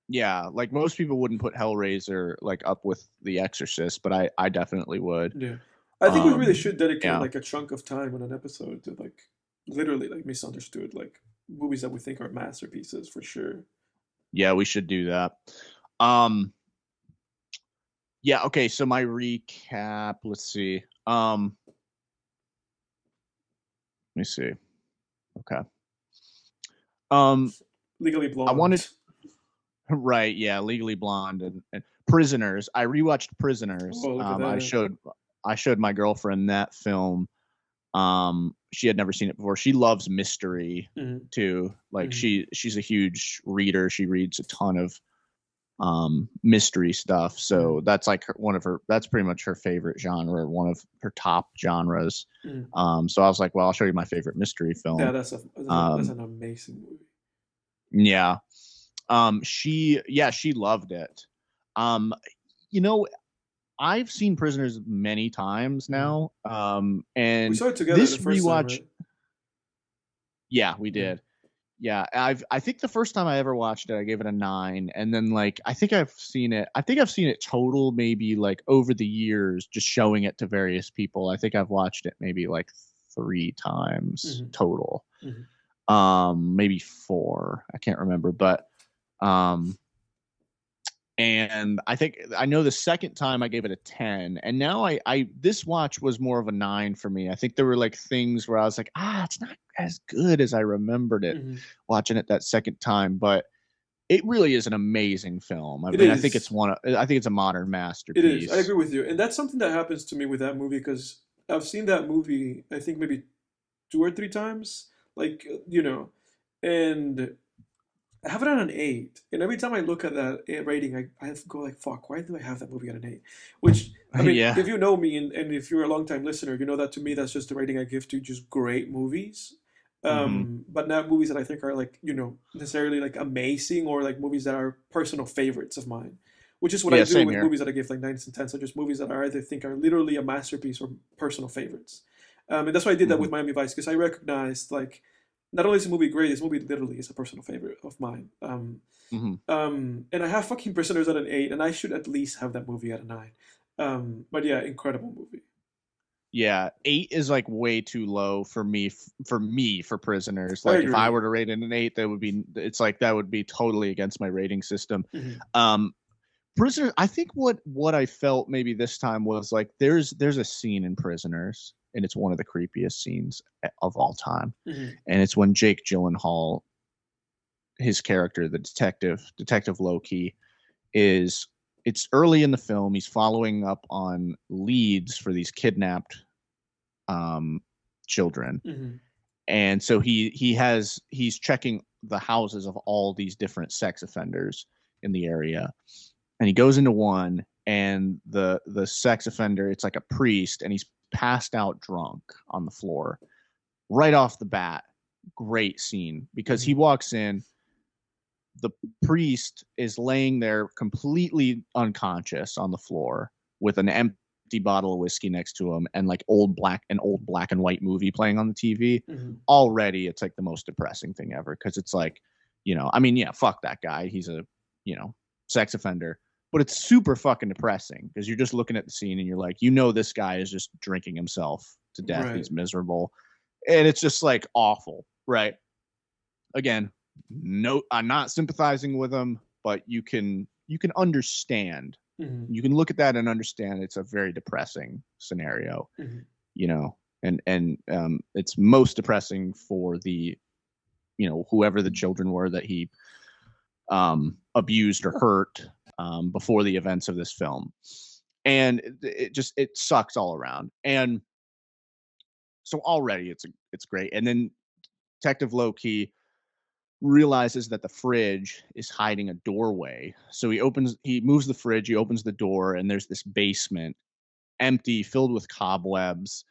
Yeah, like most people wouldn't put Hellraiser like up with The Exorcist, but I definitely would. Yeah, I think we really Um, should dedicate yeah, like a chunk of time on an episode to like literally like misunderstood like movies that we think are masterpieces for sure. yeah, we should do that. Um, yeah, okay. So my recap. Let's see. Let me see. Okay. Um, Legally I wanted Blonde. right. Yeah, Legally Blonde and Prisoners. I rewatched Prisoners. Oh, look at that. I showed my girlfriend that film. She had never seen it before. She loves mystery Hmm. too. Like Hmm. she's a huge reader. She reads a ton of mystery stuff. Hmm. So that's like that's pretty much her favorite genre, one of her top genres. Hmm. So I was like, well, I'll show you my favorite mystery Yeah, film. that's an amazing movie. Yeah. She loved it. Um, you know, I've seen Prisoners many times Hmm. now. We And saw it together this the first time, rewatch, right? yeah, we Yeah. did. Yeah, I think the first time I ever watched it, I gave it a 9, and then like I think I've seen it. I think I've seen it total maybe like over the years, just showing it to various people. I think I've watched it maybe like 3 times Hmm. total. Hmm. Maybe 4. I can't remember, but um and I know the second time I gave it a 10, and now I this watch was more of a 9 for me. I think there were like things where I was like, it's not as good as I remembered it Hmm. watching it that second time, but it really is an amazing film. I It mean, I think it's is. a modern It is. I masterpiece. agree with you, and that's something that happens to me with that movie because I've seen that movie. I think maybe 2 or 3 times. Like and I have it on an 8, and every time I look at that rating, I have to go like, "Fuck, why do I have that movie at an 8?" Which I mean, Yeah. if you know me and if you're a long time listener, you know that to me that's just the rating I give to just great movies. Hmm. But not movies that I think are like necessarily like amazing or like movies that are personal favorites of mine. Which is what I Yeah, do same with here. movies that I give like 9s and 10s, are just movies that I either think are literally a masterpiece or personal favorites. And that's why I did that Hmm. with Miami Vice because I recognized like not only is the movie great, this movie literally is a personal favorite of mine. Hmm. And I have fucking Prisoners at an 8, and I should at least have that movie at a 9. But yeah, incredible movie. Yeah, 8 is like way too low for me. For Prisoners, I like if I agree. were to rate it an 8, it's like that would be totally against my rating system. Hmm. Um, Prisoners, I think what I felt maybe this time was like there's a scene in Prisoners, and it's one of the creepiest scenes of all time, Hmm. and it's when Jake Gyllenhaal, his character, the detective Loki, is it's early in the film. He's following up on leads for these kidnapped um, children, Hmm. and so he's checking the houses of all these different sex offenders in the area, and he goes into one, and the sex offender, it's like a priest, and he's passed out drunk on the floor right off the bat. Great scene because he Hmm. walks in, the priest is laying there completely unconscious on the floor with an empty bottle of whiskey next to him, and like an old black and white movie playing on the TV. Hmm. Already it's like the most depressing thing ever, because it's like, I mean, yeah, fuck that guy, he's a sex offender, but it's super fucking depressing because you're just looking at the scene and you're like, this guy is just drinking himself to death, Right. he's miserable, and it's just like awful, right? Again, no, I'm not sympathizing with him, but you can understand. Hmm. You can look at that and understand it's a very depressing scenario, Hmm. you know, and it's most depressing for the whoever the children were that he abused or hurt before the events of this film, and it sucks all around. And so already it's great, and then Detective Loki realizes that the fridge is hiding a doorway. So he moves the fridge, he opens the door, and there's this basement, empty, filled with cobwebs,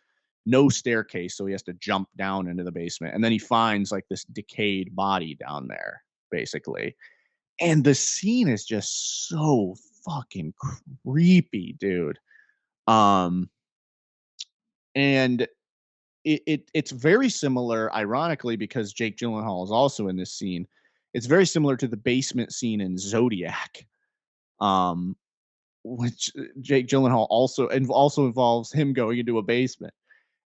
no staircase. So he has to jump down into the basement. And then he finds like this decayed body down there, basically. And the scene is just so fucking creepy, dude. And it's very similar, ironically, because Jake Gyllenhaal is also in this scene. It's very similar to the basement scene in Zodiac, which Jake Gyllenhaal also involves him going into a basement.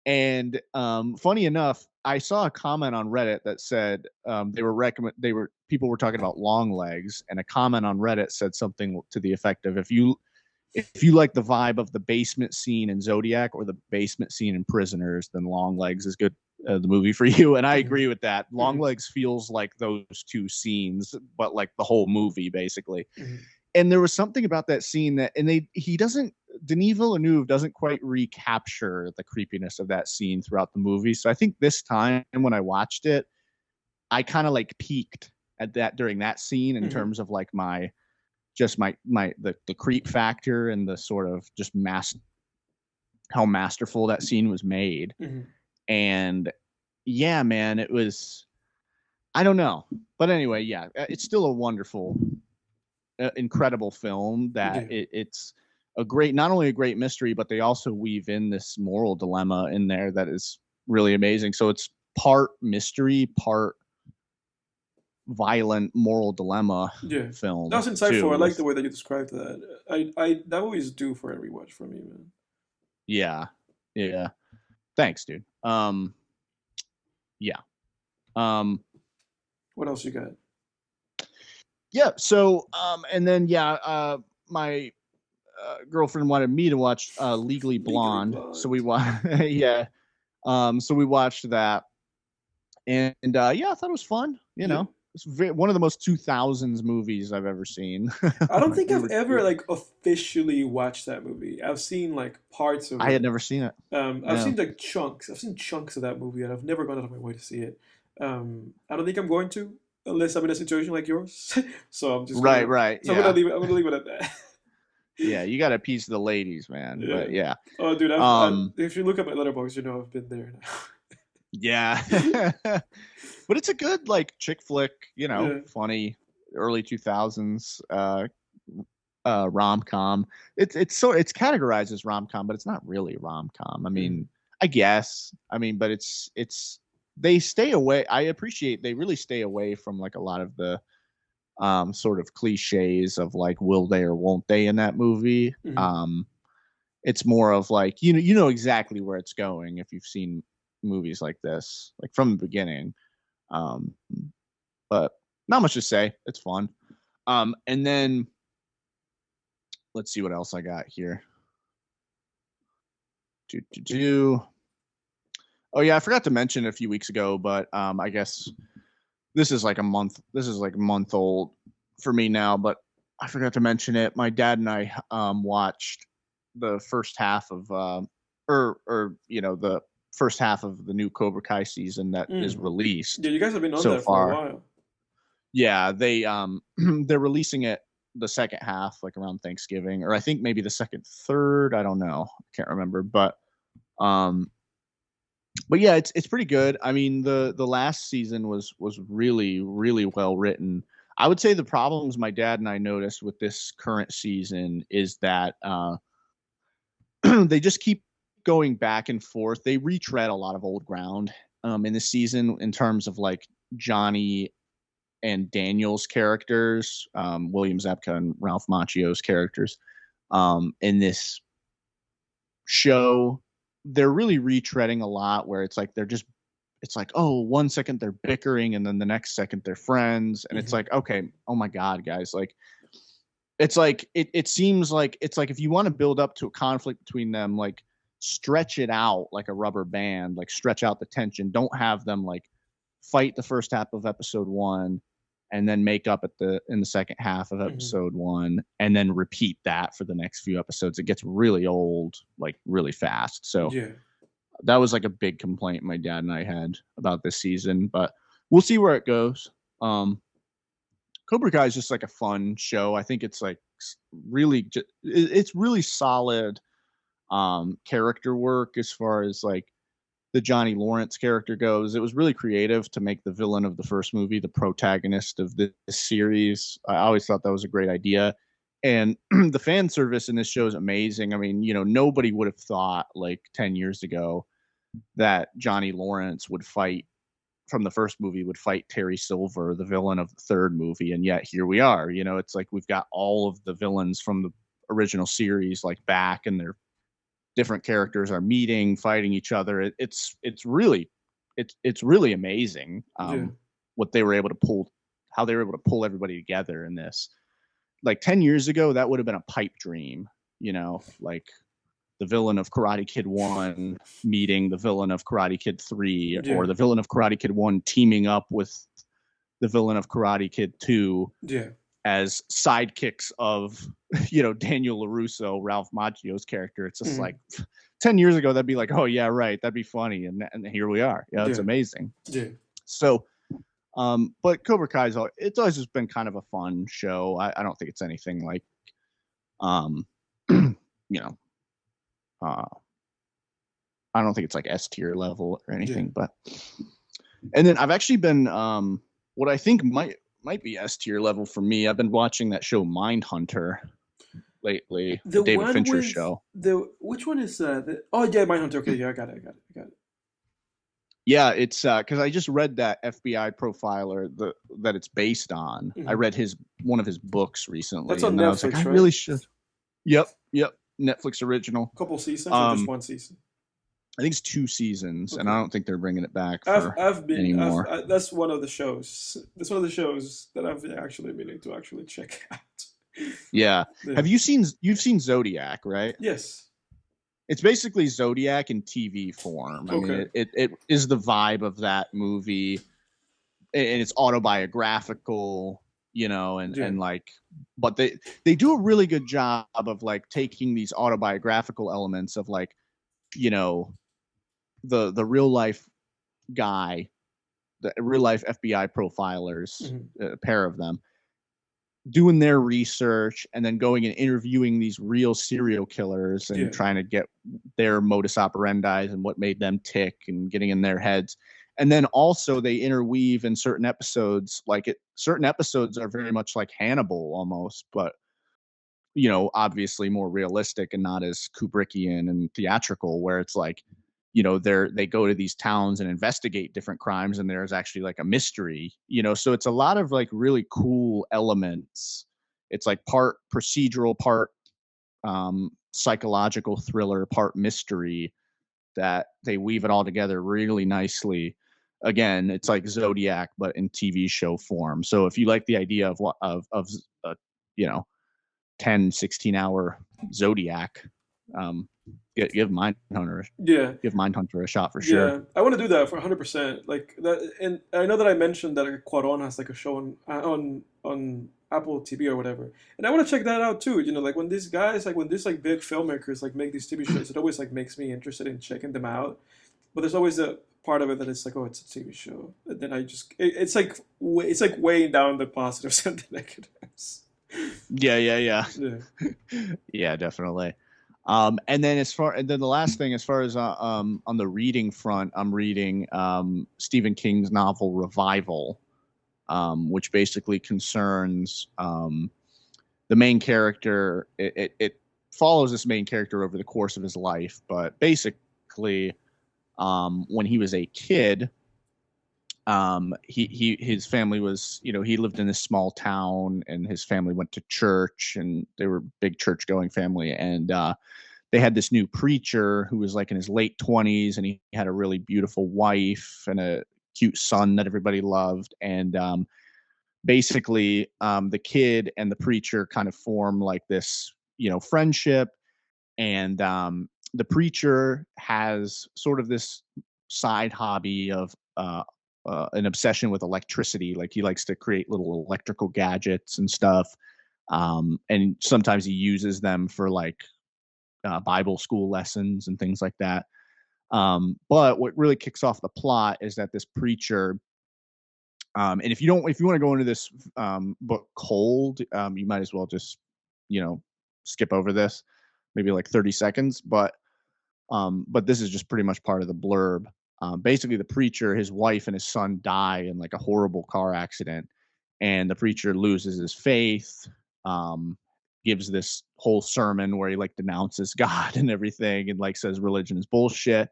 And funny enough, I saw a comment on Reddit that said people were talking about Long Legs, and a comment on Reddit said something to the effect of, if you like the vibe of the basement scene in Zodiac or the basement scene in Prisoners, then Long Legs is good, the movie for you. And I agree with that. Long Legs feels like those two scenes, but like the whole movie, basically. And there was something about that scene that, and Denis Villeneuve doesn't quite recapture the creepiness of that scene throughout the movie. So I think this time when I watched it, I kind of like peaked at that during that scene in terms of like the creep factor and the sort of just how masterful that scene was made. And yeah, man, it was, I don't know. But anyway, yeah, it's still a wonderful, incredible film that it's not only a great mystery, but they also weave in this moral dilemma in there that is really amazing. So it's part mystery, part violent moral dilemma film. That was insightful. I like the way that you described that. I that always do for every watch for me, man. Yeah. Thanks, dude. Yeah. What else you got? Yeah. So, and then my girlfriend wanted me to watch Legally Blonde. So we watched. So we watched that, and I thought it was fun. You know. It's one of the most 2000s movies I've ever seen. I don't think I've ever like officially watched that movie. I've seen like parts of it. I had never seen it. I've seen like chunks. I've seen chunks of that movie, and I've never gone out of my way to see it. I don't think I'm going to, unless I'm in a situation like yours. So I'm just right. So I'm gonna leave it at that. Yeah, you got a piece of the ladies, man. Yeah. But yeah. Oh, dude. If you look at my letterbox, you know I've been there. Yeah. But it's a good like chick flick, funny early 2000s rom-com. It's categorized as rom-com, but it's not really rom-com. I mean, I guess. I mean, but it's they stay away. I appreciate they really stay away from like a lot of the sort of cliches of like will they or won't they in that movie. It's more of like you know exactly where it's going if you've seen movies like this, like from the beginning. But not much to say. It's fun. And then let's see what else I got here. Oh yeah, I forgot to mention a few weeks ago, but I guess this is like a month old for me now, but I forgot to mention it. My dad and I watched the first half of the first half of the new Cobra Kai season that is released. Yeah, you guys have been on that for a while. Yeah, they they're releasing it the second half, like around Thanksgiving, or I think maybe the third. I don't know, I can't remember, but yeah, it's pretty good. I mean, the last season was really, really well written. I would say the problems my dad and I noticed with this current season is that they just keep going back and forth. They retread a lot of old ground in this season in terms of like Johnny and Daniel's characters, William Zabka and Ralph Macchio's characters in this show. They're really retreading a lot where it's like it's like, oh, 1 second they're bickering and then the next second they're friends, and it's like, okay, oh my god, guys, like it's like it seems like it's like if you want to build up to a conflict between them, like stretch it out like a rubber band, like stretch out the tension. Don't have them like fight the first half of episode 1 and then make up in the second half of episode 1 and then repeat that for the next few episodes. It gets really old like really fast. So that was like a big complaint my dad and I had about this season, but we'll see where it goes. Cobra Kai is just like a fun show. I think it's like it's really solid character work as far as like the Johnny Lawrence character goes. It was really creative to make the villain of the first movie the protagonist of this series. I always thought that was a great idea. And the fan service in this show is amazing. I mean, nobody would have thought like 10 years ago that Johnny Lawrence would fight from the first movie would fight Terry Silver, the villain of the third movie. And yet here we are, it's like we've got all of the villains from the original series like back, and their different characters are meeting, fighting each other. It's really amazing what they were able to pull, how they were able to pull everybody together in this. Like 10 years ago, that would have been a pipe dream, like the villain of Karate Kid 1 meeting the villain of Karate Kid 3, or the villain of Karate Kid 1 teaming up with the villain of Karate Kid 2 as sidekicks of, Daniel LaRusso, Ralph Macchio's character. It's just like 10 years ago, that'd be like, oh, yeah, right. That'd be funny. And here we are. It's amazing. Yeah. So, but Cobra Kai it's always just been kind of a fun show. I don't think it's anything like, I don't think it's like S tier level or anything, but, and then I've actually been, what I think might be S tier level for me. I've been watching that show Mindhunter lately, the David Fincher show. Which one is that? Oh yeah, Mindhunter. Okay, yeah, I got it. Yeah, it's because I just read that FBI profiler that it's based on. I read one of his books recently. That's on Netflix, I was like, right? I really should. Yep. Netflix original. Couple seasons or just one season? I think it's 2 seasons, and I don't think they're bringing it back for anymore. That's one of the shows. That's one of the shows that I've actually meaning to actually check out. Yeah. Have you've seen Zodiac, right? Yes. It's basically Zodiac in TV form. I mean, it is the vibe of that movie, and it's autobiographical, and like, but they do a really good job of like taking these autobiographical elements of like, the real life guy, the real life FBI profilers, a pair of them, doing their research and then going and interviewing these real serial killers and trying to get their modus operandi and what made them tick and getting in their heads. And then also they interweave in certain episodes, certain episodes are very much like Hannibal almost, but obviously more realistic and not as Kubrickian and theatrical, where it's like, they go to these towns and investigate different crimes, and there's actually like a mystery, so it's a lot of like really cool elements. It's like part procedural, part psychological thriller, part mystery, that they weave it all together really nicely. Again, it's like Zodiac, but in TV show form. So if you like the idea of 10, 16 hour Zodiac, give Mindhunter a shot for sure. Yeah, I want to do that for 100%. Like that, and I know that I mentioned that Quan has like a show on Apple TV or whatever, and I want to check that out too. Like when these guys, like when these like big filmmakers like make these TV shows, it always like makes me interested in checking them out. But there's always a part of it that it's like, oh, it's a TV show, and then it's like weighing down the positives and the negatives. Yeah. Yeah, definitely. And then the last thing, as far as on the reading front, I'm reading Stephen King's novel Revival, which basically concerns the main character. It follows this main character over the course of his life, but basically when he was a kid, his family was, he lived in this small town, and his family went to church, and they were a big church going family. And they had this new preacher who was like in his late 20s, and he had a really beautiful wife and a cute son that everybody loved. And basically the kid and the preacher kind of form like this, friendship. And the preacher has sort of this side hobby of an obsession with electricity. Like he likes to create little electrical gadgets and stuff. And sometimes he uses them for like Bible school lessons and things like that. But what really kicks off the plot is that this preacher, and if you want to go into this book cold, you might as well just, skip over this, maybe like 30 seconds. But this is just pretty much part of the blurb. Basically, the preacher, his wife and his son die in like a horrible car accident, and the preacher loses his faith. gives this whole sermon where he like denounces God and everything, and like says religion is bullshit.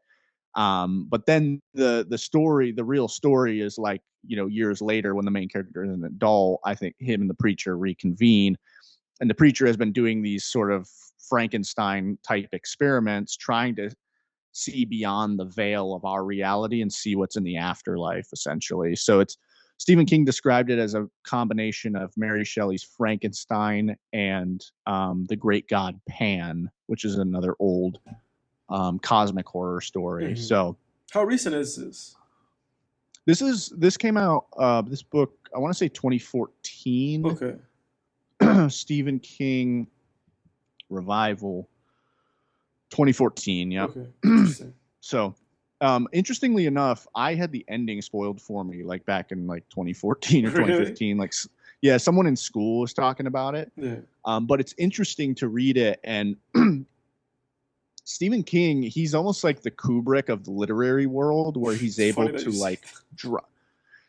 But then the real story is like, years later when the main character is an adult, I think him and the preacher reconvene, and the preacher has been doing these sort of Frankenstein type experiments, trying to see beyond the veil of our reality and see what's in the afterlife, essentially. So Stephen King described it as a combination of Mary Shelley's Frankenstein and the great god Pan, which is another old cosmic horror story. Mhm. So How recent is this? this came out, this book, I want to say 2014. Okay. Stephen King revival 2014. Yeah. Okay. Interesting. So interestingly enough, I had the ending spoiled for me like back in like 2014 or Really? 2015. Like, yeah, someone in school was talking about it. Yeah. But it's interesting to read it. And Stephen King, he's almost like the Kubrick of the literary world, where he's It's able funny that to you like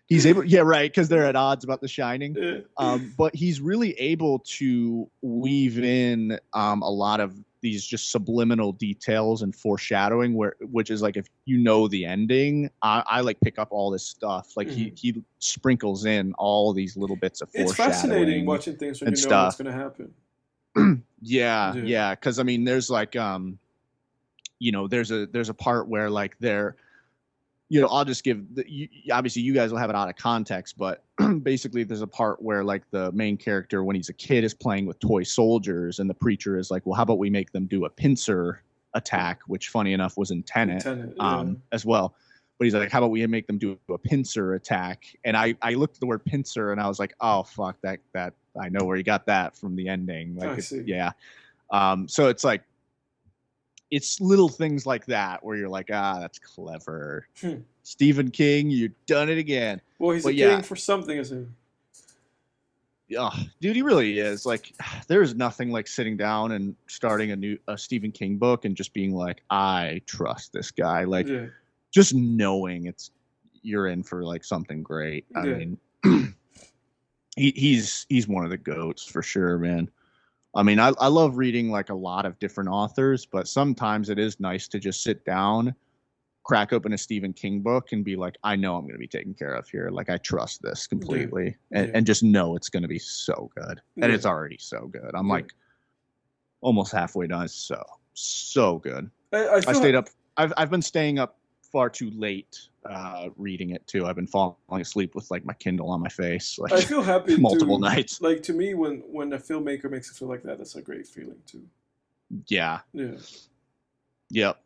he's able, yeah, right, because they're at odds about The Shining. Yeah. But he's really able to weave in a lot of these just subliminal details and foreshadowing, which is like, if you know the ending, I like pick up all this stuff. Like he sprinkles in all these little bits of foreshadowing. It's fascinating watching things when and you know stuff. what's going to happen. Yeah. Because I mean, there's like there's a part where like they're, I'll just give obviously you guys will have it out of context, but basically there's a part where like the main character, when he's a kid, is playing with toy soldiers, and the preacher is like, well, how about we make them do a pincer attack, which funny enough was in Tenet, as well. But he's like, how about we make them do a pincer attack? And I looked at the word pincer and I was like, oh fuck, that I know where you got that from the ending. Like, yeah. So it's like, it's little things like that where you're like, that's clever. Stephen King, you've done it again. Well, he's a king for something, isn't he? Oh, dude, he really is. Like, there is nothing like sitting down and starting a Stephen King book and just being like, I trust this guy. Like, just knowing you're in for like something great. I mean, he's one of the goats for sure, man. I mean, I love reading like a lot of different authors, but sometimes it is nice to just sit down, crack open a Stephen King book and be like, I know I'm going to be taken care of here. Like, I trust this completely and just know it's going to be so good. And it's already so good. I'm like almost halfway done. It's so good. I stayed up. I've been staying up far too late reading it too. I've been falling asleep with like my Kindle on my face. Like, I feel happy multiple nights. Like, to me, when a filmmaker makes it feel like that, that's a great feeling too. Yeah. Yep.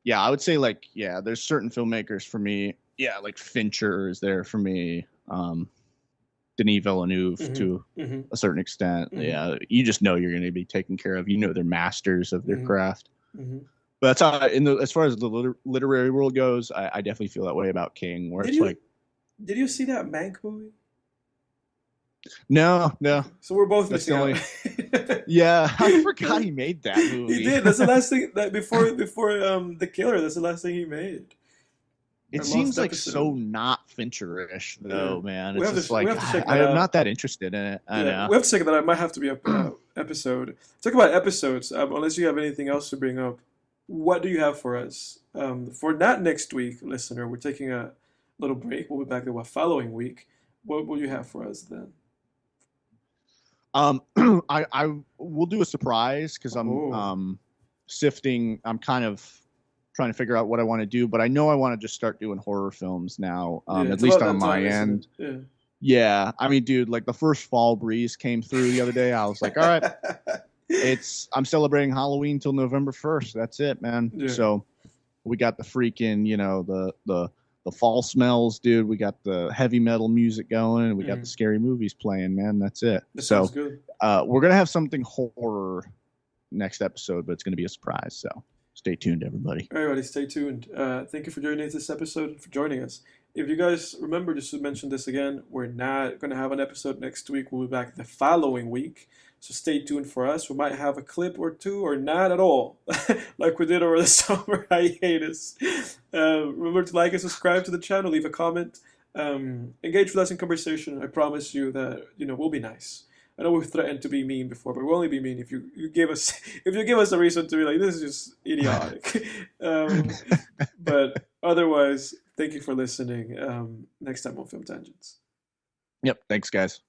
Yeah, I would say like, there's certain filmmakers for me. Yeah, like Fincher is there for me. Denis Villeneuve to a certain extent. Yeah, you just know you're going to be taken care of. You know they're masters of their craft. But that's how, as far as the literary world goes, I definitely feel that way about King. Where did you see that Mank movie? No. So we're both missing out. Yeah, I forgot he made that movie. He did. That's the last thing that before The Killer. That's the last thing he made. It seems like so not Fincher-ish though, man. It's just like I'm not that interested in it. I know. We have to check that out. It might have to be an episode. Talk about episodes. Unless you have anything else to bring up, what do you have for us? For not next week, listener, we're taking a little break. We'll be back the following week. What will you have for us then? I will do a surprise because I'm sifting. I'm kind of trying to figure out what I want to do, but I know I want to just start doing horror films now. At least on my end. Yeah. I mean, dude, like the first fall breeze came through the other day. I was like, all right, I'm celebrating Halloween till November 1st. That's it, man. Yeah. So we got the freaking, the fall smells, dude. We got the heavy metal music going, and we got the scary movies playing, man. That's it. That sounds good. We're going to have something horror next episode, but it's going to be a surprise. So stay tuned, everybody. Everybody, stay tuned. Thank you for joining this episode and for joining us. If you guys remember, just to mention this again, we're not going to have an episode next week. We'll be back the following week. So stay tuned for us. We might have a clip or two or not at all, like we did over the summer hiatus. Remember to like and subscribe to the channel. Leave a comment. Engage with us in conversation. I promise you that we'll be nice. I know we've threatened to be mean before, but we'll only be mean if you give us a reason to be like, this is just idiotic. But otherwise, thank you for listening. Next time on Film Tangents. Yep. Thanks, guys.